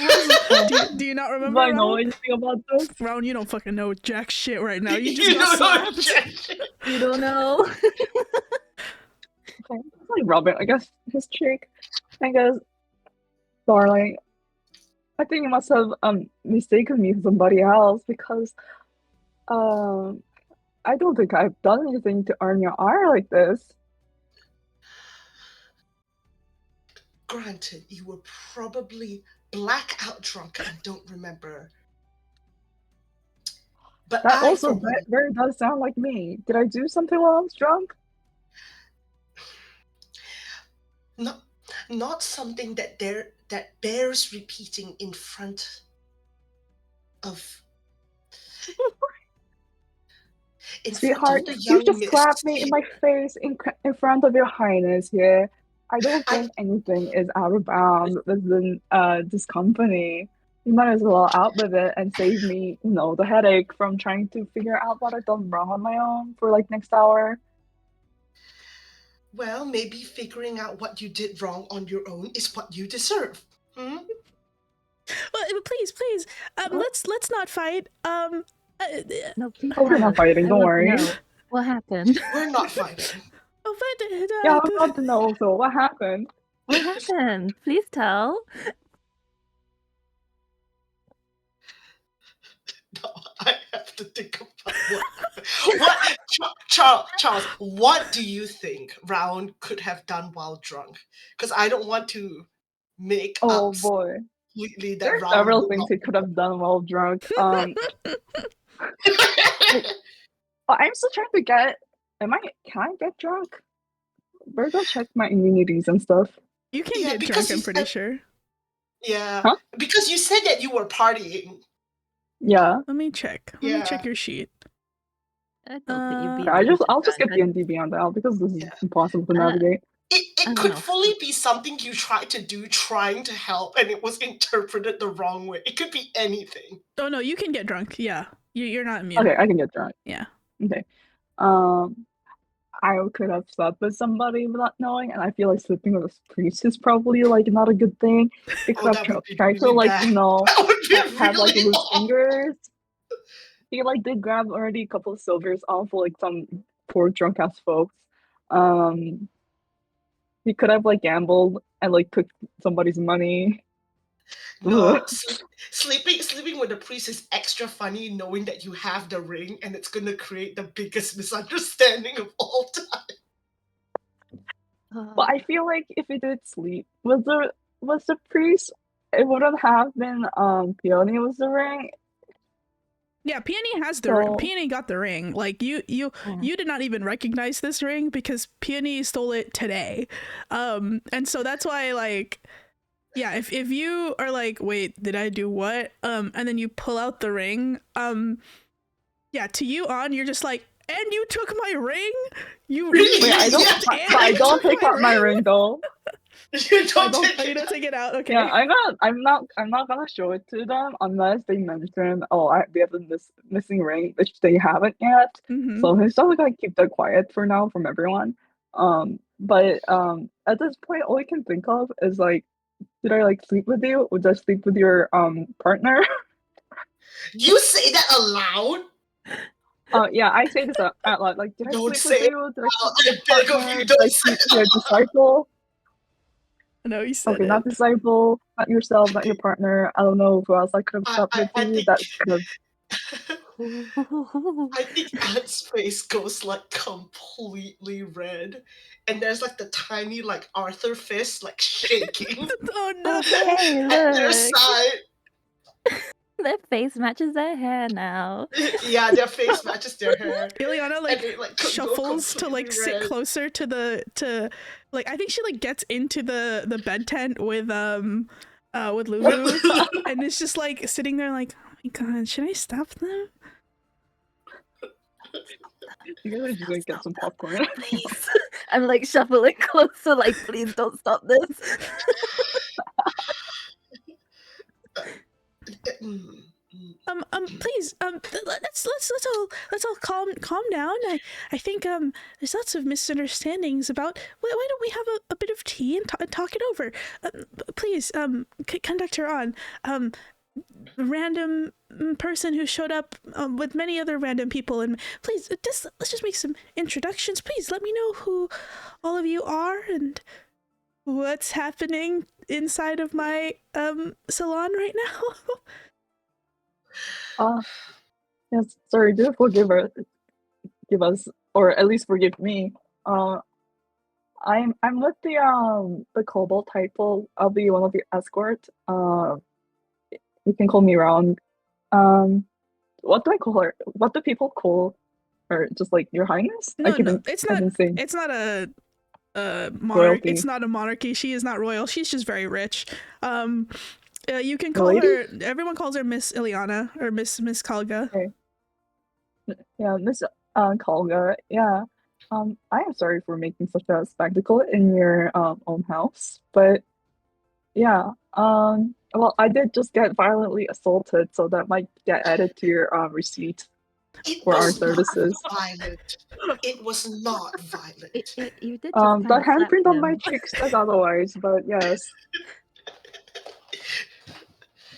you not Do remember? I know Raaon? anything about this? Raaon, you don't fucking know jack shit right now. You just You got don't know slapped. jack shit. You don't know. Okay, it's like rubbing, I guess, his cheek. I guess, darling, I think you must have mistaken me for somebody else because I don't think I've done anything to earn your ire like this. Granted, you were probably blackout drunk and don't remember. But That I, also for one, very does sound like me. Did I do something while I was drunk? not something that bears repeating in front of. Sweetheart, front of the you young just miss. slapped me in my face in front of your highness here. I don't think anything is out of bounds within this company. You might as well out with it and save me, the headache from trying to figure out what I've done wrong on my own for like next hour. Well, maybe figuring out what you did wrong on your own is what you deserve. Well, please, let's not fight. No, please. Oh, we're not fighting, don't worry. What happened? We're not fighting. Oh, but Yeah, I would love to know also what happened. What happened? Please tell. No, I have to think about what Charles, what do you think Raaon could have done while drunk? Because I don't want to make Oh up boy. completely that There are Raaon several will things not- he could have done while drunk. I'm still trying to get. Can I get drunk? Better go check my immunities and stuff. You can Yeah, get because drunk, I'm you pretty said- sure. Yeah, Huh? because you said that you were partying. Yeah. Let me check. Let me check Yeah. your sheet. I don't think you'd be. I'll just get drunk. D&D Beyond out because this is Yeah. impossible to navigate. It don't could know. fully be something you tried to do, trying to help, and it was interpreted the wrong way. It could be anything. Oh no, you can get drunk. Yeah, you're not immune. Okay, I can get drunk. Yeah. Okay. I could have slept with somebody without knowing, and I feel like sleeping with a priest is probably like not a good thing because Oh, I've that would be tried to really like bad. That would be have like really loose awful. fingers. He like did grab already a couple of silvers off like some poor drunk ass folks. He could have like gambled and like took somebody's money. No, sleeping with the priest is extra funny, knowing that you have the ring, and it's gonna create the biggest misunderstanding of all time. But I feel like if he did sleep with the priest, it wouldn't have been Peony with the ring. Yeah, Peony has the So- Peony got the ring. Like you did not even recognize this ring because Peony stole it today. And so that's why, like, yeah, if you are like, wait, did I do what? And then you pull out the ring, yeah, to you on, you're just like, and you took my ring? You Really? Wait, I don't. Yeah, but I don't took take out my ring though. You don't Oh, take you it. don't take it out, okay. Yeah, I'm not gonna show it to them unless they mention, we have this missing ring, which they haven't yet. Mhm. So I'm still gonna keep that quiet for now from everyone. But at this point, all I can think of is like, did I like sleep with you? Or did I sleep with your partner? You say that aloud? Yeah, I say this out loud. Like, did I Don't sleep say with you? Did I Wow, sleep with I your beg of partner? you, Did I don't say sleep it with your disciple? No, you said Okay, it. not disciple, not yourself, not your partner. I don't know who else I could have slept with I you. think That could have. I think Ant's face goes like completely red, and there's like the tiny like Arthur fist like shaking Oh no. Hey, at their look. side. Their face matches their hair now. Yeah, their face matches their hair. Ileana like, And they, like, go shuffles to like completely sit red. closer to like, I think she like gets into the bed tent with Lulu and it's just like sitting there like, oh my god, should I stop them? You guys are just gonna get some popcorn. Please. I'm like shuffling closer, like, please don't stop this. Please, let's all calm down. I think there's lots of misunderstandings about why don't we have a bit of tea and talk it over. Please, conductor on. Random person who showed up with many other random people, and please let's just make some introductions. Please let me know who all of you are and what's happening inside of my salon right now. Yes, sorry, do forgive us, or at least forgive me. I'm with the cobalt tidepool. I'll be one of your escort. You can call me Raaon. What do I call her? What do people call her? Just like Your Highness? No, It's not a monarch. Royalty. It's not a monarchy. She is not royal. She's just very rich. You can call Lady? her. Everyone calls her Miss Ileana or Miss Kalga. Okay. Yeah, Miss Kalga. Yeah. I am sorry for making such a spectacle in your own house, but yeah. Well, I did just get violently assaulted, so that might get added to your receipt It for our was services. not violent. It was not violent. You did just The kinda slap handprint on my him. cheek says otherwise, but yes.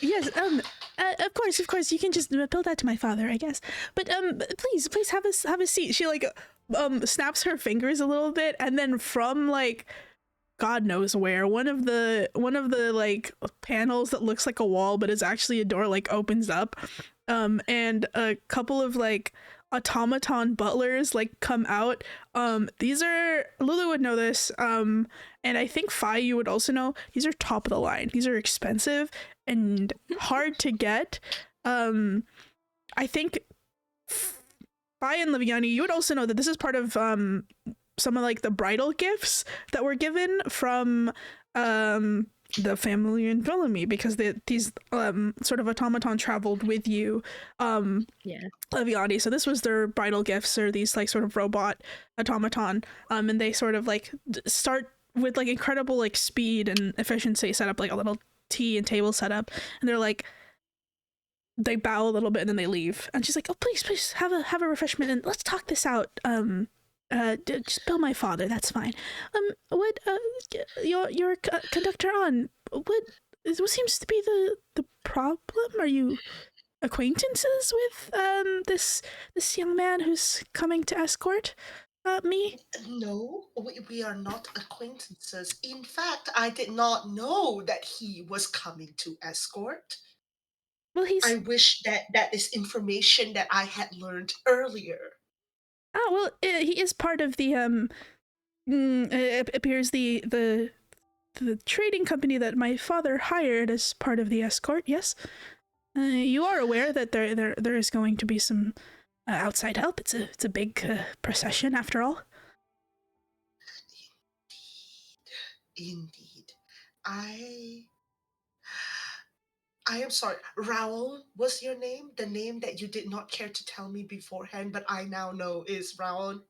Yes. Of course, you can just bill that to my father, I guess. But please have a seat. She like snaps her fingers a little bit, and then from like God knows where, one of the like panels that looks like a wall but is actually a door like opens up, and a couple of like automaton butlers like come out. These are, Lulu would know this, and I think Fi, you would also know, these are top of the line. These are expensive and hard to get. I think Fi and Leviani, you would also know that this is part of some of like the bridal gifts that were given from the family in Allumé, because these sort of automaton traveled with you, Yeah. Leviani. So this was their bridal gifts, or these like sort of robot automaton, and they sort of like start with like incredible like speed and efficiency, set up like a little tea and table setup, and they're like, they bow a little bit and then they leave, and she's like, oh please have a refreshment and let's talk this out just bill my father. That's fine. What your conductor on? What seems to be the problem? Are you acquaintances with this young man who's coming to escort me? No, we are not acquaintances. In fact, I did not know that he was coming to escort. Well, I wish that is information that I had learned earlier. Oh, well, he is part of the it appears the trading company that my father hired as part of the escort. Yes, you are aware that there is going to be some outside help. It's a big procession after all. Indeed. I am sorry. Raaon was your name? The name that you did not care to tell me beforehand, but I now know is Raaon?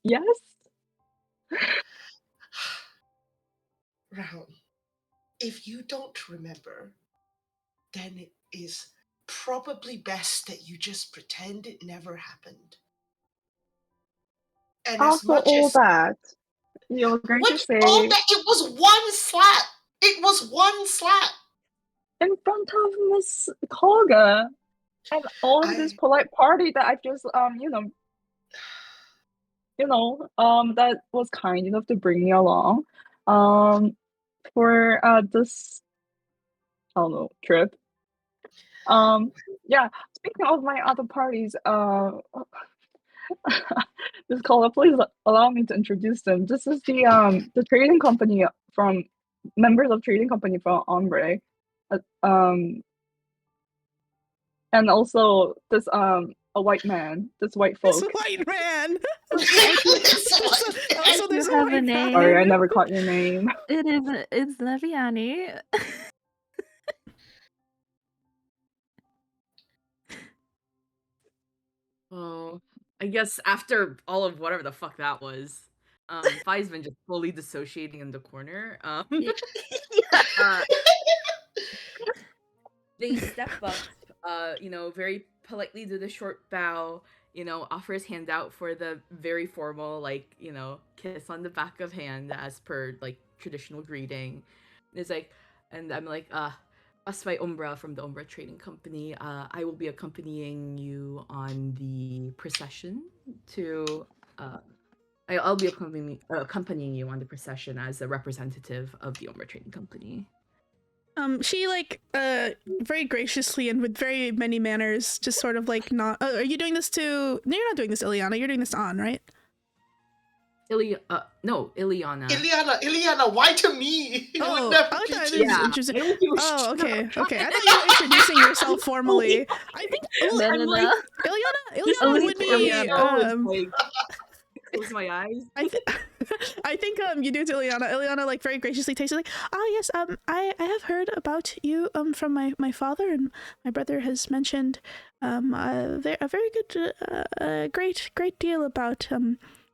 Yes? Raaon, if you don't remember, then it is probably best that you just pretend it never happened. And as After much all as that, you're going to all say that, it was one slap. It was one slap. in front of Miss Kolga and all of this polite party that I've just that was kind enough to bring me along for this I don't know trip. Yeah, speaking of my other parties, this caller, please allow me to introduce them. This is the trading company from members of trading company from Ombra, and also this a white man, this white folk. This white man. Also, there's you have a name. Sorry, I never caught your name. It's Leviani. Oh, I guess after all of whatever the fuck that was, Fai's been just fully dissociating in the corner. They step up, very politely do the short bow, offer his hand out for the very formal, kiss on the back of hand as per, traditional greeting. It's like, and I'm like, Fas'fai Ombra from the Ombra Trading Company. I will be accompanying you on the procession to, I'll be accompanying you on the procession as a representative of the Ombra Trading Company. She very graciously and with very many manners, just sort of not. Are you doing this to? No, you're not doing this, Illiana. You're doing this to An, right? No, Illiana. Illiana, why to me? It would never I be thought to it was you. interesting. Oh, okay. I thought you were introducing yourself formally. I think Illiana would be. Close my eyes. I think you do to Illiana. Illiana very graciously takes it yes, I have heard about you from my father, and my brother has mentioned a very good great deal about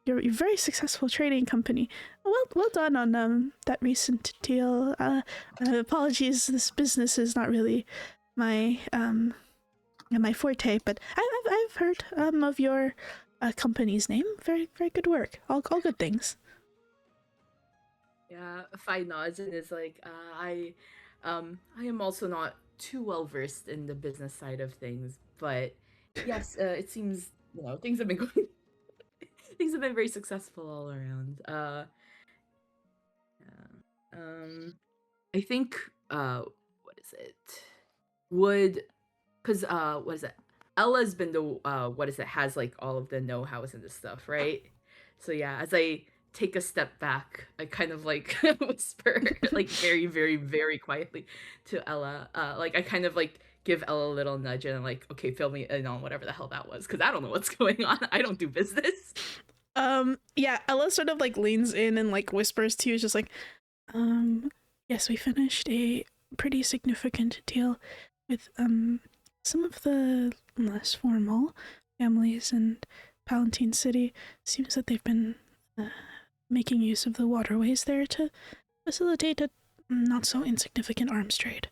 your very successful trading company. Well done on that recent deal. Apologies, this business is not really my my forte, but I've heard of your company's name. Very good work. All good things. Yeah, Fai nods and is like, I am also not too well versed in the business side of things, but yes, it seems things have been going. Things have been very successful all around. I think what is it? Because what is it? Ella's been the has all of the know-hows and this stuff, right? So yeah, as I take a step back, I kind of whisper very, very, very quietly to Ella. I kind of give Ella a little nudge and I'm okay, fill me in on whatever the hell that was, because I don't know what's going on. I don't do business. Yeah, Ella sort of leans in and whispers to you, just yes, we finished a pretty significant deal with some of the less formal families in Palatine City. Seems that they've been making use of the waterways there to facilitate a not so insignificant arms trade.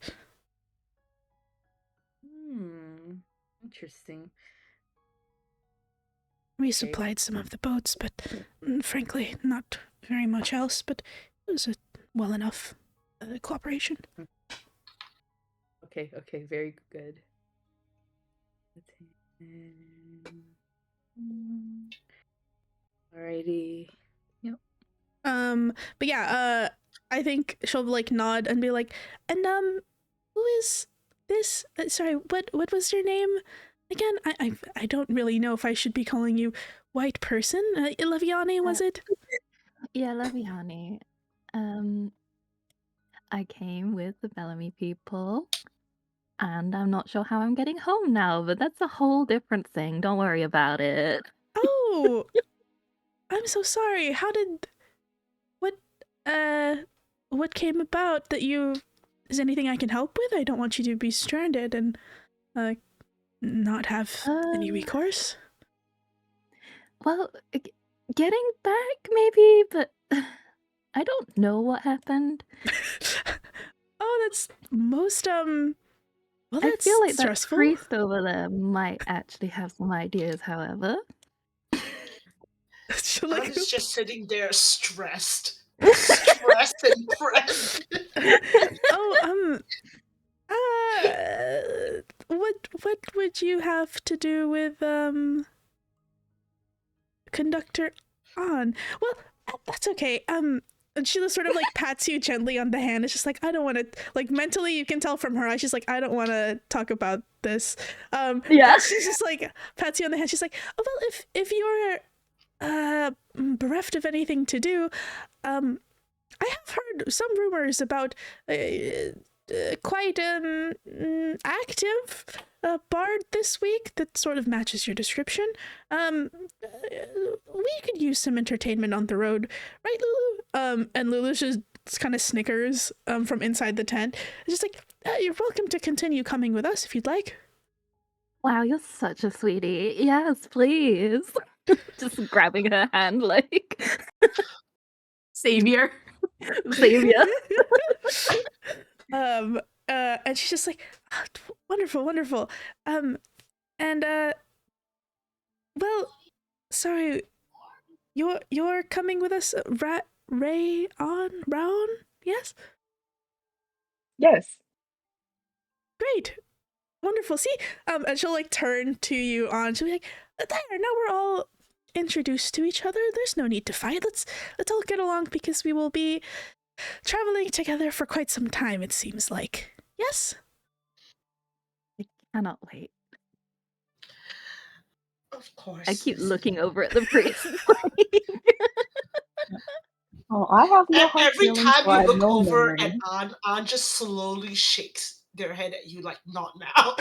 Interesting. We supplied some of the boats, but frankly, not very much else. But it was a well enough cooperation. Okay, very good. Alrighty. Yep. But yeah, I think she'll like nod and be like, and who is this? Sorry, what was your name again? I don't really know if I should be calling you white person. Leviani, was it? Yeah, Leviani. I came with the Bellamy people, and I'm not sure how I'm getting home now, but that's a whole different thing. Don't worry about it. Oh, I'm so sorry. What came about that you? Is anything I can help with? I don't want you to be stranded and not have any recourse. Well, getting back maybe, but I don't know what happened. Oh, that's most well, that's I feel like stressful. that priest over there might actually have some ideas, however. Anne is just sitting there stressed and pressed. What would you have to do with Conductor On? Well, that's okay. And she just sort of like pats you gently on the hand. It's just like, I don't want to, like, mentally you can tell from her eyes, she's like, I don't want to talk about this. Yeah. She's just like pats you on the hand. She's like, oh well, if you're bereft of anything to do, I have heard some rumors about quite active bard this week that sort of matches your description. We could use some entertainment on the road, right, Lulu? And Lulu just kind of snickers from inside the tent. It's just like, you're welcome to continue coming with us if you'd like. Wow, you're such a sweetie. Yes, please. Just grabbing her hand like Savior. And she's just like, oh, wonderful. And well, sorry, you're coming with us, Raaon? Yes. Yes. Great, wonderful. See, and she'll like turn to you on. She'll be like, there. Now we're all introduced to each other. There's no need to fight. Let's all get along because we will be traveling together for quite some time, it seems like. Yes? I cannot wait. Of course. I keep looking over at the priest. Oh, I have no hard Every feelings, time but I you have look no over memory. at Anne just slowly shakes their head at you like, not now.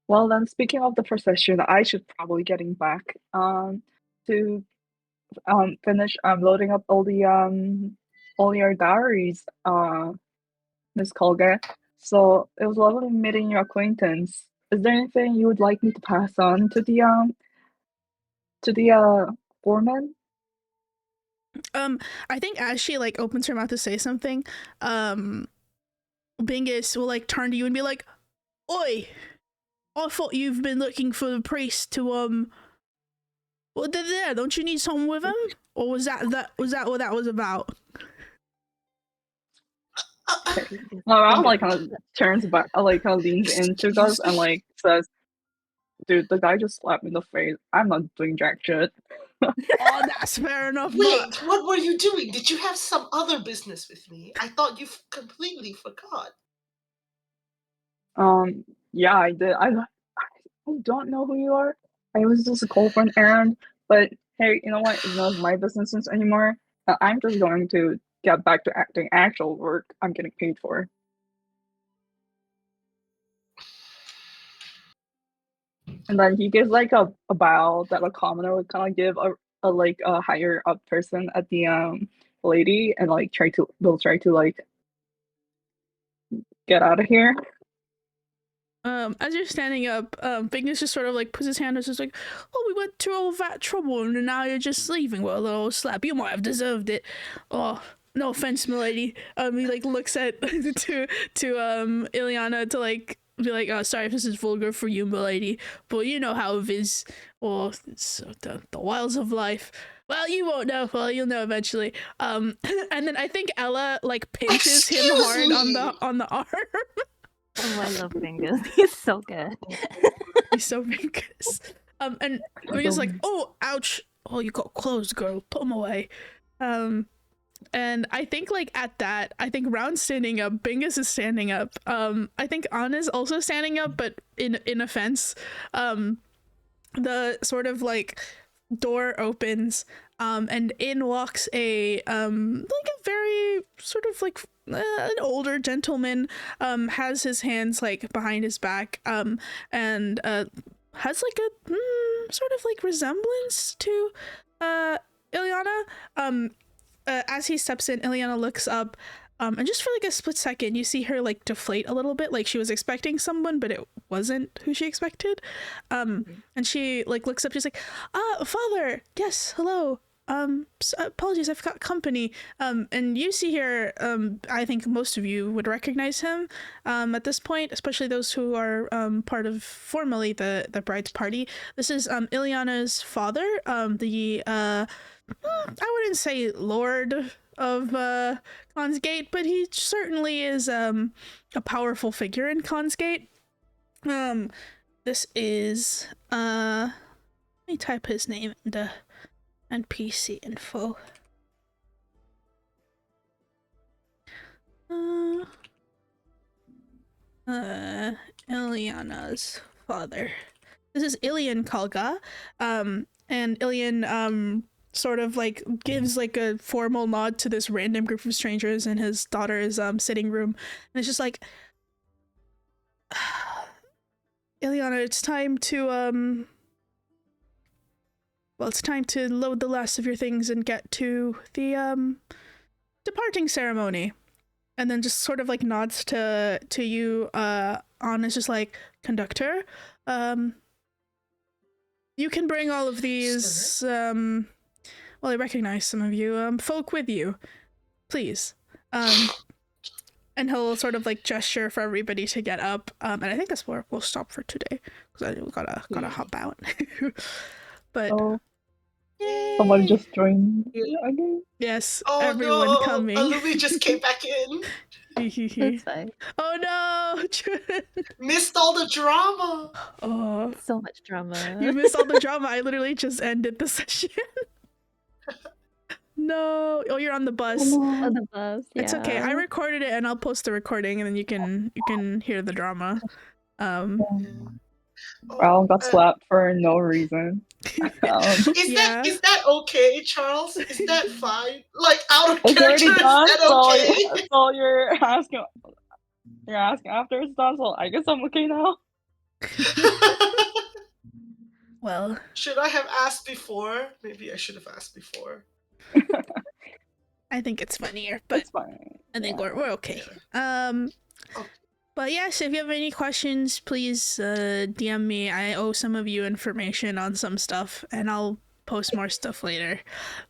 Well, then, speaking of the procession, I should probably getting back to finish loading up all your diaries, Miss Colga. So it was lovely meeting your acquaintance. Is there anything you would like me to pass on to the foreman? I think as she like opens her mouth to say something, Bingus will like turn to you and be like, "Oi, I thought you've been looking for the priest to well, they're there. Don't you need someone with him? Or was that what that was about?" Raaon like kind of turns back, like kind of leans into us and like says, "Dude, the guy just slapped me in the face. I'm not doing jack shit." Oh, that's fair enough. Wait, what were you doing? Did you have some other business with me? I thought you completely forgot. Yeah, I did. I don't know who you are. I was just a call for an errand, but hey, you know what? It's none of my business anymore. I'm just going to get back to acting actual work I'm getting paid for. And then he gives like a bow that a commoner would kind of give a like a higher up person at the lady, and like will try to like get out of here. As you're standing up, Bigness just sort of like puts his hand and just like, "Oh, we went through all that trouble and now you're just leaving with a little slap. You might have deserved it." Oh, no offense, milady. He like looks at to Ileana to like be like, oh, sorry if this is vulgar for you, milady, but you know how it is. Well, it's the wiles of life. Well, you won't know. Well, you'll know eventually. And then I think Ella like pinches him hard on the arm. Oh, I love Fingers. He's so good. He's so Fingers. And Fingers like, oh, ouch. Oh, you got clothes, girl. Put them away. And I think like at that, I think Raaon's standing up, Bingus is standing up. I think Anna's also standing up, but in offense. The sort of like door opens, and in walks a like a very sort of like an older gentleman, has his hands like behind his back, and has like a sort of like resemblance to Ileana. As he steps in, Ileana looks up, and just for like a split second, you see her like deflate a little bit, like she was expecting someone, but it wasn't who she expected. And she like looks up, she's like, father, yes, hello. Apologies, I've got company. And you see here, I think most of you would recognize him at this point, especially those who are part of formally the bride's party. This is Ileana's father, I wouldn't say Lord of Khan's Gate, but he certainly is a powerful figure in Khan's Gate. This is let me type his name into NPC info. Ileana's father. This is Ilian Kalga. And Ilian sort of like gives like a formal nod to this random group of strangers in his daughter's sitting room, and it's just like, Ileana, it's time to well, it's time to load the last of your things and get to the departing ceremony. And then just sort of like nods to you, Anna's just like, conductor, you can bring all of these well, I recognize some of you folk with you, please. And he'll sort of like gesture for everybody to get up, and I think that's where we'll stop for today, because we gotta hop out. But somebody just joined again. Yes, Oh everyone no, coming. Allumé just came back in. That's fine. Oh no, Missed all the drama. oh, So much drama. you missed all the drama. I literally just ended the session. No, oh, you're on the bus. On the bus. Yeah. It's okay. I recorded it and I'll post the recording, and then you can hear the drama. Raaon got slapped for no reason. Is that okay, Charles? Is that fine? Like out of It's character, already is done, that okay? so you're asking after it's done, so I guess I'm okay now. Well, should I have asked before? Maybe I should have asked before. I think it's funnier, but It's fine. I think we're okay. But yes, if you have any questions, please DM me. I owe some of you information on some stuff, and I'll post more stuff later.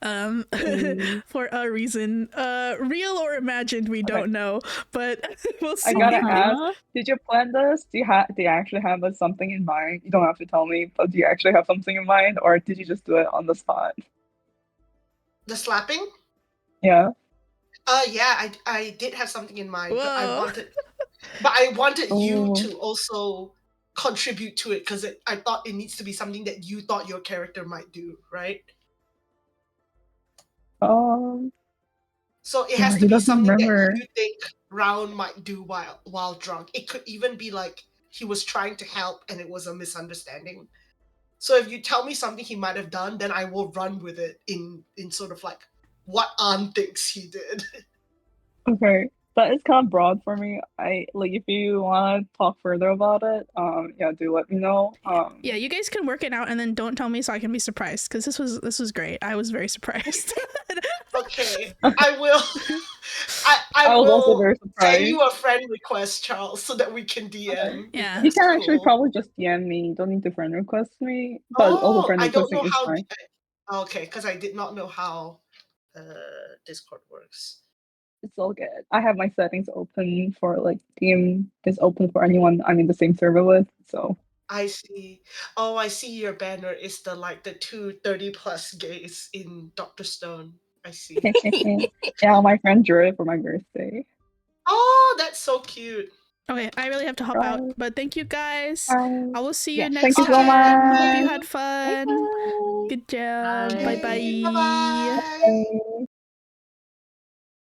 For a reason, real or imagined, we don't know, but we'll see. I gotta ask, did you plan this? Do you actually have something in mind? You don't have to tell me, but do you actually have something in mind, or did you just do it on the spot? The slapping? Yeah. Yeah, I did have something in mind, Whoa. but I wanted you to also contribute to it, because I thought it needs to be something that you thought your character might do, right? So it has to be something that you think Raaon might do while drunk. It could even be like he was trying to help and it was a misunderstanding. So if you tell me something he might have done, then I will run with it in sort of like what An thinks he did. Okay. That is kind of broad for me. If you want to talk further about it, yeah, do let me know. Yeah, you guys can work it out and then don't tell me so I can be surprised, because this was great. I was very surprised. Okay, I will. I was will also very surprised. send you a friend request, Charles, so that we can DM. Yeah, you can actually probably just DM me. You don't need to friend request me, but also friend I don't requesting know is how. fine. Okay, because I did not know how Discord works. It's all good. I have my settings open for like DM is open for anyone I'm in the same server with. So I see. Oh, I see your banner is the like the 230+ gays in Dr. Stone. I see. yeah, my friend drew it for my birthday. Oh, that's so cute. Okay, I really have to hop out, but thank you guys. Bye. I will see you Yeah, next thank you time. so Hope you much. had fun. Good job. Okay, Bye bye. bye-bye. Bye.